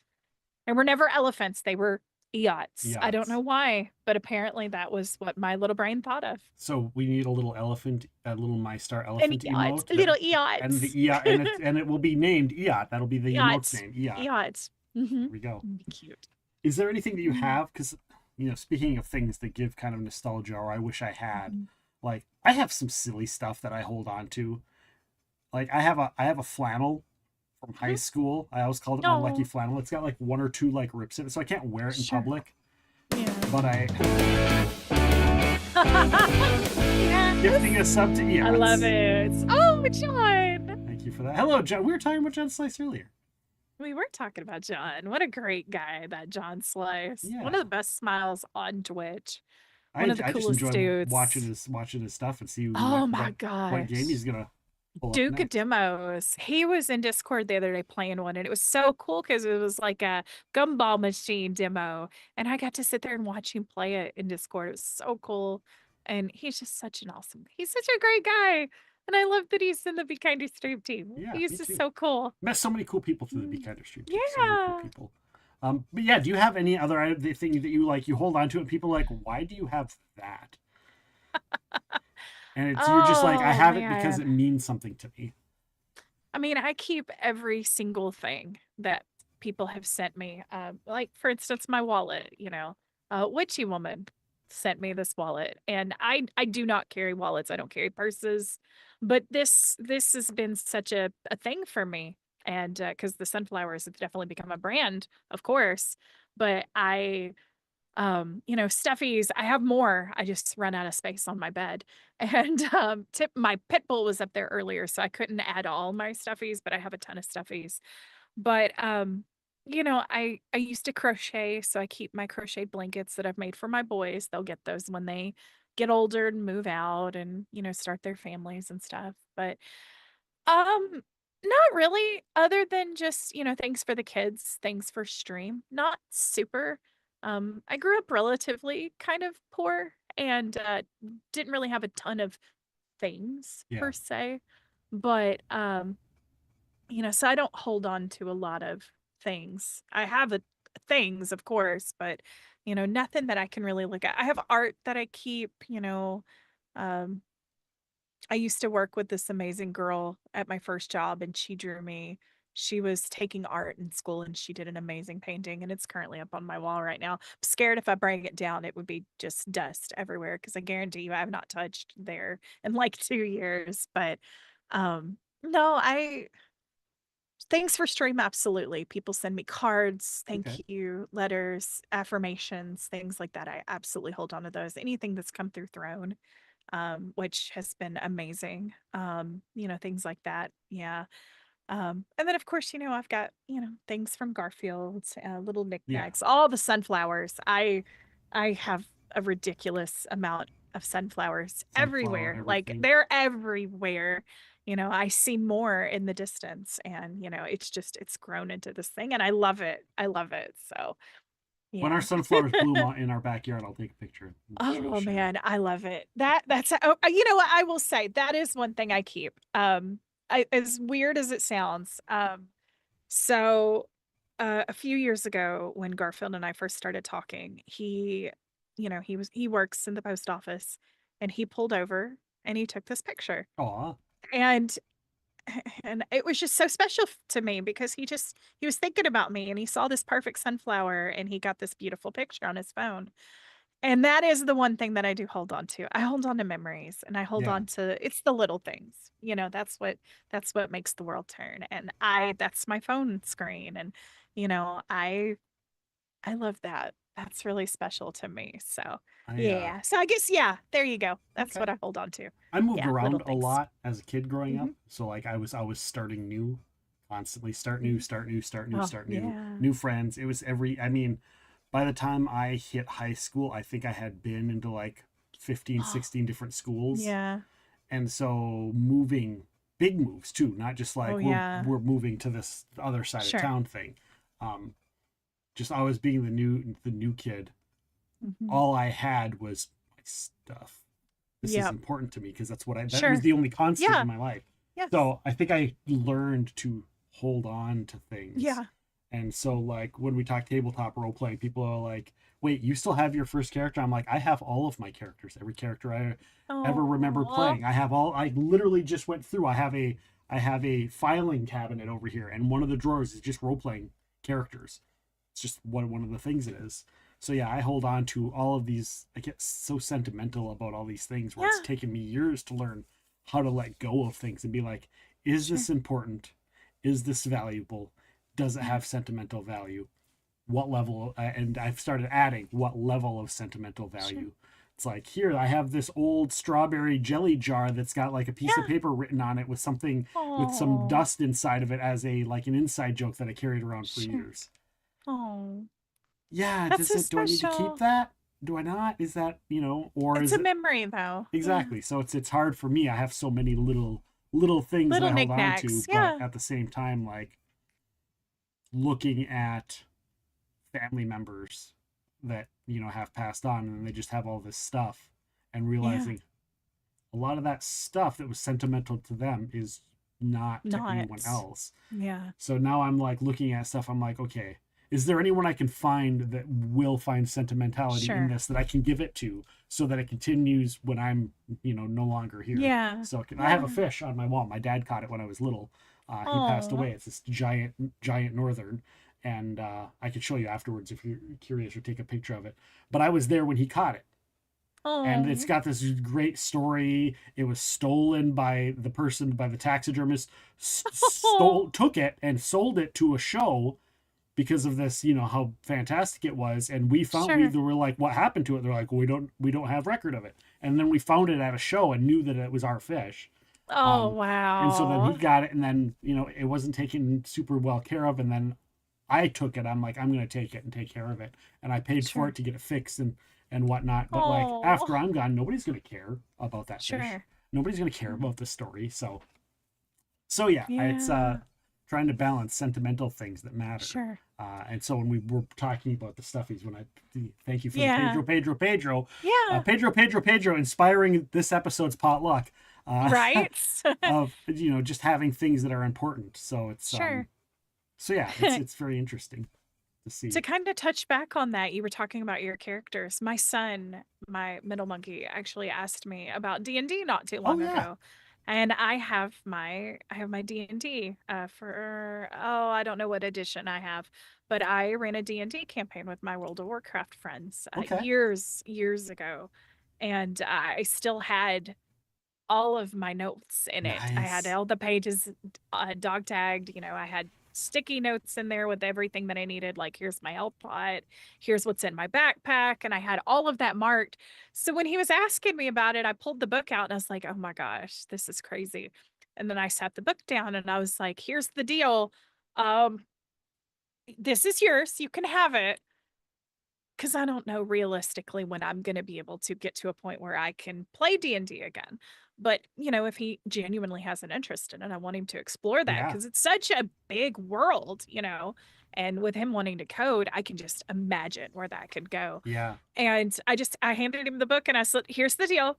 And were never elephants, they were eyots. I don't know why, but apparently that was what my little brain thought of. So we need a little elephant, a little Meistar elephant emote. Little eyots. And the eot, and it will be named Eot. That'll be the emote's name. Eot. Eyots. There we go. Cute. Is there anything that you have? Because, you know, speaking of things that give kind of nostalgia, or I wish I had, like I have some silly stuff that I hold on to. Like I have a flannel from high school. I always called it my lucky flannel. It's got like 1 or 2 like rips in it, so I can't wear it in public. Yeah. But gifting a sub to Eots. I love it. Oh, John. Thank you for that. Hello, John. We were talking about John Slice earlier. We were talking about John. What a great guy, that John Slice. Yeah. One of the best smiles on Twitch. I One of the just coolest enjoy dudes. watching his stuff and see Oh my what gosh. game he's gonna pull up Duke next. Demos. He was in Discord the other day playing one, and it was so cool because it was like a gumball machine demo, and I got to sit there and watch him play it in Discord. It was so cool, and he's just such an awesome. He's such a great guy, and I love that he's in the Be Kinder stream team. Yeah, he's me just too. so cool. Met so many cool people through the Be Kinder stream. Yeah. So many cool people. But yeah, do you have any other thing that you like? You hold on to it. And people are like, why do you have that? And it's you're just like, I have it because it means something to me. I mean, I keep every single thing that people have sent me. Like, for instance, my wallet, you know, Witchy Woman sent me this wallet, and I do not carry wallets. I don't carry purses, but this has been such a thing for me. And because the sunflowers have definitely become a brand, of course, but you know, stuffies, I have more. I just run out of space on my bed. And my pit bull was up there earlier, so I couldn't add all my stuffies, but I have a ton of stuffies. But you know, I used to crochet, so I keep my crocheted blankets that I've made for my boys. They'll get those when they get older and move out and, you know, start their families and stuff. But not really, other than just, you know, things for the kids, things for stream. Not super. I grew up relatively kind of poor and didn't really have a ton of things per se. But you know, so I don't hold on to a lot of things. I have things, of course, but you know, nothing that I can really look at. I have art that I keep, you know. I used to work with this amazing girl at my first job, and she drew me. She was taking art in school, and she did an amazing painting, and it's currently up on my wall right now. I'm scared if I bring it down, it would be just dust everywhere because I guarantee you I have not touched there in like 2 years. But no, Things for stream, absolutely. People send me cards, thank Okay. you letters, affirmations, things like that. I absolutely hold on to those. Anything that's come through Throne, which has been amazing. Things like that. Yeah. And then of course, I've got, things from Garfield, little Yeah. knickknacks, all the sunflowers. I have a ridiculous amount of sunflowers Sunflower, everywhere. Like everything. they're everywhere. I see more in the distance and it's grown into this thing and I love it. I love it. So When our yeah. sunflowers bloom out in our backyard, I'll take a picture. Oh man, I love it. That's you know what I will say. That is one thing I keep. As weird as it sounds. So a few years ago when Garfield and I first started talking, he works in the post office and he pulled over and he took this picture. Aw. And and it was just so special to me because he was thinking about me and he saw this perfect sunflower and he got this beautiful picture on his phone. And that is the one thing that I do hold on to. I hold on to memories and I hold Yeah. on to it's the little things. That's what makes the world turn. And that's my phone screen. And I love that. That's really special to me. So yeah. So I guess there you go. That's what I hold on to. I moved Yeah, around little a things. lot as a kid growing up. Mhm. So like I was always starting new, constantly start new, start new, start new, Oh, start new, yeah. new friends. It was by the time I hit high school, I think I had been into like 15, 16 different schools. Yeah. And so moving, big moves too, not just like Oh, yeah. we're moving to this other side Sure. of town thing. Just always being the new kid. Mhm. All I had was my stuff. This is Yep. important to me because that Sure. was the only constant Yeah. in my life. Yes. So I think I learned to hold on to things. Yeah. And so like when we talk tabletop role playing, people are like, wait, you still have your first character? I'm like, I have all of my characters, every character I ever remember Aw. playing. I literally just went through. I have a filing cabinet over here, and one of the drawers is just role playing characters. It's just one of the things it is. So yeah, I hold on to all of these. I get so sentimental about all these things where Yeah. it's taken me years to learn how to let go of things and be like, is this important? Is this valuable? Does it have sentimental value? What level? And I've started adding what level of sentimental value. Sure. It's like, here I have this old strawberry jelly jar that's got like a piece of paper written on it with something with some Aw. dust inside of it as an inside joke that I carried around for Sure. years. Oh. Yeah, That's so do I need to special. keep that? Do I not? Is that, or It's is a it memory though. exactly? So it's hard for me. I have so many little things Little that I hold on to, knickknacks, but yeah. at the same time, like looking at family members that have passed on and they just have all this stuff and realizing a lot of that stuff that was sentimental to them is not to anyone Not. else. Yeah. So now I'm like looking at stuff, I'm like, okay, is there anyone I can find that will find sentimentality in Sure. this that I can give it to so that it continues when I'm no longer here? Yeah. So I have a Yeah. fish on my wall. My dad caught it when I was little. He passed Aw. away. It's this giant northern, and I could show you afterwards if you're curious or take a picture of it. But I was there when he caught it. And it's Aw. got this great story. It was stolen by the taxidermist, took it and sold it to a show because of this, how fantastic it was. And we Sure. were like, what happened to it? They're like, we don't have record of it. And then we found it at a show and knew that it was our fish. Oh And so then he wow. got it, and then it wasn't taken super well care of, and then I took it. I'm like, I'm gonna take it and take care of it, and I paid for Sure. it to get it fixed and whatnot. But like Aw. after I'm gone, nobody's gonna care about that fish. Sure. Nobody's gonna care about the story. So yeah, it's Yeah. trying to balance sentimental things that matter. Sure. And so when we were talking about the stuffies, thank you for Yeah. the Pedro, Yeah. Pedro, inspiring this episode's potluck. Right? Of just having things that are important. So it's Sure. so yeah, it's very interesting to see. To kind of touch back on that, you were talking about your characters. My son, my middle monkey, actually asked me about D&D not too long yeah. ago. And I have my D&D for I don't know what edition I have, but I ran a D&D campaign with my World of Warcraft friends Okay. years ago. And I still had all of my notes in it. I had Nice. all the pages dog tagged. I had sticky notes in there with everything that I needed. Like, here's my health pot, here's what's in my backpack. And I had all of that marked. So when he was asking me about it, I pulled the book out and I was like, oh my gosh, this is crazy. And then I sat the book down and I was like, here's the deal. This is yours. You can have it. Because I don't know realistically when I'm going to be able to get to a point where I can play D&D again. But, if he genuinely has an interest in it, I want him to explore that Yeah. because it's such a big world, and with him wanting to code, I can just imagine where that could go. Yeah. And I handed him the book and I said, here's the deal.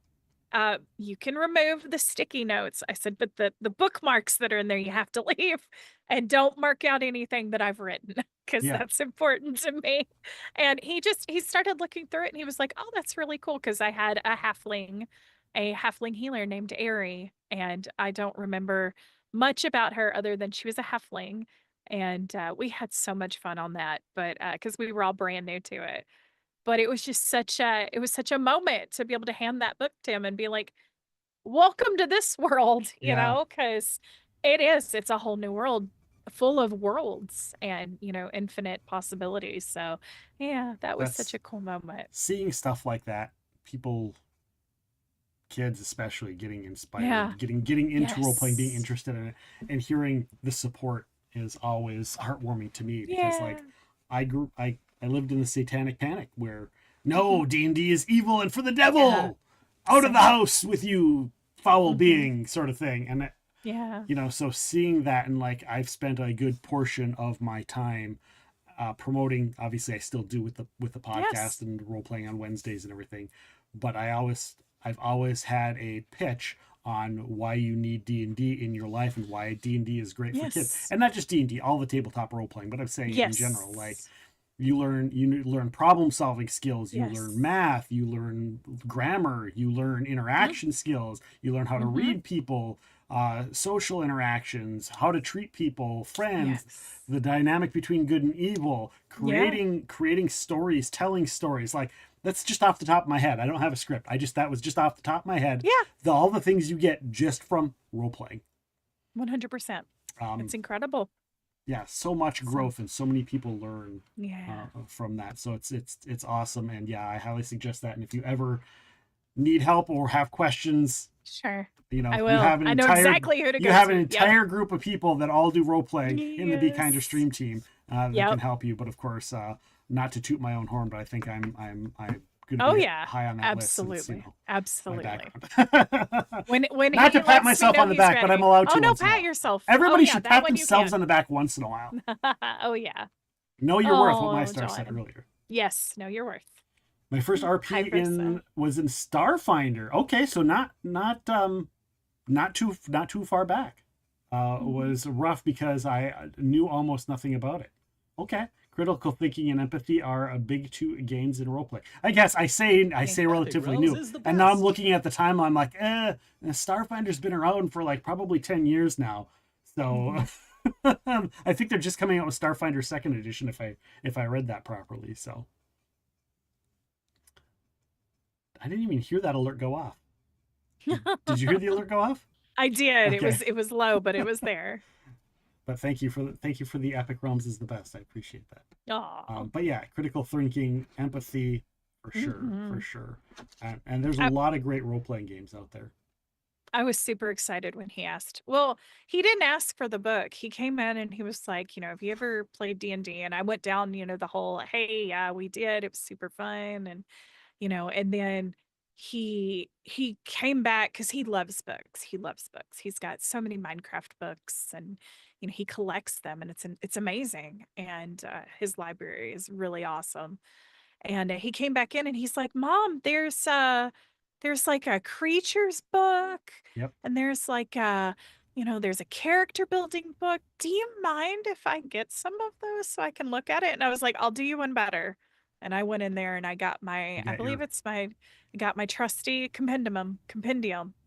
You can remove the sticky notes. I said, but the bookmarks that are in there, you have to leave and don't mark out anything that I've written because Yeah. that's important to me. And he started looking through it and he was like, oh, that's really cool. Cause I had a halfling healer named Aerie. And I don't remember much about her other than she was a halfling. And we had so much fun on that, but because we were all brand new to it. But it was just such a moment to be able to hand that book to him and be like, welcome to this world, Yeah. because it's a whole new world full of worlds and, infinite possibilities. So yeah, that was such That's a cool moment. seeing stuff like that. Kids especially getting inspired, Yeah. getting into role playing, being Yes. interested in it, and hearing the support is always heartwarming to me because Yeah. I lived in the satanic panic where no, D&D is evil and for the devil. Yeah. Out of the Same. house with you, foul Mhm. being, sort of thing. And Yeah. so seeing that, and like I've spent a good portion of my time promoting. Obviously, I still do with the podcast Yes. and role playing on Wednesdays and everything. But I've always had a pitch on why you need D&D in your life and why D&D is great for kids, Yes. and not just D&D, all the tabletop role playing. But I'm saying in Yes. general, like you learn problem solving skills, you Yes. learn math, you learn grammar, you learn interaction skills, you learn how to Mhm. read people, social interactions, how to treat people, friends, Yes. the dynamic between good and evil, creating stories, telling stories. Like that's just off the top of my head. I don't have a script. That was just off the top of my head. Yeah. All the things you get just from role playing. 100%. It's incredible. Yeah, so much growth and so many people learn Yeah. from that. So it's awesome, and yeah, I highly suggest that. And if you ever need help or have questions, Sure. I I you will. have an I know entire exactly who to you go have to. an Yep. entire group of people that all do role playing in the Be Kinder Yes. stream team that Yep. can help you. But of course, not to toot my own horn, but I think I'm going to Oh be yeah. high on that Absolutely. list since, my Absolutely. background. When Not he to pat lets me myself know on the he's back, but ready. I'm allowed to Oh no, once in a pat while. yourself. Everybody yeah, should that pat one you themselves can. on the back once in a while. Oh yeah. Know your worth, what Oh, Meistar said John. earlier. Yes, know your worth. My first RP 100%. was in Starfinder. Okay, so not too far back. Was rough because I knew almost nothing about it. Okay, critical thinking and empathy are a big two gains in roleplay. I guess I say relatively new, and now I'm looking at the timeline. I'm like, Starfinder's been around for like probably 10 years now. So I think they're just coming out with Starfinder Second Edition if I read that properly. So I didn't even hear that alert go off. Did you hear the alert go off? I did. Okay. It was low, but it was there. But thank you for the Epic Realms is the best. I appreciate that. Aw. But yeah, critical thinking, empathy, for sure. And there's a lot of great role playing games out there. I was super excited when he asked. Well, he didn't ask for the book. He came in and he was like, have you ever played D&D? And I went down, the whole, hey, yeah, we did. It was super fun. And, and then he came back because he loves books. He loves books. He's got so many Minecraft books and, he collects them and it's amazing. And his library is really awesome. And he came back in and he's like, Mom, there's like a creatures book. Yep. And there's like there's a character building book. Do you mind if I get some of those so I can look at it? And I was like, I'll do you one better. And I went in there and I got I got my trusty compendium.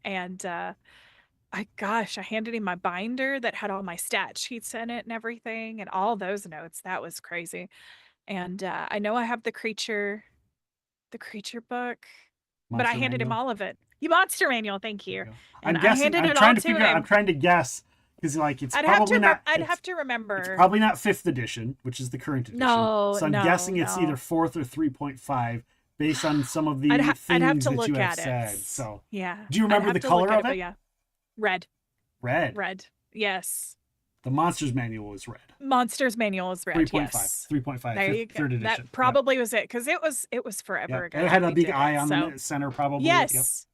And I handed him my binder that had all my stat sheets in it and everything and all those notes. That was crazy. And I know I have the creature book, but I Monster handed him Manual. all of it. You Monster Manual, thank you. I'm And I guessing. handed I'm it trying all to to figure out. him. I'm trying to guess because like it's I'd have probably to. not. I'd it's- have to remember. It's probably not 5th edition, which is the current edition. No, So I'm no, guessing it's no. either 4th or 3.5 based on some of the I'd have things to that look you have at it. said. So Yeah. do you I'd remember have the to look color at of but it? yeah. Red. Red. Red. Yes. The Monsters Manual was red. Monsters Manual is red. 3.5. Yes. 3.5. There you Third go. edition. That probably was it because it was forever Yep. ago. It had that a we big did eye it, on so. the center, probably. Yes.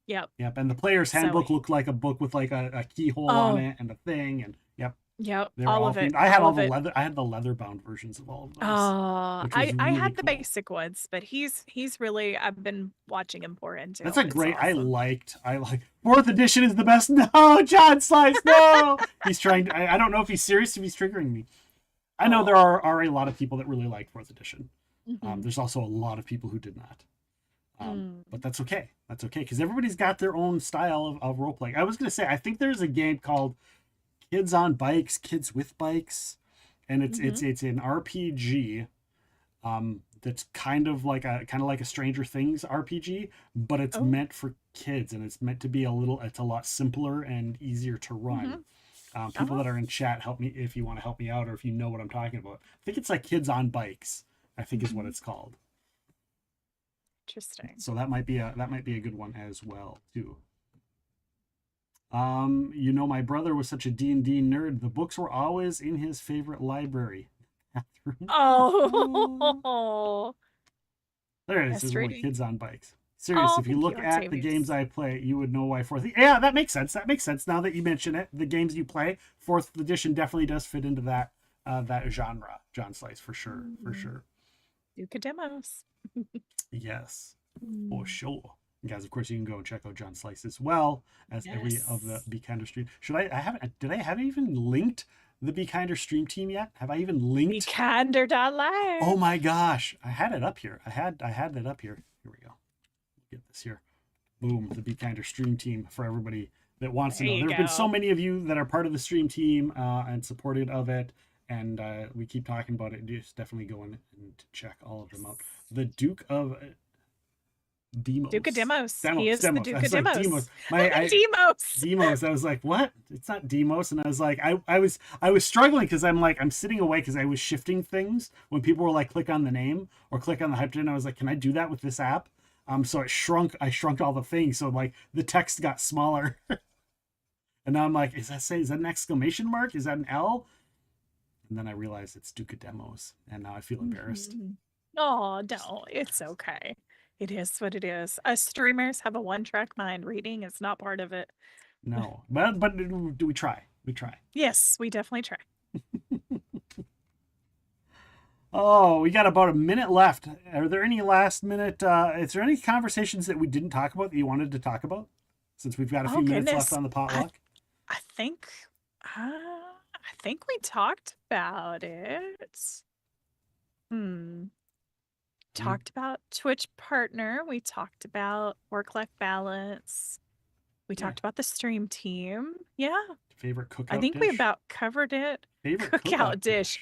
Yep. Yep. And the player's So- handbook looked like a book with like a keyhole on Oh. it and a thing. And yep. Yep. They were All of themed. it. I had all of the it. leather. I had the leather bound versions of all of those. Oh, which was I really had the cool. basic ones, but he's really I've been watching him pour into. That's them. a It's great. I awesome. like 4th edition is the best. No, John Slice, no. He's trying to. I don't know if he's serious. If he's triggering me. I know there are a lot of people that really like 4th edition. Mhm. There's also a lot of people who did not. But that's okay. That's okay because everybody's got their own style of role playing. I was gonna say I think there's a game called Kids on Bikes, Kids with Bikes, and it's an RPG. That's kind of like a Stranger Things RPG, but it's meant for kids and it's meant to be it's a lot simpler and easier to run. People that are in chat, help me if you want to help me out or if you know what I'm talking about. I think it's like Kids on Bikes, I think is what it's called. Interesting. So that might be a good one as well too. My brother was such a D&D nerd. The books were always in his favorite library. Oh. There it is. That's There's one, pretty. Kids on Bikes. Serious. Oh, If you thank look you, at the Octavius. games I play, you would know why 4th. Yeah, that makes sense. That makes sense. Now that you mention it, the games you play, 4th edition definitely does fit into that genre. John Slice for sure. For sure. Duke of Demos. Yes. For sure. And guys, of course, you can go and check out John Slice as well as every of the Be Kinder stream. Did I have even linked the Be Kinder stream team yet? Have I even linked? Be Kinder.live. Oh my gosh. I had it up here. I had it up here. Here we go. Get this here. Boom. The Be Kinder stream team for everybody that wants There to know. you There have been so go. many of you that are part of the stream team and supported of it. And we keep talking about it. Just definitely go in and check all of them out. The Duke of Demos. Duke of Demos. He Demos, is the Demos. Duke I of was like, Demos. Demos. Demos. Demos. I was like, what? It's not Demos. And I was like, I was struggling because I'm sitting away because I was shifting things when people were like, click on the name or click on the hyperlink. And I was like, can I do that with this app? So it shrunk. I shrunk all the things. So like the text got smaller. And now I'm like, is that an exclamation mark? Is that an L? And then I realized it's Duke of Demos. And now I feel embarrassed. Oh, no, it's okay. It is what it is. Us streamers have a one-track mind. Reading is not part of it. No, but do we try? We try. Yes, we definitely try. Oh, we got about a minute left. Are there any last minute? Is there any conversations that we didn't talk about that you wanted to talk about? Since we've got a few minutes left on the potluck. I think we talked about it. Talked about Twitch partner. We talked about work-life balance. We talked about the stream team. Yeah. Favorite cookout I think dish? we about covered it. Favorite cookout dish.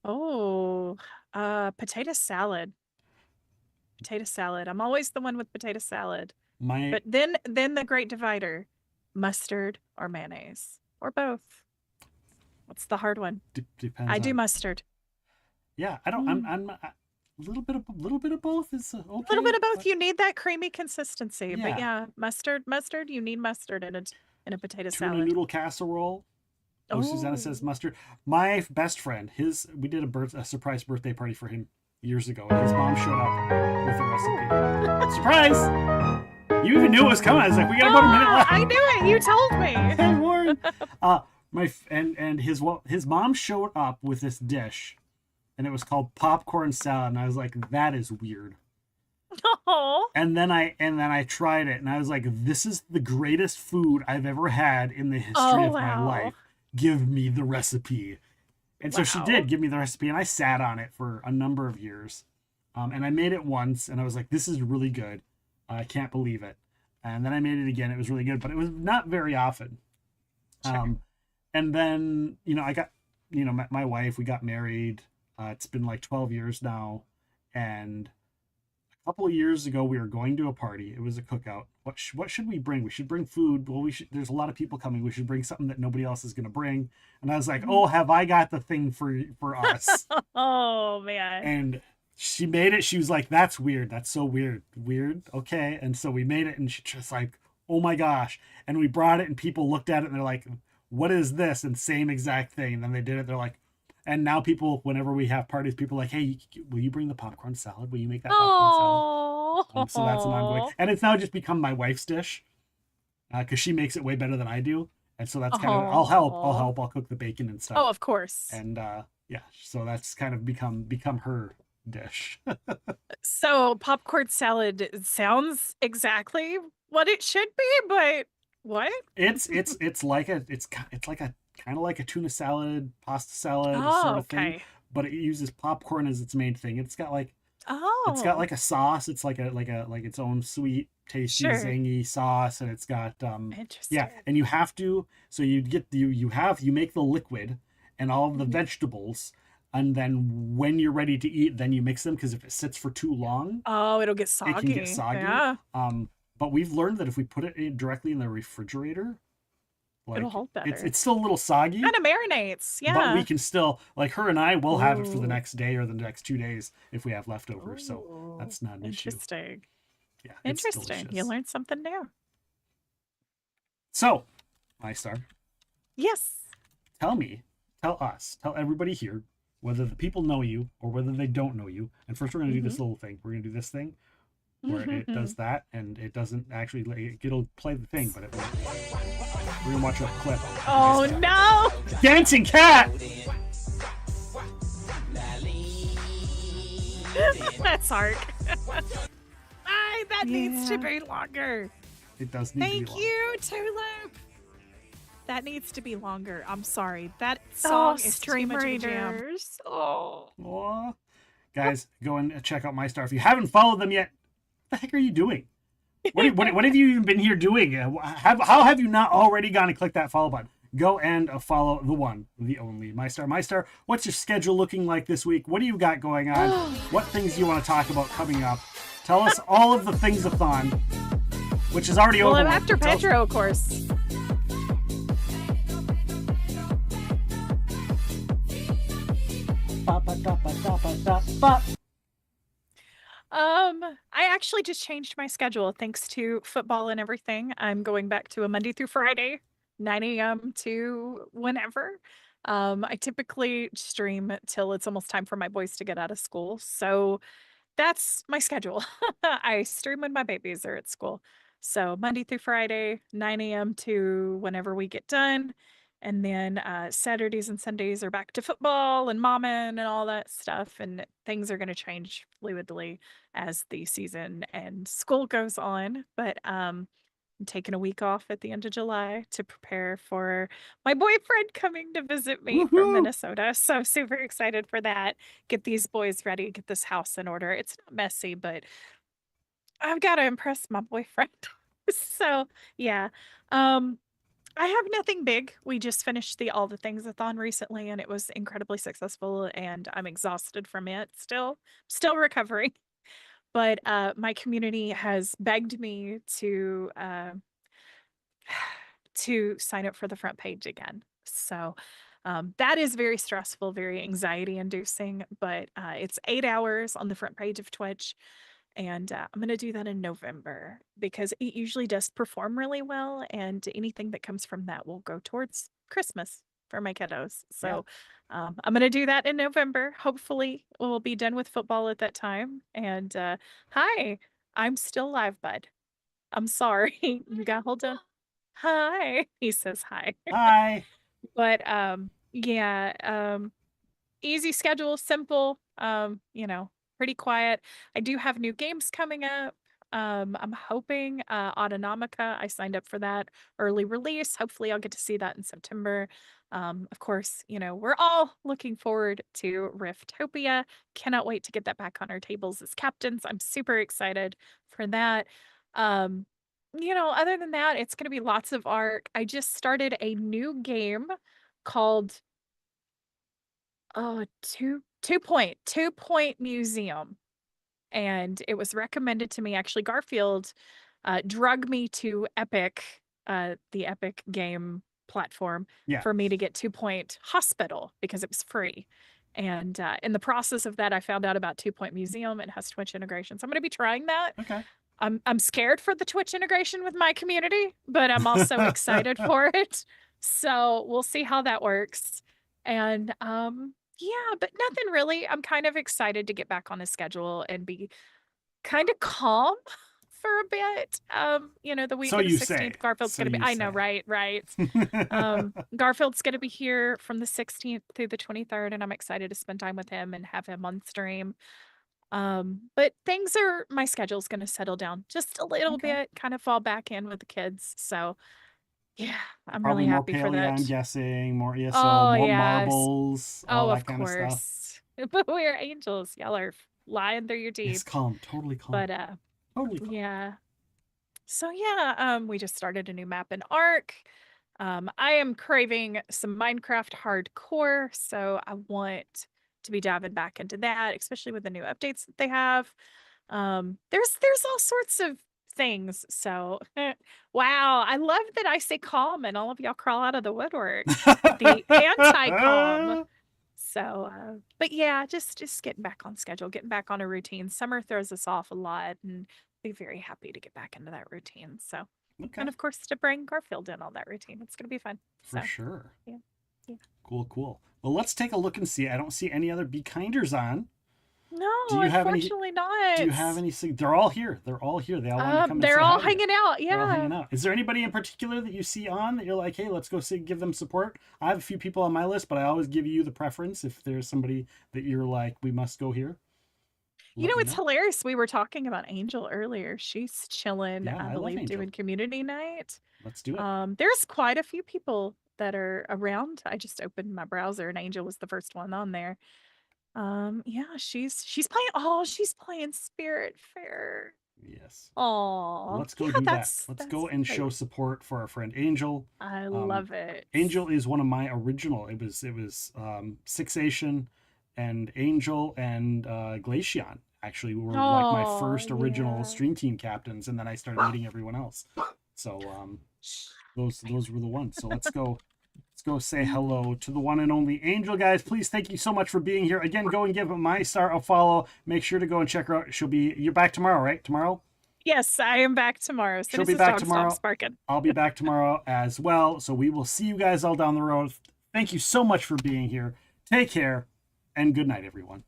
Oh, potato salad. Potato salad. I'm always the one with potato salad. But then the great divider, mustard or mayonnaise or both. What's the hard one? Depends. I do on- mustard. Yeah, I don't. I'm a little bit of both is okay. A little bit of both. You need that creamy consistency. Yeah. But yeah, mustard. You need mustard in a potato Tuna salad. noodle casserole. Oh, Susanna says mustard. My best friend, we did a surprise birthday party for him years ago, and his mom showed up with a recipe. Surprise! You even knew it was coming. I was like, we got about a minute left. I knew it. You told me. Hey, Warren. His mom showed up with this dish, and it was called popcorn salad, and I was like, that is weird. Oh. And then I tried it, and I was like, this is the greatest food I've ever had in the history of my life. Give me the recipe. And so she did give me the recipe, and I sat on it for a number of years. And I made it once, and I was like, this is really good. I can't believe it. And then I made it again. It was really good, but it was not very often. Sure. And then, I got, my wife, we got married. It's been like 12 years now. And a couple of years ago, we were going to a party. It was a cookout. What should we bring? We should bring food. Well, there's a lot of people coming. We should bring something that nobody else is going to bring. And I was like, oh, have I got the thing for us? Oh man. And she made it. She was like, that's weird. That's so weird. Weird. Okay. And so we made it, and she just like, oh my gosh. And we brought it, and people looked at it, and they're like, what is this? And same exact thing. And then they did it. They're like, and now people, whenever we have parties, people are like, hey, will you bring the popcorn salad? Will you make that popcorn salad? So that's an ongoing. And it's now just become my wife's dish because she makes it way better than I do. And so that's kind of, I'll help. I'll cook the bacon and stuff. Oh, of course. And yeah, so that's kind of become her dish. So popcorn salad sounds exactly what it should be, but what? It's like a kind of like a tuna salad, pasta salad sort of thing, but it uses popcorn as its main thing. It's got like it's got like a sauce. It's like its own sweet, tasty, zingy sauce, and it's got yeah. And you have to you make the liquid and all of the vegetables, and then when you're ready to eat, then you mix them, because if it sits for too long, it'll get soggy. It can get soggy. Yeah. But we've learned that if we put it directly in the refrigerator, like, it'll hold better. It's still a little soggy. Kind of marinates, yeah. But we can still, like, her and I will have it for the next day or the next 2 days if we have leftovers. So that's not an issue. Interesting. Yeah. Interesting. You learned something new. So, Meistar. Yes. Tell everybody here, whether the people know you or whether they don't know you. And first, we're going to do this little thing. We're going to do this thing where it does that, and it doesn't actually, it'll play the thing, but it won't. We're going to watch a clip. Oh, no! Dancing cat! That's art. That needs to be longer. It does need to be longer. Thank you, Tulip. That needs to be longer. I'm sorry. That song is too much of a jam. Oh. Guys, go and check out Meistar. If you haven't followed them yet, what the heck are you doing? What have you even been here doing? How have you not already gone and clicked that follow button? Go and follow the one, the only Meistar. Meistar, what's your schedule looking like this week? What do you got going on? What things do you want to talk about coming up? Tell us all of the things-a-thon, which is already over. Well, I'm after Pedro, of course. I actually just changed my schedule thanks to football and everything. I'm going back to a Monday through Friday, 9 a.m. to whenever. I typically stream till it's almost time for my boys to get out of school. So that's my schedule. I stream when my babies are at school. So Monday through Friday, 9 a.m. to whenever we get done. And then Saturdays and Sundays are back to football and momming and all that stuff. And things are going to change fluidly as the season and school goes on. But I'm taking a week off at the end of July to prepare for my boyfriend coming to visit me from Minnesota. So I'm super excited for that. Get these boys ready, get this house in order. It's not messy, but I've got to impress my boyfriend. So yeah. I have nothing big. We just finished the All the Things-a-thon recently, and it was incredibly successful, and I'm exhausted from it still recovering. But my community has begged me to sign up for the front page again. So that is very stressful, very anxiety inducing, but it's 8 hours on the front page of Twitch. And I'm going to do that in November because it usually does perform really well. And anything that comes from that will go towards Christmas for my kiddos. So I'm going to do that in November. Hopefully we'll be done with football at that time. And hi, I'm still live, bud. I'm sorry. You got hold on. Hi. He says hi. Hi. But easy schedule, simple, pretty quiet. I do have new games coming up. I'm hoping Autonomica, I signed up for that early release. Hopefully I'll get to see that in September. Of course, we're all looking forward to Riftopia. Cannot wait to get that back on our tables as captains. I'm super excited for that. Other than that, it's going to be lots of art. I just started a new game called Two Point Museum. and it was recommended to me. Actually, Garfield drug me to Epic, the Epic game platform, Yeah. for me to get 2 Point Hospital because it was free. And in the process of that, I found out about 2 Point Museum. It has Twitch integration, so I'm going to be trying that. Okay. I'm scared for the Twitch integration with my community, but I'm also excited for it. So we'll see how that works. And yeah, but nothing really. I'm kind of excited to get back on a schedule and be kind of calm for a bit. You know, the week So of the you 16th, say. Garfield's So gonna be you I know, say. right. Garfield's gonna be here from the 16th through the 23rd, and I'm excited to spend time with him and have him on stream. But my schedule's gonna settle down just a little bit, kind of fall back in with the kids. So yeah, I'm Probably really more happy for paleo, that. I'm guessing. More ESO, Oh, more yes. marbles, all Oh, that of kind of stuff. course. But we're angels. Y'all are lying through your teeth. It's calm, totally calm. But totally calm. yeah. So yeah, we just started a new map in Ark. I am craving some Minecraft hardcore, so I want to be diving back into that, especially with the new updates that they have. There's all sorts of things. So wow, I love that I say calm and all of y'all crawl out of the woodwork. The anti-calm. So but yeah, just getting back on schedule, getting back on a routine. Summer throws us off a lot, and be very happy to get back into that routine. So and of course to bring Garfield in on that routine. It's gonna be fun. For So, sure. Yeah. Cool. Well, let's take a look and see. I don't see any other Be Kinders on. No, Do you have any? unfortunately not. Do you have any? They're all here. They're all here. They all want to come. They're and say all hi to you. hanging out. They're all hanging Yeah. out. Is there anybody in particular that you see on that you're like, hey, let's go see, give them support? I have a few people on my list, but I always give you the preference if there's somebody that you're like, we must go here. You know, it's hilarious. We were talking about Angel earlier. She's chilling, Yeah, I I love believe, Angel. doing community night. Let's do it. There's quite a few people that are around. I just opened my browser and Angel was the first one on there. Yeah, she's playing Spirit Fair. Yes. Oh, Let's go do that. Let's go and great. show support for our friend Angel. I love it. Angel is one of my original. It was Sixation and Angel and Glacian actually were like my first original stream team captains, and then I started meeting everyone else. So those were the ones. So let's go say hello to the one and only Angel, guys. Please, thank you so much for being here. Again, go and give Meistar a follow. Make sure to go and check her out. You're back tomorrow, right? Tomorrow? Yes, I am back tomorrow. She'll be back tomorrow. I'll be back tomorrow as well. So we will see you guys all down the road. Thank you so much for being here. Take care and good night, everyone.